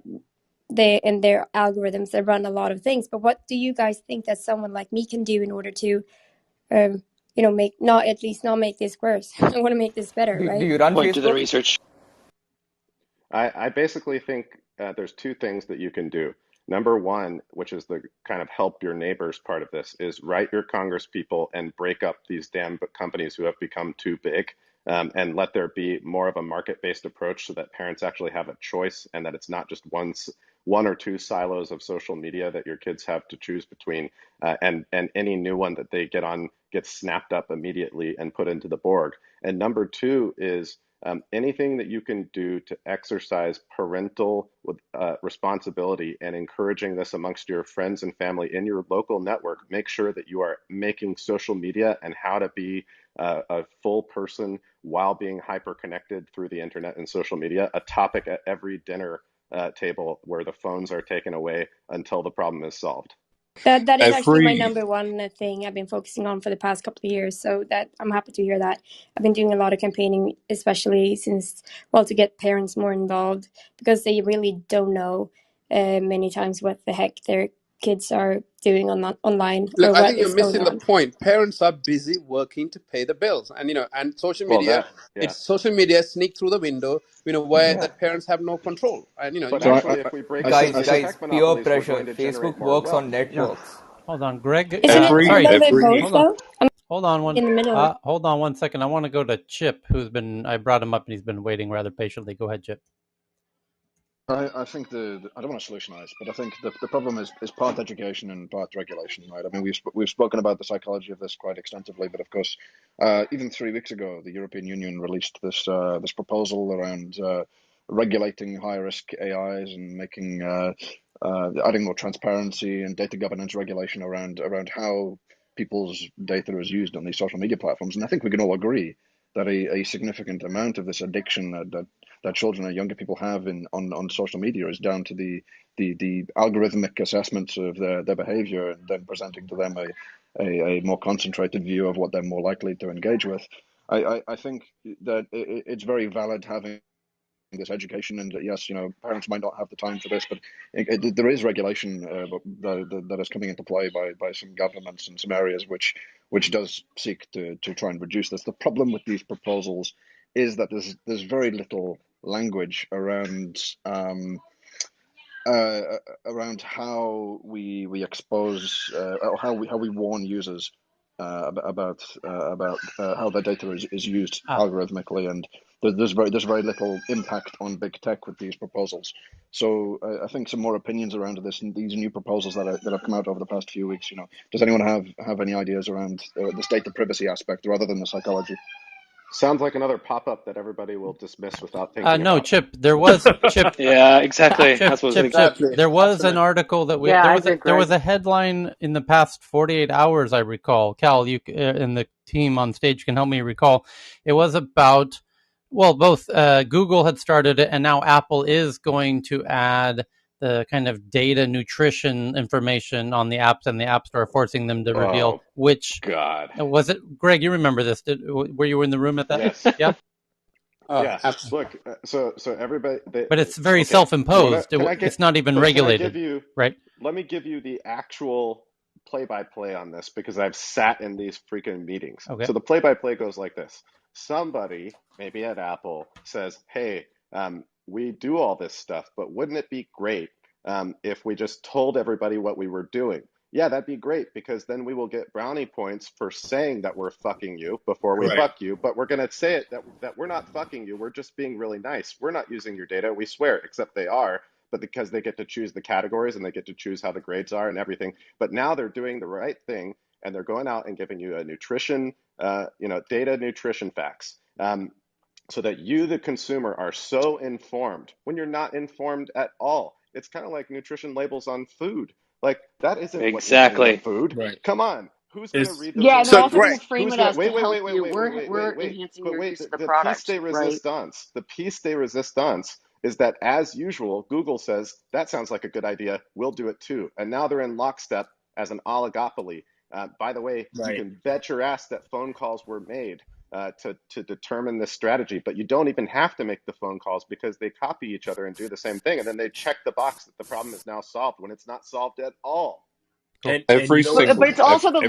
they and their algorithms that run a lot of things. But what do you guys think that someone like me can do in order to, make not make this worse? I want to make this better,
Do
right?
you run
Point to the
Facebook?
research.
I basically think there's two things that you can do. Number one, which is the kind of help your neighbors part of this, is write your Congress people and break up these damn companies who have become too big, and let there be more of a market-based approach so that parents actually have a choice and that it's not just one or two silos of social media that your kids have to choose between, and any new one that they get on gets snapped up immediately and put into the Borg. And number two is anything that you can do to exercise parental responsibility and encouraging this amongst your friends and family in your local network, make sure that you are making social media and how to be a full person while being hyper connected through the internet and social media a topic at every dinner table where the phones are taken away until the problem is solved.
That is actually my number one thing I've been focusing on for the past couple of years. So that I'm happy to hear that. I've been doing a lot of campaigning, especially to get parents more involved, because they really don't know many times what the heck their kids are doing online or
Look, I
what
think
is
you're
going
missing the
on.
point. Parents are busy working to pay the bills, and and social
Well,
media.
yeah.
It's social media sneak through the window, where that parents have no control, and
But
So
actually, if we break up
Guys,
these tech
peer
monopolies, we're
pressure.
going to generate
Facebook
more
works on
wealth.
networks.
Hold on, Greg.
Isn't it a
Sorry.
little bit both though? I'm
Hold on
in the middle.
Hold on 1 second. I want to go to Chip, I brought him up and he's been waiting rather patiently. Go ahead, Chip.
I think I don't want to solutionize, but I think the problem is part education and part regulation, right? I mean, we've spoken about the psychology of this quite extensively, but of course, even 3 weeks ago, the European Union released this proposal around regulating high risk AIs and making adding more transparency and data governance regulation around how people's data is used on these social media platforms. And I think we can all agree that a significant amount of this addiction that children and younger people have on social media is down to the algorithmic assessments of their behavior and then presenting to them a more concentrated view of what they're more likely to engage with. I think that it's very valid having this education, and yes, parents might not have the time for this, but there is regulation that is coming into play by some governments in some areas which does seek to try and reduce this. The problem with these proposals is that there's very little language around how we expose or how we warn users about how their data is used algorithmically, and there's very little impact on big tech with these proposals. So I think some more opinions around these new proposals that have come out over the past few weeks. Does anyone have any ideas around this data privacy aspect rather than the psychology?
Sounds like another pop-up that everybody will dismiss without thinking
no,
about.
Chip, there was Chip.
Yeah, exactly.
Chip,
That's what I was
Chip,
thinking.
there was an article that there was a headline in the past 48 hours, I recall. Cal, you and the team on stage can help me recall. It was about, well, both Google had started it, and now Apple is going to add the kind of data nutrition information on the apps and the App Store, forcing them to reveal which.
God.
Was it, Greg, you remember this? Were you in the room at that?
Yes.
Yeah?
Yes. Look, so everybody...
but it's very self-imposed. It's not even regulated. Right?
Let me give you the actual play-by-play on this, because I've sat in these freaking meetings.
Okay.
So the play-by-play goes like this. Somebody, maybe at Apple, says, hey, we do all this stuff, but wouldn't it be great if we just told everybody what we were doing? Yeah, that'd be great, because then we will get brownie points for saying that we're fucking you before we fuck you, but we're going to say it that we're not fucking you, we're just being really nice. We're not using your data, we swear, except they are, but because they get to choose the categories and they get to choose how the grades are and everything. But now they're doing the right thing, and they're going out and giving you a nutrition, data nutrition facts. So that you, the consumer, are so informed when you're not informed at all. It's kind of like nutrition labels on food. Like, that isn't
exactly
what's in the food. Right. Come on. Who's going to read those?
Yeah, and they're also going
Greg,
to frame it as to help you. We're enhancing your use of the product, right?
The piece de resistance is that, as usual, Google says, that sounds like a good idea, we'll do it too. And now they're in lockstep as an oligopoly. By the way, you can bet your ass that phone calls were made to determine this strategy, but you don't even have to make the phone calls, because they copy each other and do the same thing, and then they check the box that the problem is now solved when it's not solved at all.
But it's also the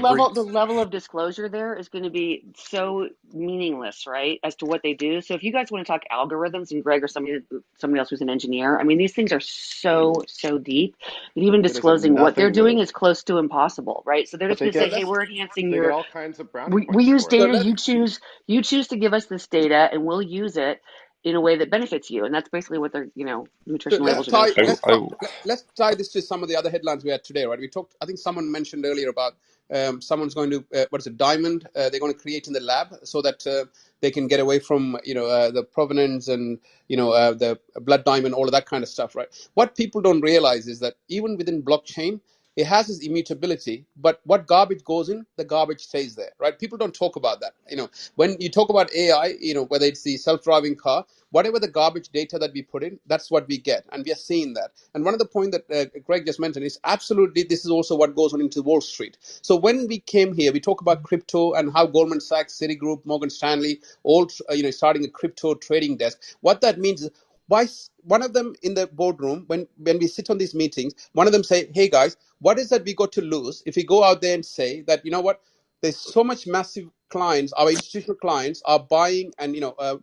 level of disclosure there is going to be so meaningless, right, as to what they do. So if you guys want to talk algorithms, and Greg or somebody else who's an engineer, I mean, these things are so deep that even disclosing what they're doing is close to impossible, right? So they're just going to say, hey, we're enhancing your.
They get all kinds of brownie points.
We use data. You choose to give us this data, and we'll use it in a way that benefits you, and that's basically what their nutrition labels are doing.
Let's tie this to some of the other headlines we had today, right? We talked. I think someone mentioned earlier about someone's going to diamond they're going to create in the lab so that they can get away from the provenance and the blood diamond, all of that kind of stuff, right? What people don't realize is that even within blockchain, it has its immutability, but what garbage goes in, the garbage stays there, right? People don't talk about that. When you talk about AI, whether it's the self-driving car, whatever the garbage data that we put in, that's what we get, and we are seeing that. And one of the points that Greg just mentioned is absolutely, this is also what goes on into Wall Street. So when we came here, we talk about crypto and how Goldman Sachs, Citigroup, Morgan Stanley, all starting a crypto trading desk. What that means is, why one of them in the boardroom, when we sit on these meetings, one of them say, hey guys, what is that we got to lose if we go out there and say that, there's so much massive clients, our institutional clients are buying, and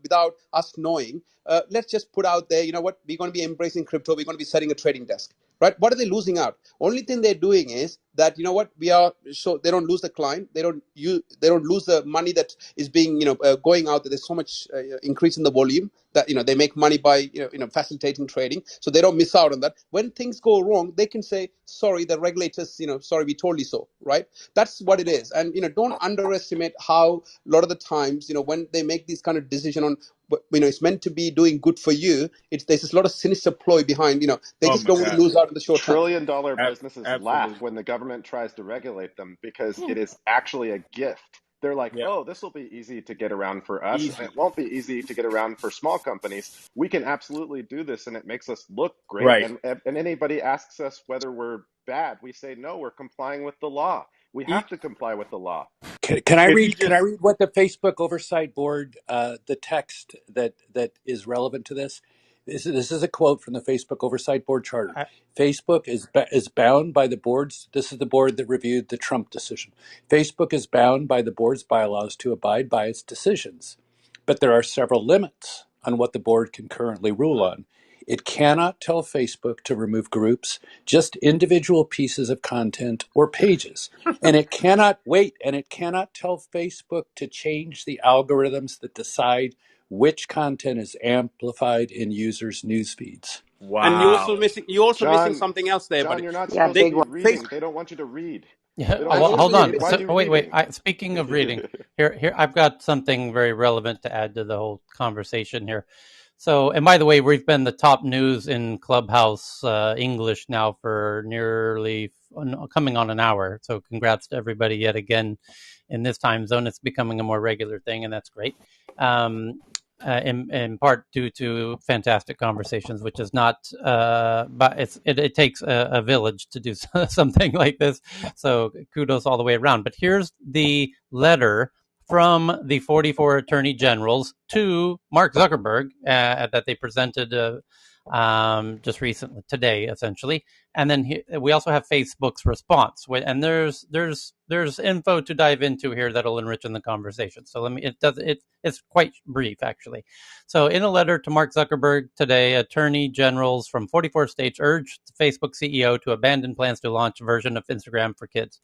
without us knowing, let's just put out there, we're going to be embracing crypto, we're going to be setting a trading desk, right? What are they losing out? Only thing they're doing is that we are, so they don't lose the client, they don't lose the money that is being going out there. There's so much increase in the volume that they make money by facilitating trading, so they don't miss out on that. When things go wrong, they can say, sorry, the regulators, sorry, we told you so, right? That's what it is. And don't underestimate how a lot of the times when they make these kind of decision on it's meant to be doing good for you. There's just a lot of sinister ploy behind. They just don't want to lose out in the short term.
Trillion-dollar businesses laugh when the government tries to regulate them because it is actually a gift. They're like, oh, this will be easy to get around for us. And it won't be easy to get around for small companies. We can absolutely do this, and it makes us look great. And anybody asks us whether we're bad, we say, no, we're complying with the law. We have to comply with the law.
Can I read what the Facebook Oversight Board, the text that is relevant to this? This is a quote from the Facebook Oversight Board charter. Facebook is bound by the board's. This is the board that reviewed the Trump decision. Facebook is bound by the board's bylaws to abide by its decisions, but there are several limits on what the board can currently rule on. It cannot tell Facebook to remove groups, just individual pieces of content or pages. And it cannot tell Facebook to change the algorithms that decide which content is amplified in users' news feeds.
Wow. And you're also missing something else there,
John,
buddy.
You're not supposed to be reading. They don't want you to read.
Yeah, well, hold on. Wait. Speaking of reading, here I've got something very relevant to add to the whole conversation here. So, and by the way, we've been the top news in Clubhouse English now for nearly coming on an hour. So congrats to everybody yet again in this time zone. It's becoming a more regular thing, and that's great. In part due to fantastic conversations, which is not, but it takes a village to do something like this. So kudos all the way around. But here's the letter from the 44 attorney generals to Mark Zuckerberg that they presented just recently, today, essentially. And then we also have Facebook's response, and there's info to dive into here that'll enrich in the conversation. So it's quite brief, actually. So in a letter to Mark Zuckerberg today, attorney generals from 44 states urged the Facebook CEO to abandon plans to launch a version of Instagram for kids.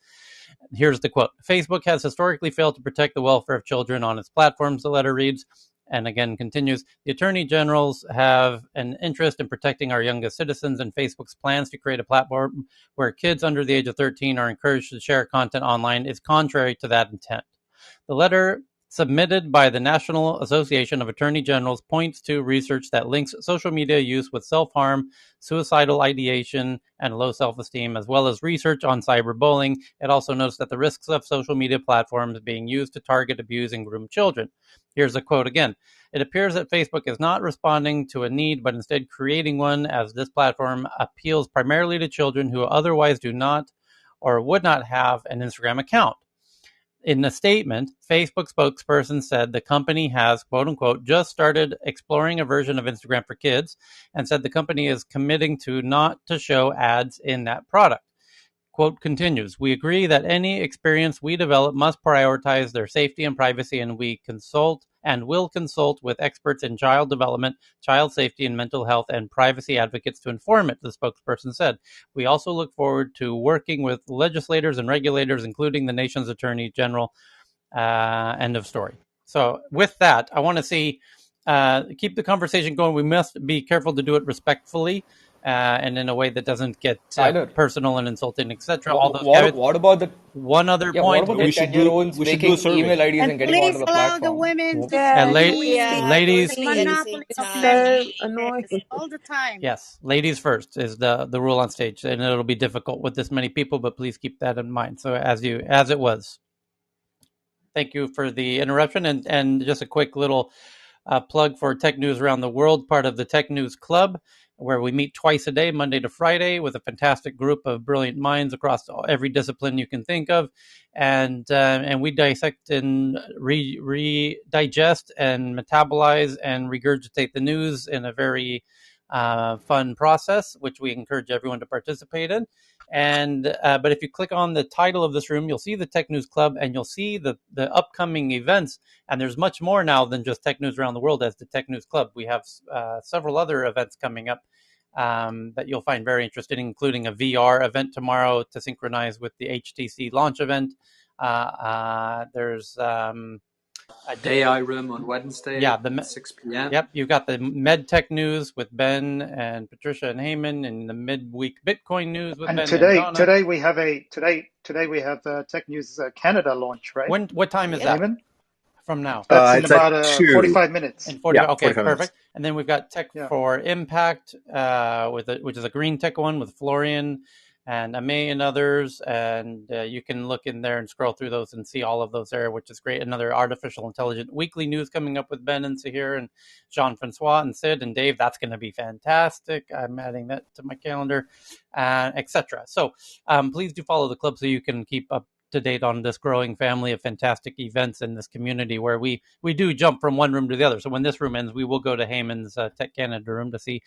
Here's the quote. Facebook has historically failed to protect the welfare of children on its platforms, the letter reads. And again, continues, the attorney generals have an interest in protecting our youngest citizens, and Facebook's plans to create a platform where kids under the age of 13 are encouraged to share content online is contrary to that intent. The letter submitted by the National Association of Attorney Generals points to research that links social media use with self-harm, suicidal ideation, and low self-esteem, as well as research on cyberbullying. It also notes that the risks of social media platforms being used to target, abuse, and groom children. Here's a quote again. It appears that Facebook is not responding to a need, but instead creating one, as this platform appeals primarily to children who otherwise do not or would not have an Instagram account. In a statement, Facebook spokesperson said the company has, quote unquote, just started exploring a version of Instagram for kids, and said the company is committing to not to show ads in that product. Quote continues, we agree that any experience we develop must prioritize their safety and privacy, and we consult and will consult with experts in child development, child safety, and mental health, and privacy advocates to inform it, the spokesperson said. We also look forward to working with legislators and regulators, including the nation's attorney general. End of story. So with that, I want to see, keep the conversation going. We must be careful to do it respectfully. And in a way that doesn't get personal and insulting, etc.
What about the
one other point?
What about the 10-year-olds making email IDs and getting onto the platform?
Ladies,
so annoying
all the time.
Yes, ladies first is the rule on stage, and it'll be difficult with this many people, but please keep that in mind. So as it was. Thank you for the interruption, and just a quick little plug for Tech News Around the World, part of the Tech News Club, where we meet twice a day, Monday to Friday, with a fantastic group of brilliant minds across every discipline you can think of, and we dissect and digest and metabolize and regurgitate the news in a very fun process, which we encourage everyone to participate in. And but if you click on the title of this room, you'll see the Tech News Club, and you'll see the upcoming events. And there's much more now than just Tech News Around the World as the Tech News Club. We have several other events coming up that you'll find very interesting, including a VR event tomorrow to synchronize with the HTC launch event. There's
AI room on Wednesday at 6 p.m.
Yep, you've got the MedTech news with Ben and Patricia and Heyman, and the midweek Bitcoin news with Ben
today,
and Donna.
Today we have Tech News Canada launch, right?
What time is that? from now?
That's in
It's at
about
2.
45 minutes.
In 45. Okay,
45
perfect.
minutes.
And then we've got Tech for Impact, which is a green tech one with Florian and Ame and others. And you can look in there and scroll through those and see all of those there, which is great. Another artificial intelligent weekly news coming up with Ben and Sahir and Jean-Francois and Sid and Dave. That's going to be fantastic. I'm adding that to my calendar, etc. So please do follow the club so you can keep up to date on this growing family of fantastic events in this community where we do jump from one room to the other. So when this room ends, we will go to Heyman's Tech Canada room to see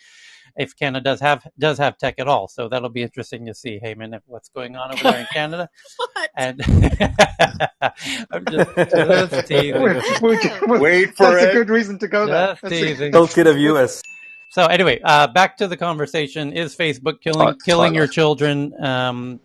if Canada does have tech at all. So that'll be interesting to see, Heyman, what's going on over there in Canada. And I'm just teasing.
Wait for
That's
it.
a good reason to go there.
Just teasing.
Don't kid of US.
So anyway, back to the conversation. Is Facebook killing your children?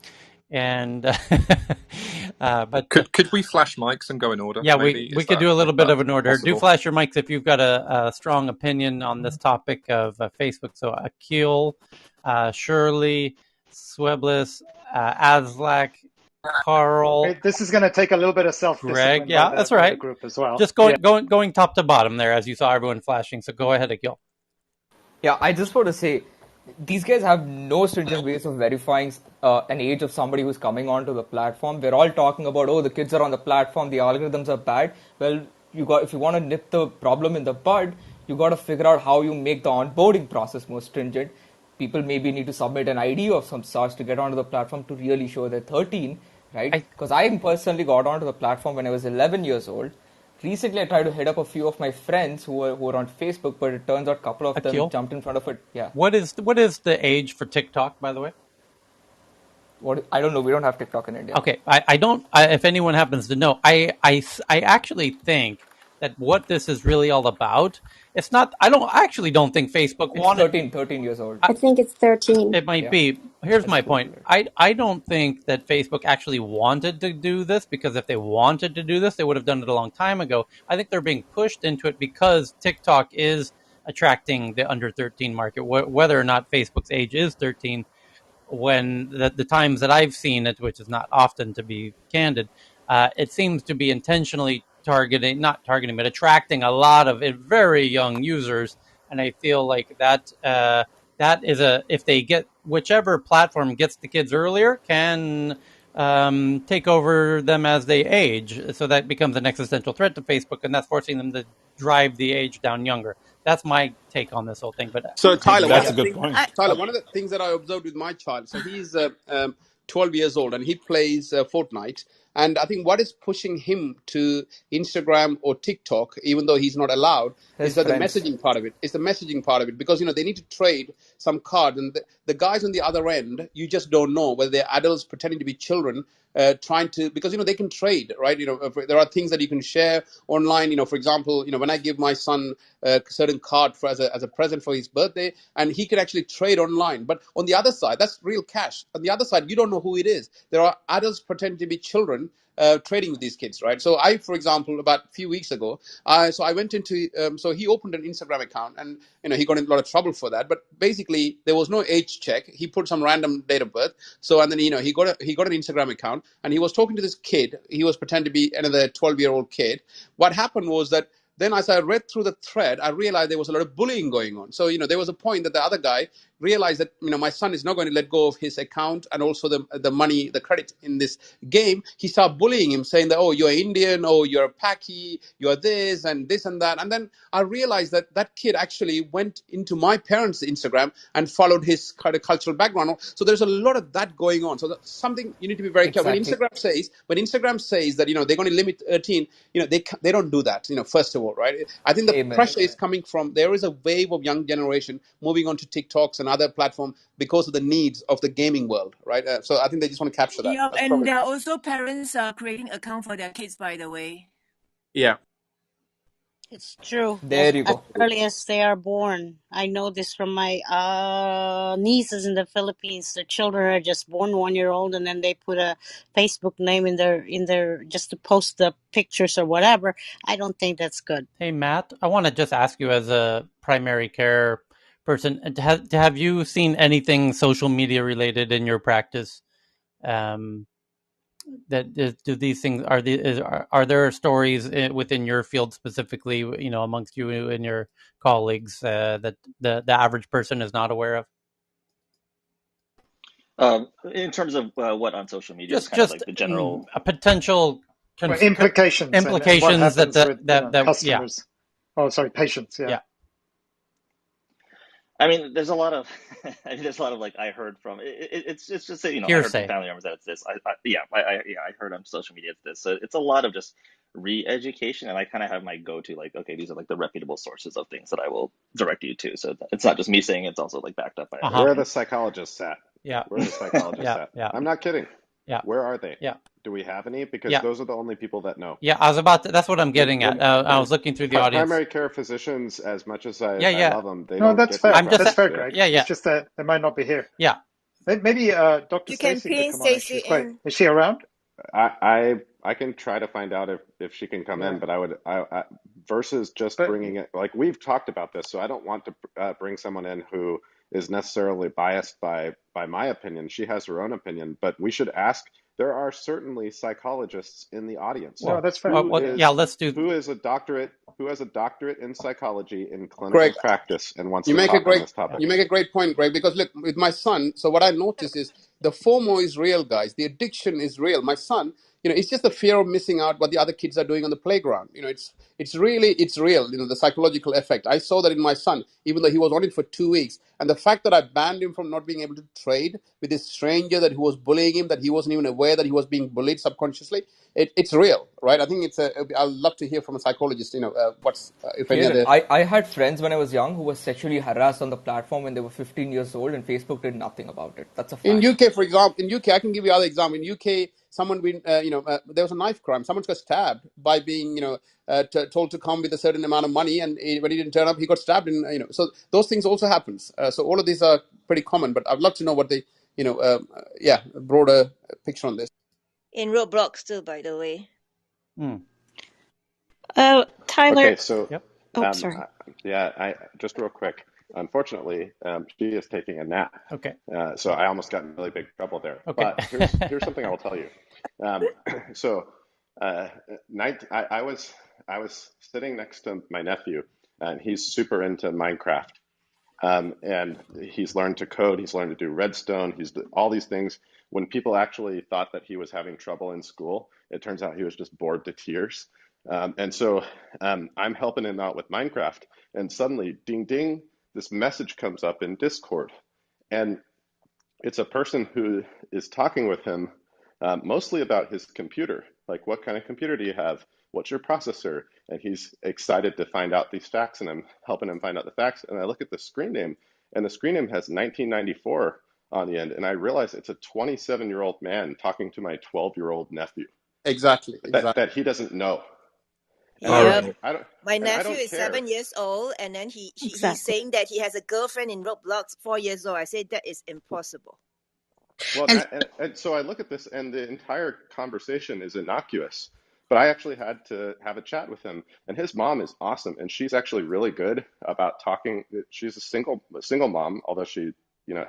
But
could we flash mics and go in order?
Yeah, maybe? we could do a little bit of an order.
Possible?
Do flash your mics if you've got a strong opinion on this topic of Facebook. So Akil, Shirley, Sweblis, Aslak, Carl.
This is going to take a little bit of self-discipline.
Greg, yeah, that's right.
Group as well.
Just going top to bottom there, as you saw everyone flashing. So go ahead, Akil.
Yeah, I just want to say, these guys have no stringent ways of verifying an age of somebody who's coming onto the platform. We're all talking about, the kids are on the platform, the algorithms are bad. Well, if you want to nip the problem in the bud, you got to figure out how you make the onboarding process more stringent. People maybe need to submit an ID of some sort to get onto the platform to really show they're 13, right? Because I personally got onto the platform when I was 11 years old. Recently, I tried to hit up a few of my friends who were on Facebook, but it turns out a couple of them jumped in front of it. Yeah.
What is the age for TikTok, by the way?
I don't know. We don't have TikTok in India.
Okay, I don't. If anyone happens to know, I actually think that what this is really all about. It's not. I actually don't think Facebook wanted
13 years old.
I think it's 13.
It might be. Here's my point. I don't think that Facebook actually wanted to do this, because if they wanted to do this, they would have done it a long time ago. I think they're being pushed into it because TikTok is attracting the under 13 market, whether or not Facebook's age is 13. When the times that I've seen it, which is not often to be candid, it seems to be intentionally not targeting, but attracting a lot of very young users. And I feel like that is if they get whichever platform gets the kids earlier can take over them as they age. So that becomes an existential threat to Facebook, and that's forcing them to drive the age down younger. That's my take on this whole thing. But
so Tyler,
that's a good point.
Tyler, one of the things that I observed with my child, so he's 12 years old and he plays Fortnite. And I think what is pushing him to Instagram or TikTok, even though he's not allowed, is that the messaging part of it. It's the messaging part of it, because they need to trade some cards, and the guys on the other end, you just don't know whether they're adults pretending to be children, trying to, because they can trade, right? There are things that you can share online. For example, when I give my son a certain card as a present for his birthday, and he can actually trade online. But on the other side, that's real cash. On the other side, you don't know who it is. There are adults pretending to be children trading with these kids, right? So I, for example, about a few weeks ago, I went into, so he opened an Instagram account, and he got in a lot of trouble for that. But basically, there was no age check. He put some random date of birth. So and then he got an Instagram account, and he was talking to this kid. He was pretending to be another 12-year-old kid. What happened was that then as I read through the thread, I realized there was a lot of bullying going on. So, there was a point that the other guy realized that, my son is not going to let go of his account and also the money, the credit in this game. He started bullying him, saying that, oh, you're Indian, oh, you're a Paki, you're this and that. And then I realized that that kid actually went into my parents' Instagram and followed his kind of cultural background. So there's a lot of that going on. So that's something you need to be very careful. When Instagram says that, they're going to limit 13, they don't do that, first of all, right? I think the pressure is coming from, there is a wave of young generation moving on to TikToks and other platforms because of the needs of the gaming world, right? So I think they just want to capture that.
Yeah, and there are also parents creating account for their kids, by the way.
Yeah.
It's true.
There you go.
As early as they are born. I know this from my nieces in the Philippines. The children are just born 1 year old, and then they put a Facebook name in their just to post the pictures or whatever. I don't think that's good.
Hey, Matt, I want to just ask you, as a primary care person, have you seen anything social media related in your practice? do these things are there stories within your field specifically, amongst you and your colleagues that the average person is not aware of?
In terms of what on social media,
just
kind of like the general
a potential
implications and what happens with customers.
Yeah.
Oh, sorry, patients. Yeah.
I mean, there's a lot of like I heard from it's just I heard from family members that it's this. I heard on social media it's this. So it's a lot of just re-education, and I kind of have my go-to, like, okay, these are like the reputable sources of things that I will direct you to. So it's not just me saying, it's also like backed up by
Where are the psychologists at?
Yeah.
Where are the psychologists at?
Yeah.
I'm not kidding.
Yeah.
Where are they?
Yeah.
Do we have any? Because those are the only people that know.
Yeah, I was about to, that's what I'm getting at. I was looking through the audience.
Primary care physicians, as much as I love them, they
no,
don't
that's
get
fair.
the
That's fair, Greg.
Yeah.
It's just that they might not be here.
Yeah.
Maybe Dr. Stacy could come on. Is she around?
I can try to find out if she can come in, but I versus just bringing it, like, we've talked about this, so I don't want to bring someone in who is necessarily biased by my opinion. She has her own opinion, but we should ask. There are certainly psychologists in the audience.
Well, that's fair.
Let's do.
Who has a doctorate in psychology in clinical practice and wants to talk on this topic?
You make a great point, Greg, because look, with my son, so what I notice is the FOMO is real, guys. The addiction is real. My son, it's just the fear of missing out what the other kids are doing on the playground. It's real, the psychological effect. I saw that in my son, even though he was on it for 2 weeks. And the fact that I banned him from not being able to trade with this stranger that who was bullying him, that he wasn't even aware that he was being bullied subconsciously, it's real, right? I think I'd love to hear from a psychologist, what's, if any other...
I had friends when I was young who were sexually harassed on the platform when they were 15 years old, and Facebook did nothing about it. That's a fact.
In UK, for example, I can give you other example. In UK, someone been, there was a knife crime. Someone got stabbed by being, told to come with a certain amount of money, and when he didn't turn up, he got stabbed. And so those things also happens. So all of these are pretty common. But I'd love to know what the, broader picture on this.
In Roblox too, by the way.
Tyler.
Okay, so
sorry.
I just real quick. Unfortunately, she is taking a nap.
Okay.
So I almost got in really big trouble there.
Okay.
But here's something I will tell you. I was sitting next to my nephew, and he's super into Minecraft. And he's learned to code. He's learned to do redstone. All these things. When people actually thought that he was having trouble in school, it turns out he was just bored to tears. And so I'm helping him out with Minecraft, and suddenly, ding, ding, this message comes up in Discord. And it's a person who is talking with him mostly about his computer. Like, what kind of computer do you have? What's your processor? And he's excited to find out these facts, and I'm helping him find out the facts. And I look at the screen name, and the screen name has 1994 on the end. And I realize it's a 27-year-old man talking to my 12-year-old nephew.
Exactly.
That he doesn't know.
Yeah. My nephew is 7 years old, and then he's saying that he has a girlfriend in Roblox, 4 years old. I said that is impossible.
Well, and so I look at this, and the entire conversation is innocuous. But I actually had to have a chat with him, and his mom is awesome, and she's actually really good about talking. She's a single mom, although she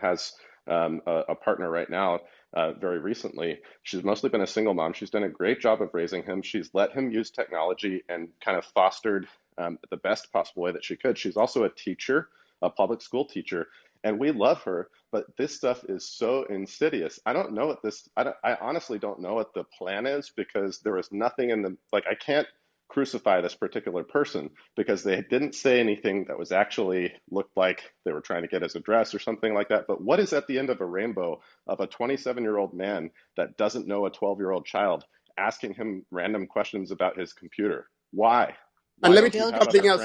has a partner right now. Very recently, she's mostly been a single mom. She's done a great job of raising him. She's let him use technology and kind of fostered the best possible way that she could. She's also a teacher, a public school teacher, and we love her. But this stuff is so insidious. I don't know what I honestly don't know what the plan is, because there was nothing in I can't crucify this particular person because they didn't say anything that was actually looked like they were trying to get his address or something like that. But what is at the end of a rainbow of a 27-year-old man that doesn't know a 12-year-old child asking him random questions about his computer? Why?
And let me tell you something else.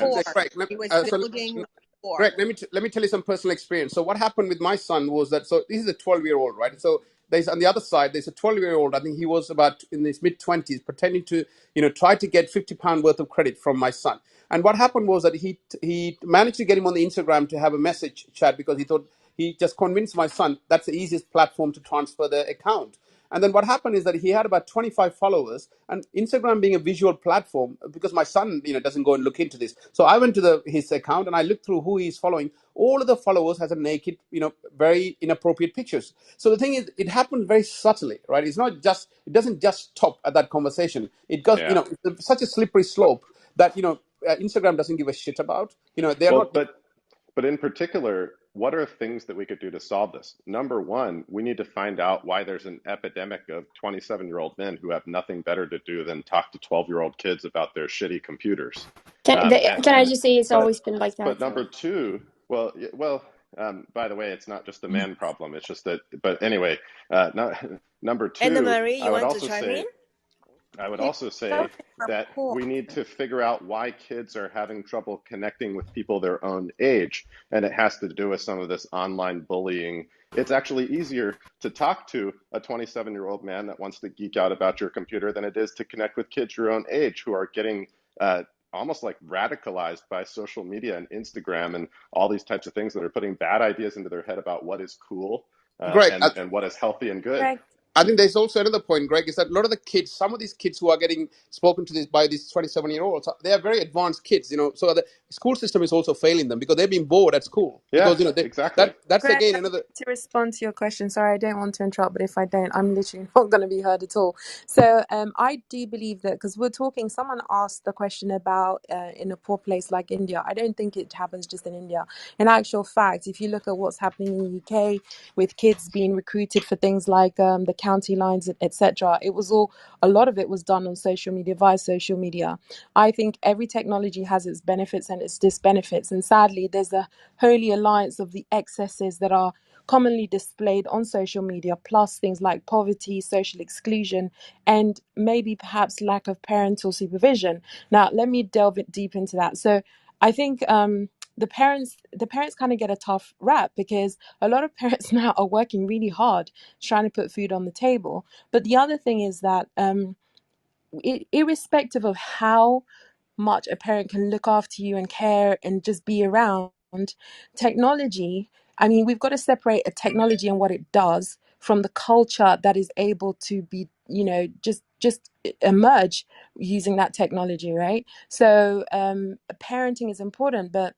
Greg, let me tell you some personal experience. So what happened with my son was that, so this is a 12-year-old, right? So there's, on the other side, there's a 12-year-old, I think he was about in his mid-20s, pretending to, try to get £50 worth of credit from my son. And what happened was that he managed to get him on the Instagram to have a message chat, because he thought, he just convinced my son that's the easiest platform to transfer the account. And then what happened is that he had about 25 followers, and Instagram being a visual platform, because my son, doesn't go and look into this. So I went to his account and I looked through who he's following. All of the followers has a naked, very inappropriate pictures. So the thing is, it happened very subtly, right? It doesn't just stop at that conversation. It goes,
Yeah.
it's such a slippery slope that, Instagram doesn't give a shit about. They're
Well,
not.
but in particular, what are things that we could do to solve this? Number one, we need to find out why there's an epidemic of 27-year-old men who have nothing better to do than talk to 12-year-old kids about their shitty computers.
Can I just say it's always been like that?
But number two, by the way, it's not just a man problem. It's just that. But anyway, number two,
Anna Marie, you want to chime in?
I would also say that we need to figure out why kids are having trouble connecting with people their own age. And it has to do with some of this online bullying. It's actually easier to talk to a 27-year-old man that wants to geek out about your computer than it is to connect with kids your own age who are getting almost like radicalized by social media and Instagram and all these types of things that are putting bad ideas into their head about what is cool and what is healthy and good.
Greg.
I think there's also another point, Greg, is that a lot of the kids, some of these kids who are getting spoken to by these 27-year-olds, they are very advanced kids, so the school system is also failing them because they've been bored at school.
Yeah,
because,
exactly.
Greg, again another. To respond to your question, sorry, I don't want to interrupt, but if I don't, I'm literally not going to be heard at all. So I do believe that, because someone asked the question about in a poor place like India. I don't think it happens just in India. In actual fact, if you look at what's happening in the UK with kids being recruited for things like the county lines, etc., a lot of it was done on social media, via social media. I think every technology has its benefits and its disbenefits, and sadly, there's a holy alliance of the excesses that are commonly displayed on social media, plus things like poverty, social exclusion, and maybe perhaps lack of parental supervision. Now, let me delve deep into that. So I think the parents kind of get a tough rap, because a lot of parents now are working really hard trying to put food on the table. But the other thing is that irrespective of how much a parent can look after you and care and just be around, technology, I mean, we've got to separate a technology and what it does from the culture that is able to be, just emerge using that technology, right? So parenting is important, but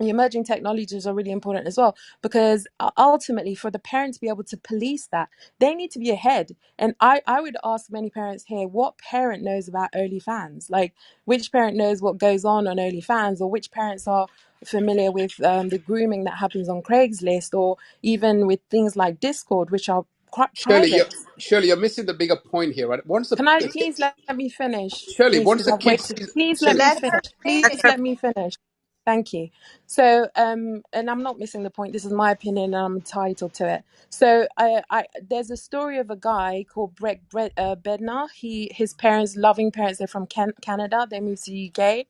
the emerging technologies are really important as well, because ultimately for the parent to be able to police that, they need to be ahead. And I would ask many parents here, what parent knows about OnlyFans? Like, which parent knows what goes on OnlyFans, or which parents are familiar with the grooming that happens on Craigslist, or even with things like Discord, which are quite private.
Shirley, you're missing the bigger point here, right?
Please let me finish?
Shirley,
Please,
once
because
the
I've
kids...
waited. Please let me finish. Please let me finish. Thank you. So, and I'm not missing the point. This is my opinion, and I'm entitled to it. So, there's a story of a guy called Bednar. His parents, loving parents, they're from Canada. They moved to the UK,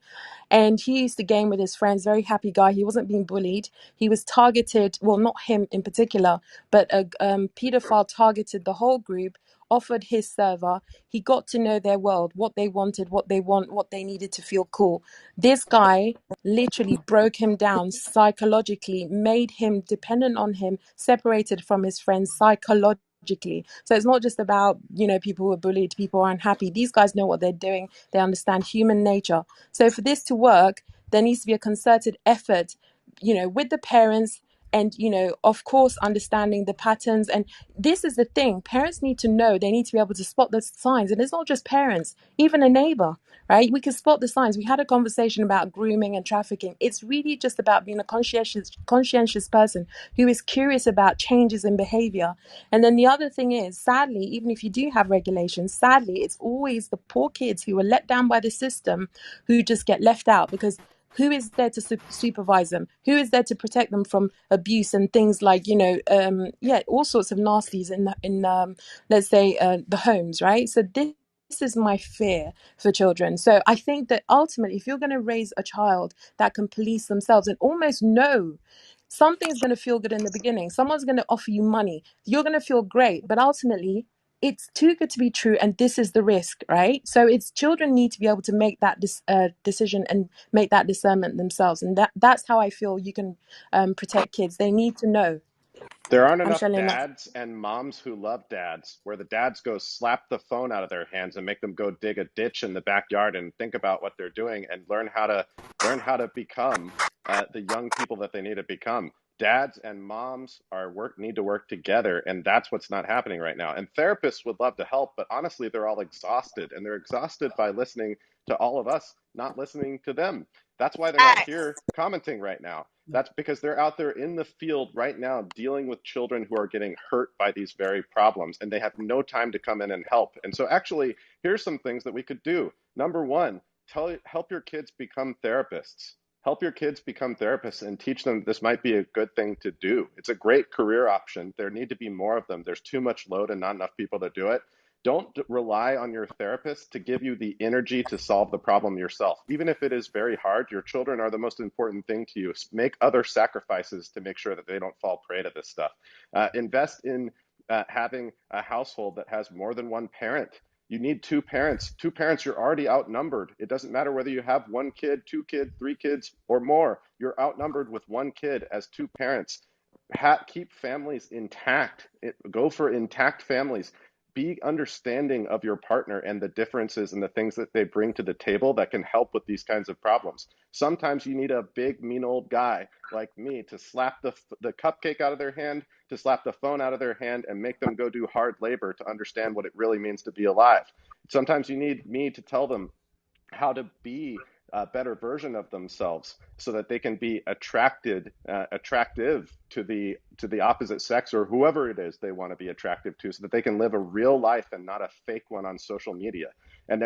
and he used to game with his friends. Very happy guy. He wasn't being bullied. He was targeted. Well, not him in particular, but a pedophile targeted the whole group. Offered his server. He got to know their world, what they wanted, what they needed to feel cool. This guy literally broke him down psychologically, made him dependent on him, separated from his friends psychologically. So it's not just about, people who are bullied, people who are unhappy. These guys know what they're doing. They understand human nature. So for this to work, there needs to be a concerted effort, with the parents, and of course understanding the patterns. And this is the thing, parents need to know, they need to be able to spot the signs. And it's not just parents, even a neighbor, right? We can spot the signs. We had a conversation about grooming and trafficking. It's really just about being a conscientious person who is curious about changes in behavior. And then the other thing is, sadly, even if you do have regulations, sadly, it's always the poor kids who are let down by the system who just get left out, because who is there to supervise them? Who is there to protect them from abuse and things like, all sorts of nasties in let's say, the homes, right? So this is my fear for children. So I think that ultimately, if you're going to raise a child that can police themselves and almost know something's going to feel good in the beginning, someone's going to offer you money, you're going to feel great, but ultimately, it's too good to be true, and this is the risk, right? So children need to be able to make that decision and make that discernment themselves, and that's how I feel you can protect kids. They need to know.
There aren't
I'm
enough
Charlene.
dads and moms who love dads, where the dads go slap the phone out of their hands and make them go dig a ditch in the backyard and think about what they're doing and learn how to become the young people that they need to become. Dads and moms need to work together, and that's what's not happening right now. And therapists would love to help, but honestly, they're all exhausted, and they're exhausted by listening to all of us, not listening to them. That's why they're not
Facts.
here commenting right now. That's because they're out there in the field right now dealing with children who are getting hurt by these very problems, and they have no time to come in and help. And so actually, here's some things that we could do. Number one, help your kids become therapists. Help your kids become therapists and teach them this might be a good thing to do. It's a great career option. There need to be more of them. There's too much load and not enough people to do it. Don't rely on your therapist to give you the energy to solve the problem yourself. Even if it is very hard, your children are the most important thing to you. Make other sacrifices to make sure that they don't fall prey to this stuff. Invest in having a household that has more than one parent. You need two parents. Two parents, you're already outnumbered. It doesn't matter whether you have one kid, two kids, three kids, or more. You're outnumbered with one kid as two parents. Keep families intact. Go for intact families. Be understanding of your partner and the differences and the things that they bring to the table that can help with these kinds of problems. Sometimes you need a big, mean old guy like me to slap the cupcake out of their hand, to slap the phone out of their hand, and make them go do hard labor to understand what it really means to be alive. Sometimes you need me to tell them how to be a better version of themselves so that they can be attractive to the opposite sex or whoever it is they want to be attractive to, so that they can live a real life and not a fake one on social media. And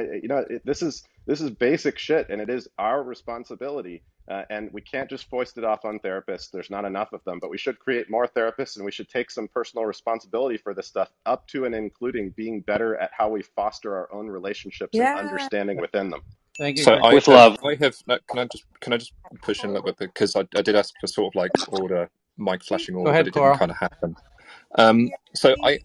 this is basic shit, and it is our responsibility. And we can't just foist it off on therapists. There's not enough of them, but we should create more therapists, and we should take some personal responsibility for this stuff, up to and including being better at how we foster our own relationships and understanding within them.
Thank you.
So
Greg.
with love, can I just push in a little bit, because I did ask for sort of like order, mic flashing order,
ahead,
but it didn't
Coral.
kind of happen.
Yeah,
So
please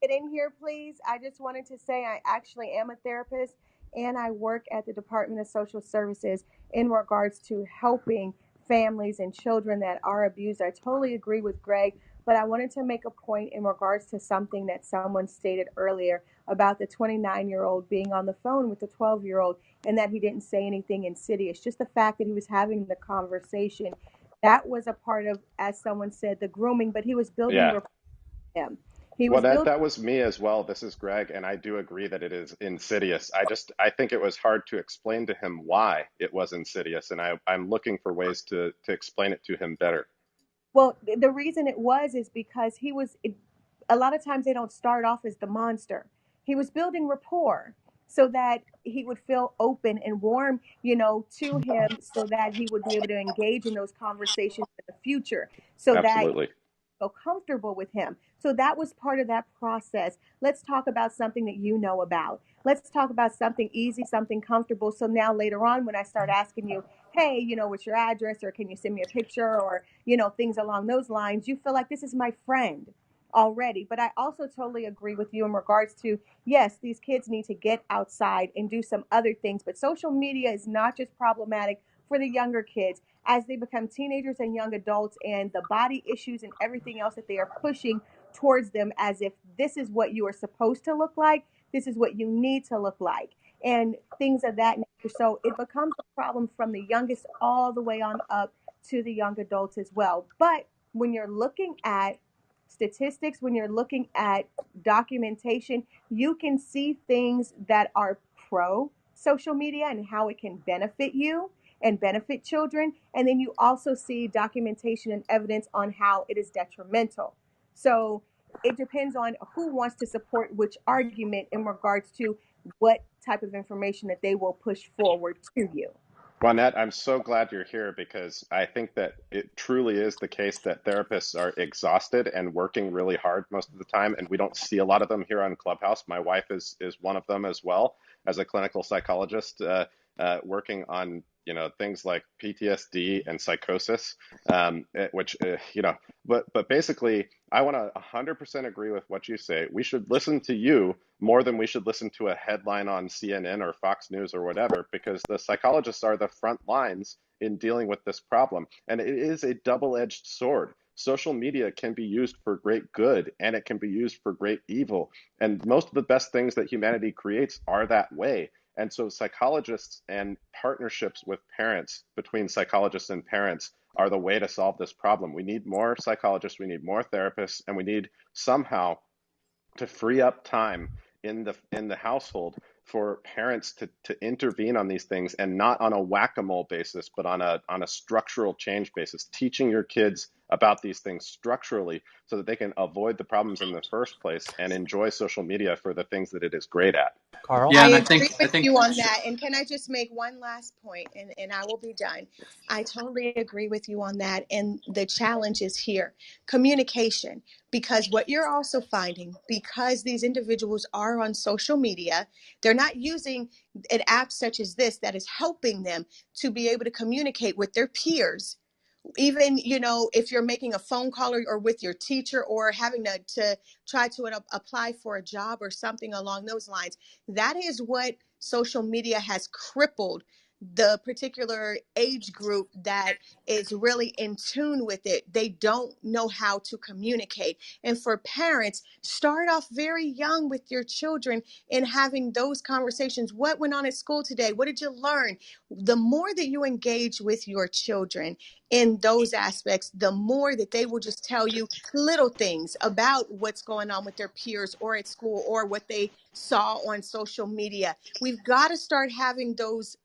get in here, please. I just wanted to say I actually am a therapist, and I work at the Department of Social Services in regards to helping families and children that are abused. I totally agree with Greg, but I wanted to make a point in regards to something that someone stated earlier about the 29-year-old being on the phone with the 12-year-old and that he didn't say anything insidious. Just the fact that he was having the conversation, that was a part of, as someone said, the grooming, but he was building rapport with him.
Well, that was me as well. This is Greg, and I do agree that it is insidious. I think it was hard to explain to him why it was insidious, and I'm looking for ways to explain it to him better.
Well, the reason it was is because a lot of times they don't start off as the monster. He was building rapport so that he would feel open and warm, to him, so that he would be able to engage in those conversations in the future, so that
Absolutely.
feel comfortable with him. So that was part of that process. Let's talk about something that you know about. Let's talk about something easy, something comfortable. So now later on, when I start asking you, hey, what's your address, or can you send me a picture, or, things along those lines, you feel like this is my friend already. But I also totally agree with you in regards to, yes, these kids need to get outside and do some other things. But social media is not just problematic for the younger kids. As they become teenagers and young adults, and the body issues and everything else that they are pushing towards them, as if this is what you are supposed to look like, this is what you need to look like, and things of that nature. So it becomes a problem from the youngest all the way on up to the young adults as well. But when you're looking at statistics, when you're looking at documentation, you can see things that are pro social media and how it can benefit you and benefit children. And then you also see documentation and evidence on how it is detrimental. So it depends on who wants to support which argument in regards to what type of information that they will push forward to you.
Juanette, I'm so glad you're here, because I think that it truly is the case that therapists are exhausted and working really hard most of the time, and we don't see a lot of them here on Clubhouse. My wife is one of them as well, as a clinical psychologist, working on things like PTSD and psychosis, which but basically, I want to 100% agree with what you say. We should listen to you more than we should listen to a headline on CNN or Fox News or whatever, because the psychologists are the front lines in dealing with this problem. And it is a double-edged sword. social media can be used for great good and it can be used for great evil. And most of the best things that humanity creates are that way. And so psychologists and partnerships with parents, between psychologists and parents, are the way to solve this problem. We need more psychologists, we need more therapists, and we need somehow to free up time in the household for parents to intervene on these things, and not on a whack-a-mole basis, but on a structural change basis, teaching your kids about these things structurally so that they can avoid the problems in the first place and enjoy social media for the things that it is great at.
Carl?
I agree with you on that. And can I just make one last point, and I will be done. I totally agree with you on that. And the challenge is here, communication, because what you're also finding, because these individuals are on social media, they're not using an app such as this that is helping them to be able to communicate with their peers. Even, you know, if you're making a phone call or with your teacher, or having to try to apply for a job or something along those lines, that is what social media has crippled the particular age group that is really in tune with it. They don't know how to communicate. And for parents, start off very young with your children in having those conversations. What went on at school today? What did you learn? The more that you engage with your children in those aspects, the more that they will just tell you little things about what's going on with their peers or at school or what they saw on social media. We've got to start having those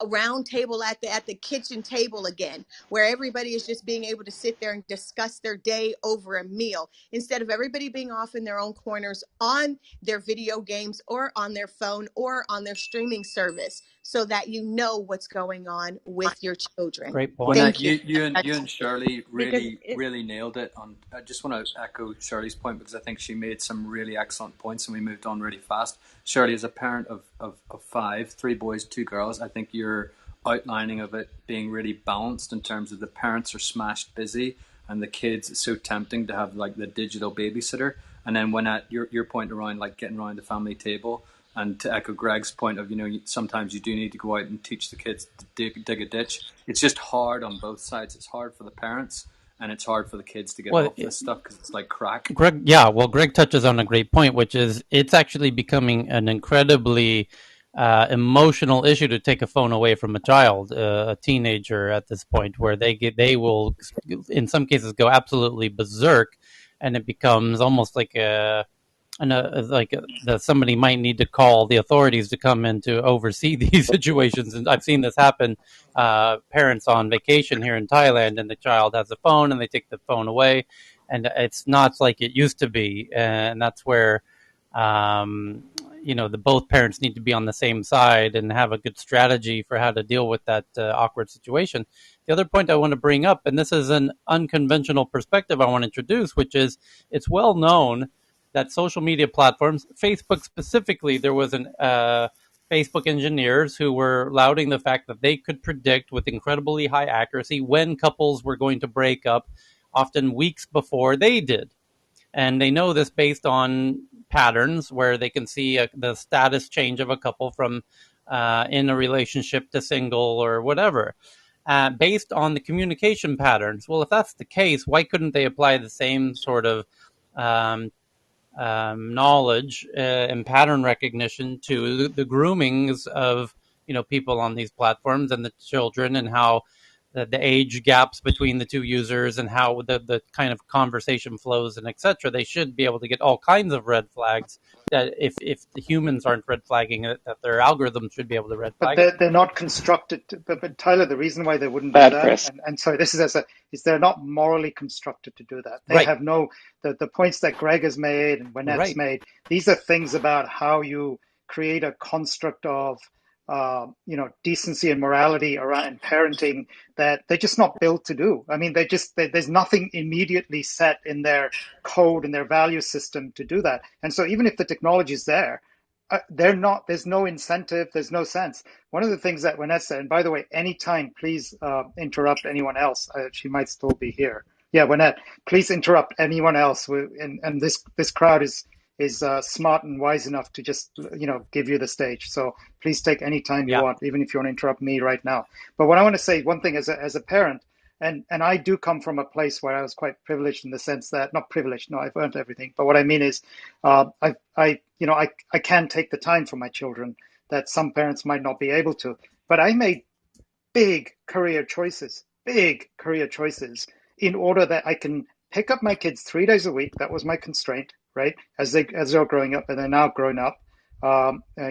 a round table at the kitchen table again, where everybody is just being able to sit there and discuss their day over a meal, instead of everybody being off in their own corners on their video games or on their phone or on their streaming service, so that you know what's going on with your children.
Great point.
Thank you.
You and Shirley really nailed it. I just want to echo Shirley's point, because I think she made some really excellent points and we moved on really fast. Shirley, as a parent of 5, 3 boys, 2 girls, I think your outlining of it being really balanced in terms of the parents are smashed busy and the kids, it's so tempting to have like the digital babysitter. And then when at your point around like getting around the family table, and to echo Greg's point of, you know, sometimes you do need to go out and teach the kids to dig a ditch. It's just hard on both sides. It's hard for the parents and it's hard for the kids to get off this stuff because it's like crack.
Greg touches on a great point, which is it's actually becoming an incredibly emotional issue to take a phone away from a child, a teenager at this point, where they will, in some cases, go absolutely berserk, and it becomes almost like somebody might need to call the authorities to come in to oversee these situations. And I've seen this happen. Parents on vacation here in Thailand, and the child has a phone, and they take the phone away, and it's not like it used to be. And that's where both parents need to be on the same side and have a good strategy for how to deal with that awkward situation. The other point I want to bring up, and this is an unconventional perspective I want to introduce, which is it's well known that social media platforms, Facebook specifically, there was Facebook engineers who were lauding the fact that they could predict with incredibly high accuracy when couples were going to break up, often weeks before they did. And they know this based on patterns where they can see the status change of a couple from in a relationship to single or whatever, based on the communication patterns. Well, if that's the case, why couldn't they apply the same sort of knowledge and pattern recognition to the groomings of people on these platforms and the children, and how the age gaps between the two users and how the kind of conversation flows and etc. They should be able to get all kinds of red flags that if the humans aren't red flagging it, that their algorithms should be able to red flag.
But they're not constructed. But Tyler, the reason why they wouldn't do that, and sorry, this is they're not morally constructed to do that. They have no the points that Greg has made and Wynette's made. These are things about how you create a construct of decency and morality around parenting that they're just not built to do. I mean, there's nothing immediately set in their code and their value system to do that. And so even if the technology is there, there's no incentive, there's no sense. One of the things that Wynette said, and by the way, anytime, please interrupt anyone else. She might still be here. Yeah, Wynette, please interrupt anyone else. And this crowd is smart and wise enough to just give you the stage. So please take any time you want, even if you want to interrupt me right now. But what I want to say, one thing as a parent, And I do come from a place where I was quite privileged in the sense that, not privileged, no, I've earned everything. But what I mean is, I can take the time for my children that some parents might not be able to. But I made big career choices in order that I can pick up my kids 3 days a week. That was my constraint, right? As they're growing up, and they're now grown up,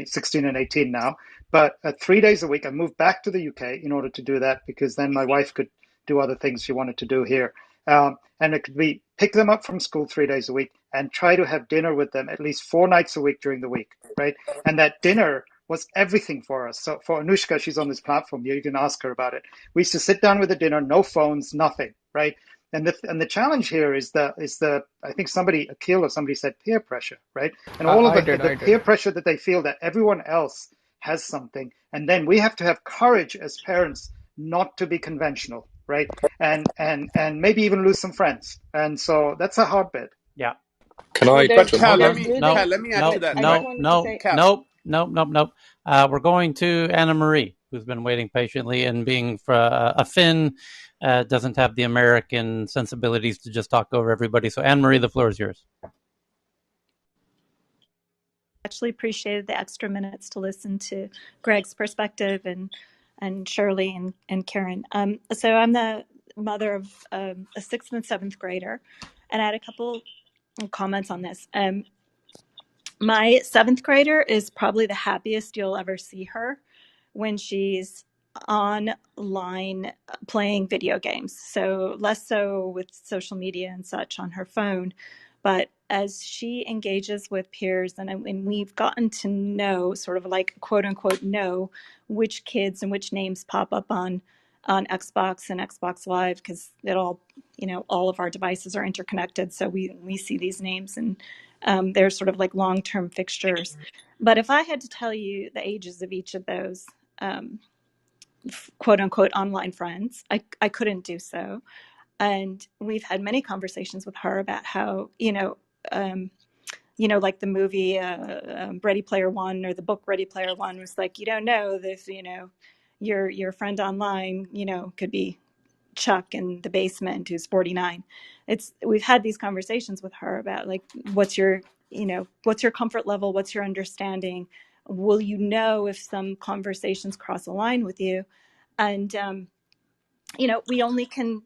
16 and 18 now. But 3 days a week, I moved back to the UK in order to do that, because then my wife could do other things she wanted to do here. And it could be pick them up from school 3 days a week and try to have dinner with them at least 4 nights a week during the week, right? And that dinner was everything for us. So for Anushka, she's on this platform here, you can ask her about it. We used to sit down with a dinner, no phones, nothing, right? And the challenge here is the I think Akil or somebody said peer pressure, right? And all of the peer pressure that they feel that everyone else has something, and then we have to have courage as parents not to be conventional, right? And maybe even lose some friends. And so that's a hard bit.
Yeah.
Can
Well,
I
But
jump
Cal,
in?
let
there's
me
good
Cal,
things,
let me add to
but
that.
I
Right,
just wanted to say,
Cal.
Nope. We're going to Anna Marie, who's been waiting patiently, and being for a Finn, doesn't have the American sensibilities to just talk over everybody. So Anna Marie, the floor is yours.
Actually appreciated the extra minutes to listen to Greg's perspective and Shirley and Karen. So I'm the mother of a 6th and 7th grader, and I had a couple comments on this. My 7th grader is probably the happiest you'll ever see her when she's online playing video games. So less so with social media and such on her phone. But as she engages with peers, and we've gotten to know, sort of like quote unquote, know which kids and which names pop up on Xbox and Xbox Live, because it all, all of our devices are interconnected. So we see these names, and they're sort of like long-term fixtures. But if I had to tell you the ages of each of those quote unquote online friends, I couldn't do so. And we've had many conversations with her about how, like the movie Ready Player One, or the book Ready Player One, was like, you don't know this, your friend online, could be Chuck in the basement who's 49. We've had these conversations with her about, like, what's your comfort level? What's your understanding? Will you know if some conversations cross a line with you? And, we only can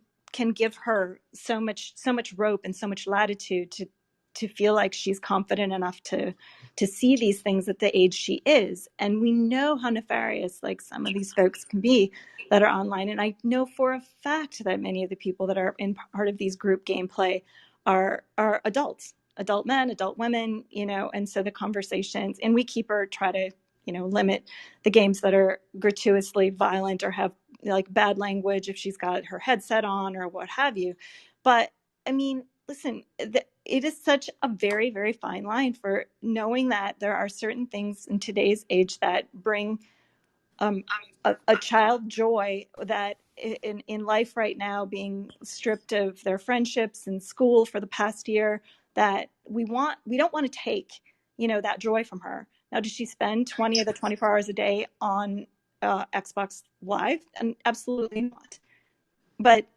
give her so much rope and so much latitude to feel like she's confident enough to see these things at the age she is. And we know how nefarious, like, some of these folks can be that are online. And I know for a fact that many of the people that are in part of these group gameplay are adults, adult men, adult women, and so the conversations, and we keep her, try to, limit the games that are gratuitously violent or have, like, bad language if she's got her headset on or what have you. But I mean, listen, it is such a very, very fine line for knowing that there are certain things in today's age that bring a child joy that in life right now, being stripped of their friendships in school for the past year, that we don't want to take, that joy from her. Now, does she spend 20 of the 24 hours a day on Xbox Live? And absolutely not. But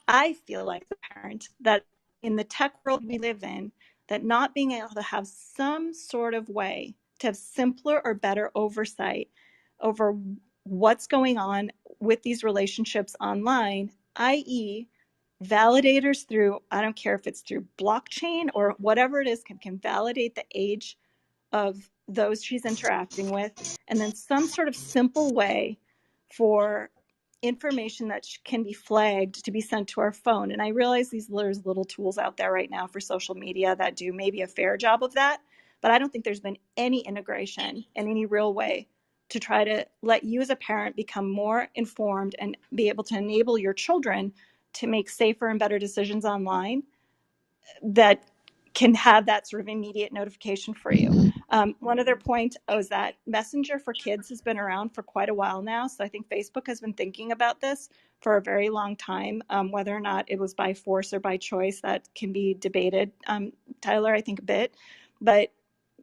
I feel like the parent, that in the tech world we live in, that not being able to have some sort of way to have simpler or better oversight over what's going on with these relationships online, i.e., validators through, I don't care if it's through blockchain or whatever it is, can validate the age of those she's interacting with, and then some sort of simple way for information that can be flagged to be sent to our phone. And I realize there's little tools out there right now for social media that do maybe a fair job of that, but I don't think there's been any integration in any real way to try to let you as a parent become more informed and be able to enable your children to make safer and better decisions online that can have that sort of immediate notification for you. One other point is that Messenger for Kids has been around for quite a while now. So I think Facebook has been thinking about this for a very long time. Whether or not it was by force or by choice, that can be debated, Tyler, I think a bit. But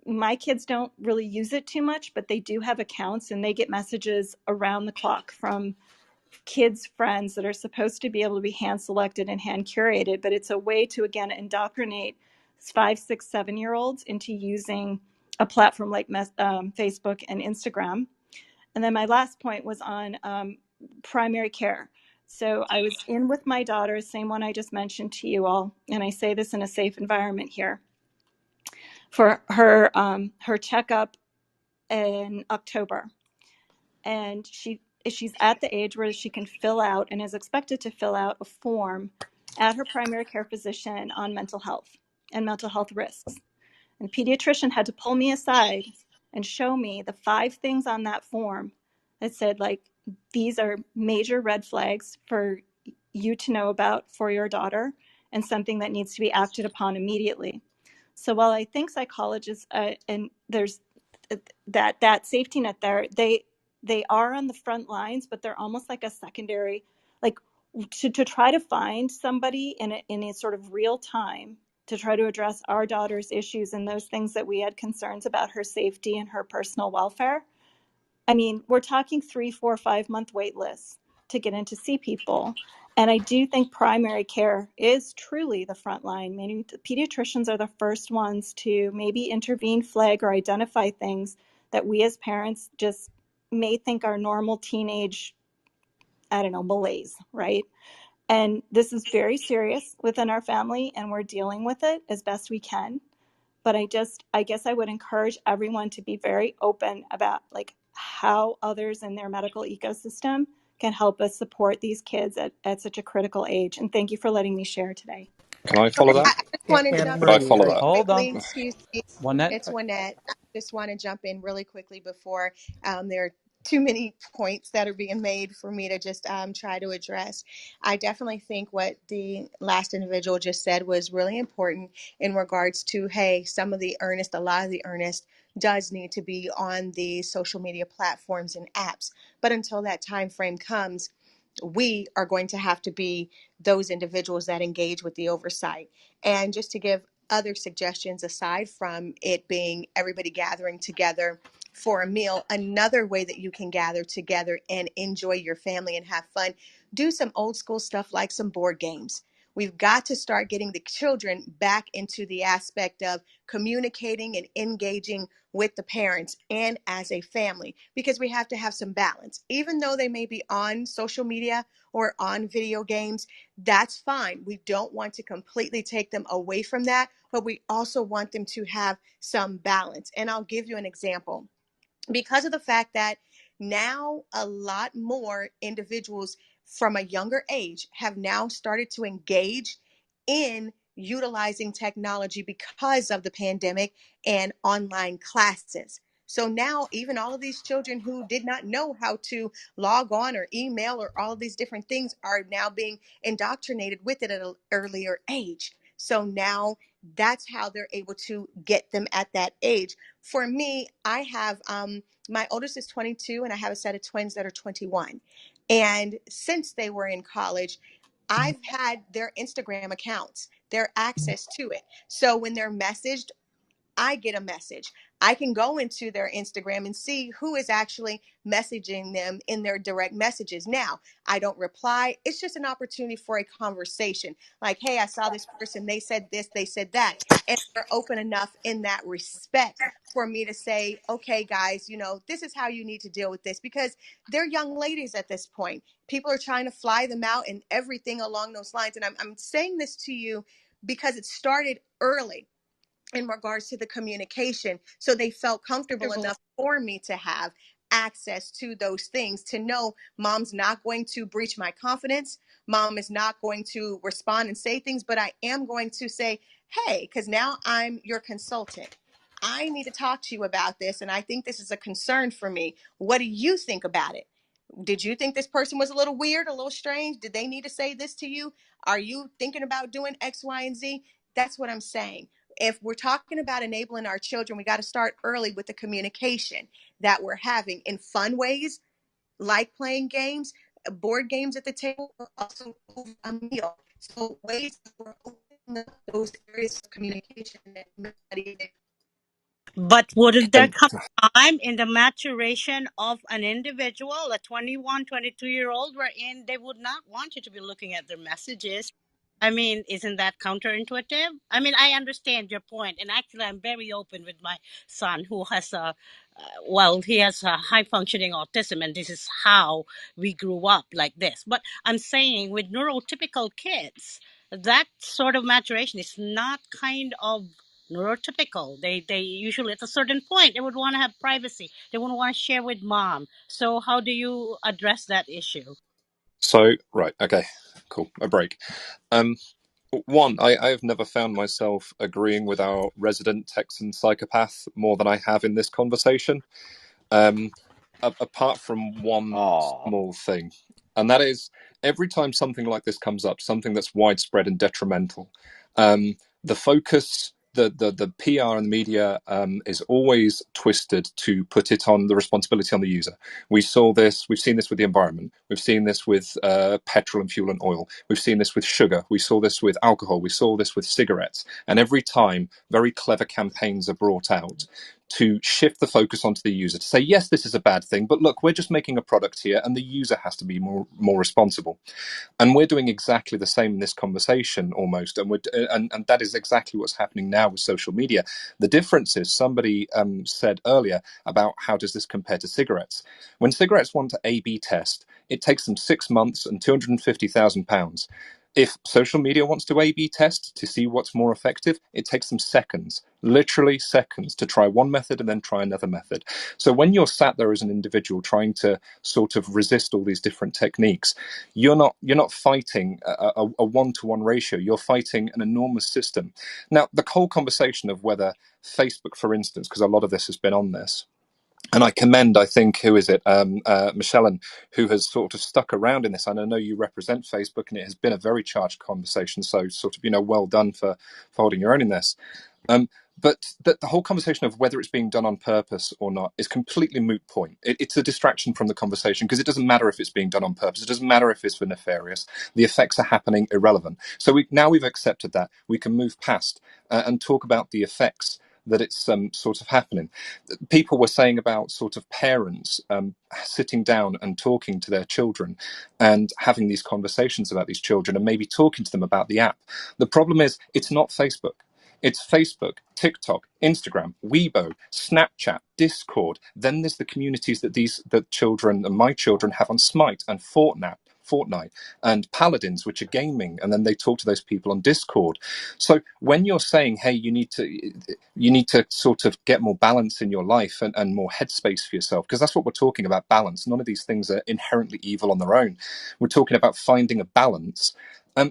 my kids don't really use it too much, but they do have accounts and they get messages around the clock from kids' friends that are supposed to be able to be hand selected and hand curated, but it's a way to, again, indoctrinate 5, 6, 7-year-olds into using a platform like Facebook and Instagram. And then my last point was on primary care. So I was in with my daughter, same one I just mentioned to you all, and I say this in a safe environment here, for her her checkup in October. And she's at the age where she can fill out and is expected to fill out a form at her primary care physician on mental health and mental health risks. And the pediatrician had to pull me aside and show me the 5 things on that form that said, like, these are major red flags for you to know about for your daughter and something that needs to be acted upon immediately. So while I think psychologists and there's that safety net there, they are on the front lines, but they're almost like a secondary, like to try to find somebody in a sort of real time to try to address our daughter's issues and those things that we had concerns about her safety and her personal welfare. I mean, we're talking 3, 4, 5-month wait lists to get in to see people. And I do think primary care is truly the front line. Meaning the pediatricians are the first ones to maybe intervene, flag, or identify things that we as parents just may think are normal teenage, I don't know, malaise, right? And this is very serious within our family, and we're dealing with it as best we can. But I guess I would encourage everyone to be very open about like how others in their medical ecosystem can help us support these kids at such a critical age. And thank you for letting me share today.
Can I follow that?
I just want to
And
jump
Could I
in
follow
Marie,
really
that?
hold on.
quickly. Excuse me.
Juanette,
It's Lynette. I just want to jump in really quickly before there are too many points that are being made for me to just try to address. I definitely think what the last individual just said was really important in regards to, hey, a lot of the earnest does need to be on the social media platforms and apps. But until that time frame comes, we are going to have to be those individuals that engage with the oversight. And just to give other suggestions aside from it being everybody gathering together for a meal, another way that you can gather together and enjoy your family and have fun, do some old school stuff like some board games. We've got to start getting the children back into the aspect of communicating and engaging with the parents and as a family, because we have to have some balance. Even though they may be on social media or on video games, that's fine. We don't want to completely take them away from that, but we also want them to have some balance. And I'll give you an example. Because of the fact that now a lot more individuals from a younger age have now started to engage in utilizing technology because of the pandemic and online classes. So now even all of these children who did not know how to log on or email or all of these different things are now being indoctrinated with it at an earlier age. So now that's how they're able to get them at that age. For me, I have my oldest is 22 and I have a set of twins that are 21. And since they were in college, I've had their Instagram accounts, their access to it. So when they're messaged, I get a message. I can go into their Instagram and see who is actually messaging them in their direct messages. Now, I don't reply. It's just an opportunity for a conversation. Like, hey, I saw this person. They said this, they said that. And they're open enough in that respect for me to say, okay, guys, this is how you need to deal with this, because they're young ladies at this point. People are trying to fly them out and everything along those lines. And I'm saying this to you because it started early in regards to the communication. So they felt comfortable enough for me to have access to those things, to know mom's not going to breach my confidence. Mom is not going to respond and say things, but I am going to say, hey, because now I'm your consultant. I need to talk to you about this. And I think this is a concern for me. What do you think about it? Did you think this person was a little weird, a little strange? Did they need to say this to you? Are you thinking about doing X, Y, and Z? That's what I'm saying. If we're talking about enabling our children, we got to start early with the communication that we're having in fun ways, like playing games, board games at the table, but also over a meal. So ways that we're opening up those areas of communication that
But wouldn't there
And
come a time in the maturation of an individual, a 21, 22-year-old, wherein they would not want you to be looking at their messages? I mean, isn't that counterintuitive? I mean, I understand your point, and actually, I'm very open with my son, who has he has a high-functioning autism, and this is how we grew up like this. But I'm saying, with neurotypical kids, that sort of maturation is not kind of neurotypical. They usually, at a certain point, they would want to have privacy. They wouldn't want to share with mom. So how do you address that issue?
so, right, okay, cool, a break. One, I have never found myself agreeing with our resident Texan psychopath more than I have in this conversation. Apart from one small thing, and that is every time something like this comes up, something that's widespread and detrimental, the focus, the PR and the media is always twisted to put it on the responsibility on the user. We've seen this with the environment. We've seen this with petrol and fuel and oil. We've seen this with sugar. We saw this with alcohol. We saw this with cigarettes. And every time, very clever campaigns are brought out to shift the focus onto the user, to say, yes, this is a bad thing, but look, we're just making a product here and the user has to be more responsible. And we're doing exactly the same in this conversation almost. And that is exactly what's happening now with social media. The difference is, somebody said earlier about how does this compare to cigarettes. When cigarettes want to A/B test, it takes them 6 months and £250,000. If social media wants to A/B test to see what's more effective, it takes them seconds, literally seconds, to try one method and then try another method. So when you're sat there as an individual trying to sort of resist all these different techniques, you're not fighting a one-to-one ratio. You're fighting an enormous system. Now, the whole conversation of whether Facebook, for instance, because a lot of this has been on this, and I commend, I think, who is it, Michelle, who has sort of stuck around in this. And I know you represent Facebook, and it has been a very charged conversation. So sort of, well done for holding your own in this. But the whole conversation of whether it's being done on purpose or not is completely moot point. It's a distraction from the conversation, because it doesn't matter if it's being done on purpose. It doesn't matter if it's for nefarious. The effects are happening, irrelevant. So we've accepted that. We can move past and talk about the effects that it's sort of happening. People were saying about sort of parents sitting down and talking to their children and having these conversations about these children and maybe talking to them about the app. The problem is, it's not Facebook. It's Facebook, TikTok, Instagram, Weibo, Snapchat, Discord. Then there's the communities that the children and my children have on Smite and Fortnite and Paladins, which are gaming, and then they talk to those people on Discord. So when you're saying, hey, you need to sort of get more balance in your life and more headspace for yourself, because that's what we're talking about, balance. None of these things are inherently evil on their own. We're talking about finding a balance.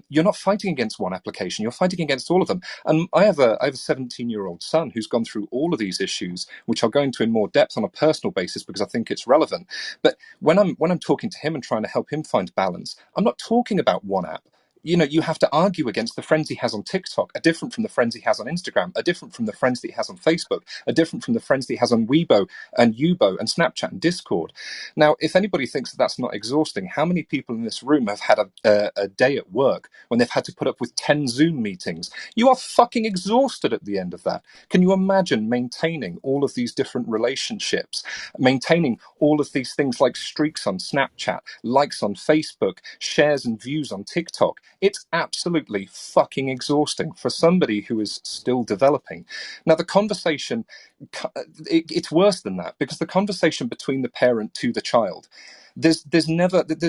You're not fighting against one application, you're fighting against all of them. And I have a 17-year-old son who's gone through all of these issues, which I'll go into in more depth on a personal basis because I think it's relevant. But when I'm talking to him and trying to help him find balance, I'm not talking about one app. You have to argue against the friends he has on TikTok are different from the friends he has on Instagram, are different from the friends that he has on Facebook, are different from the friends that he has on Weibo and Yubo and Snapchat and Discord. Now, if anybody thinks that that's not exhausting, how many people in this room have had a day at work when they've had to put up with 10 Zoom meetings? You are fucking exhausted at the end of that. Can you imagine maintaining all of these different relationships, maintaining all of these things like streaks on Snapchat, likes on Facebook, shares and views on TikTok? It's absolutely fucking exhausting for somebody who is still developing. Now, the conversation, it's worse than that, because the conversation between the parent to the child, there's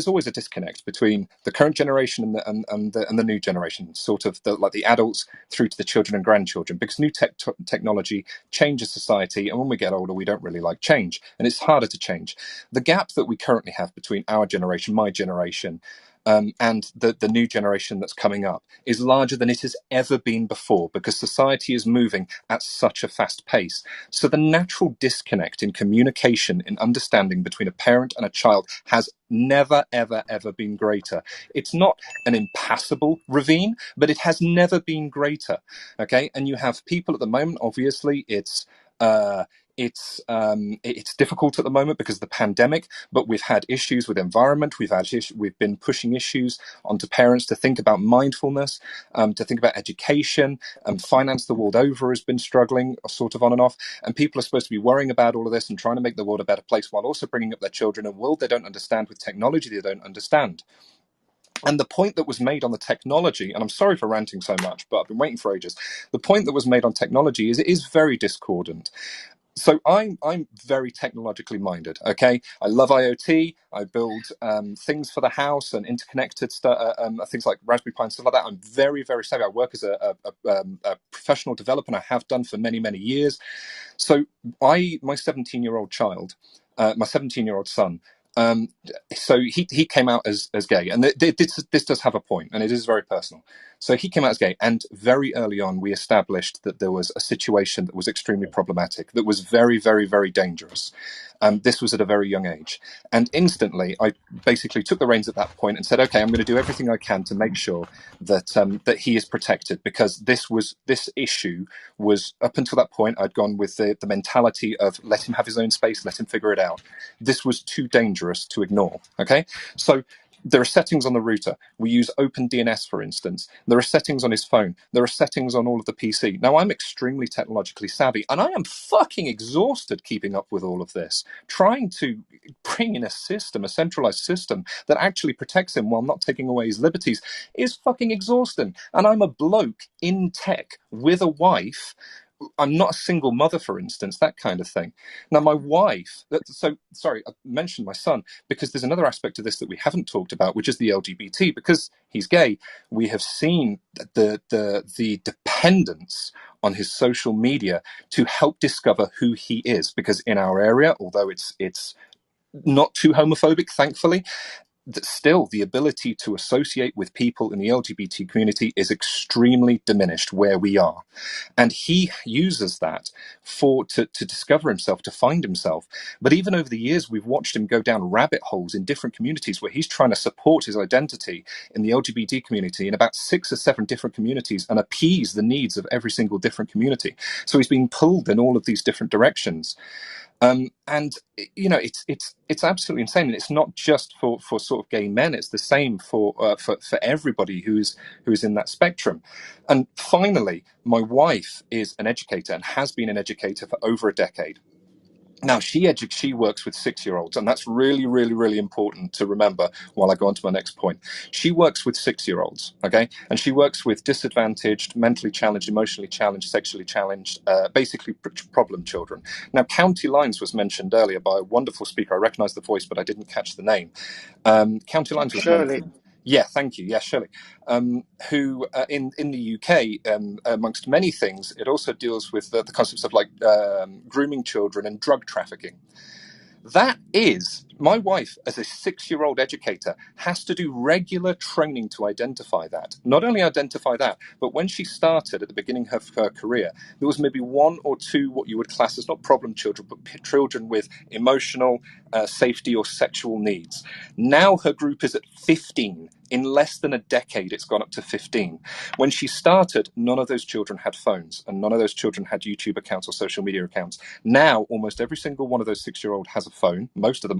always a disconnect between the current generation and the new generation, sort of like the adults through to the children and grandchildren, because new technology changes society, and when we get older, we don't really like change, and it's harder to change. The gap that we currently have between our generation, my generation, and the new generation that's coming up is larger than it has ever been before, because society is moving at such a fast pace. So the natural disconnect in communication, in understanding between a parent and a child has never, ever, ever been greater. It's not an impassable ravine, but it has never been greater. Okay, and you have people at the moment, obviously, it's It's difficult at the moment because of the pandemic, but we've had issues with environment. We've been pushing issues onto parents to think about mindfulness, to think about education. Finance the world over has been struggling, sort of on and off, and people are supposed to be worrying about all of this and trying to make the world a better place while also bringing up their children in a world they don't understand, with technology they don't understand. And the point that was made on the technology, and I'm sorry for ranting so much, but I've been waiting for ages. The point that was made on technology is it is very discordant. So I'm very technologically minded. Okay, I love IoT. I build things for the house and interconnected stuff, things like Raspberry Pi and stuff like that. I'm very, very savvy. I work as a professional developer, and I have done for many, many years. So my 17-year-old child, my 17-year-old son. So he came out as gay, and this does have a point, and it is very personal. So he came out as gay, and very early on we established that there was a situation that was extremely problematic, that was very, very, very dangerous. This was at a very young age, and instantly I basically took the reins at that point and said, okay, I'm going to do everything I can to make sure that that he is protected, because this issue was, up until that point, I'd gone with the mentality of let him have his own space, let him figure it out. This was too dangerous to ignore. Okay, so there are settings on the router. We use OpenDNS, for instance. There are settings on his phone. There are settings on all of the PC. Now, I'm extremely technologically savvy, and I am fucking exhausted keeping up with all of this, trying to bring in a centralized system that actually protects him while not taking away his liberties is fucking exhausting. And I'm a bloke in tech with a wife. I'm not a single mother, for instance, that kind of thing. Now, my wife, sorry, I mentioned my son, because there's another aspect of this that we haven't talked about, which is the LGBT. Because he's gay, we have seen the dependence on his social media to help discover who he is. Because in our area, although it's not too homophobic, thankfully, still the ability to associate with people in the LGBT community is extremely diminished where we are. And he uses that to discover himself, to find himself. But even over the years, we've watched him go down rabbit holes in different communities where he's trying to support his identity in the LGBT community in about 6 or 7 different communities and appease the needs of every single different community. So he's being pulled in all of these different directions. And you know, it's absolutely insane, and it's not just for sort of gay men. It's the same for everybody who's in that spectrum. And finally, my wife is an educator and has been an educator for over a decade. Now, she works with 6-year-olds, and that's really, really, really important to remember while I go on to my next point. She works with 6-year-olds, okay? And she works with disadvantaged, mentally challenged, emotionally challenged, sexually challenged, basically problem children. Now, County Lines was mentioned earlier by a wonderful speaker. I recognize the voice, but I didn't catch the name. County Lines was mentioned. Yeah, thank you. Yeah, Shirley, who in the UK, amongst many things, it also deals with the concepts of like grooming children and drug trafficking. That is, my wife, as a 6-year-old educator, has to do regular training to identify that. Not only identify that, but when she started at the beginning of her career, there was maybe 1 or 2 what you would class as not problem children, but children with emotional, safety or sexual needs. Now her group is at 15. In less than a decade, it's gone up to 15. When she started, none of those children had phones, and none of those children had YouTube accounts or social media accounts. Now, almost every single one of those 6-year-olds has a phone. Most of them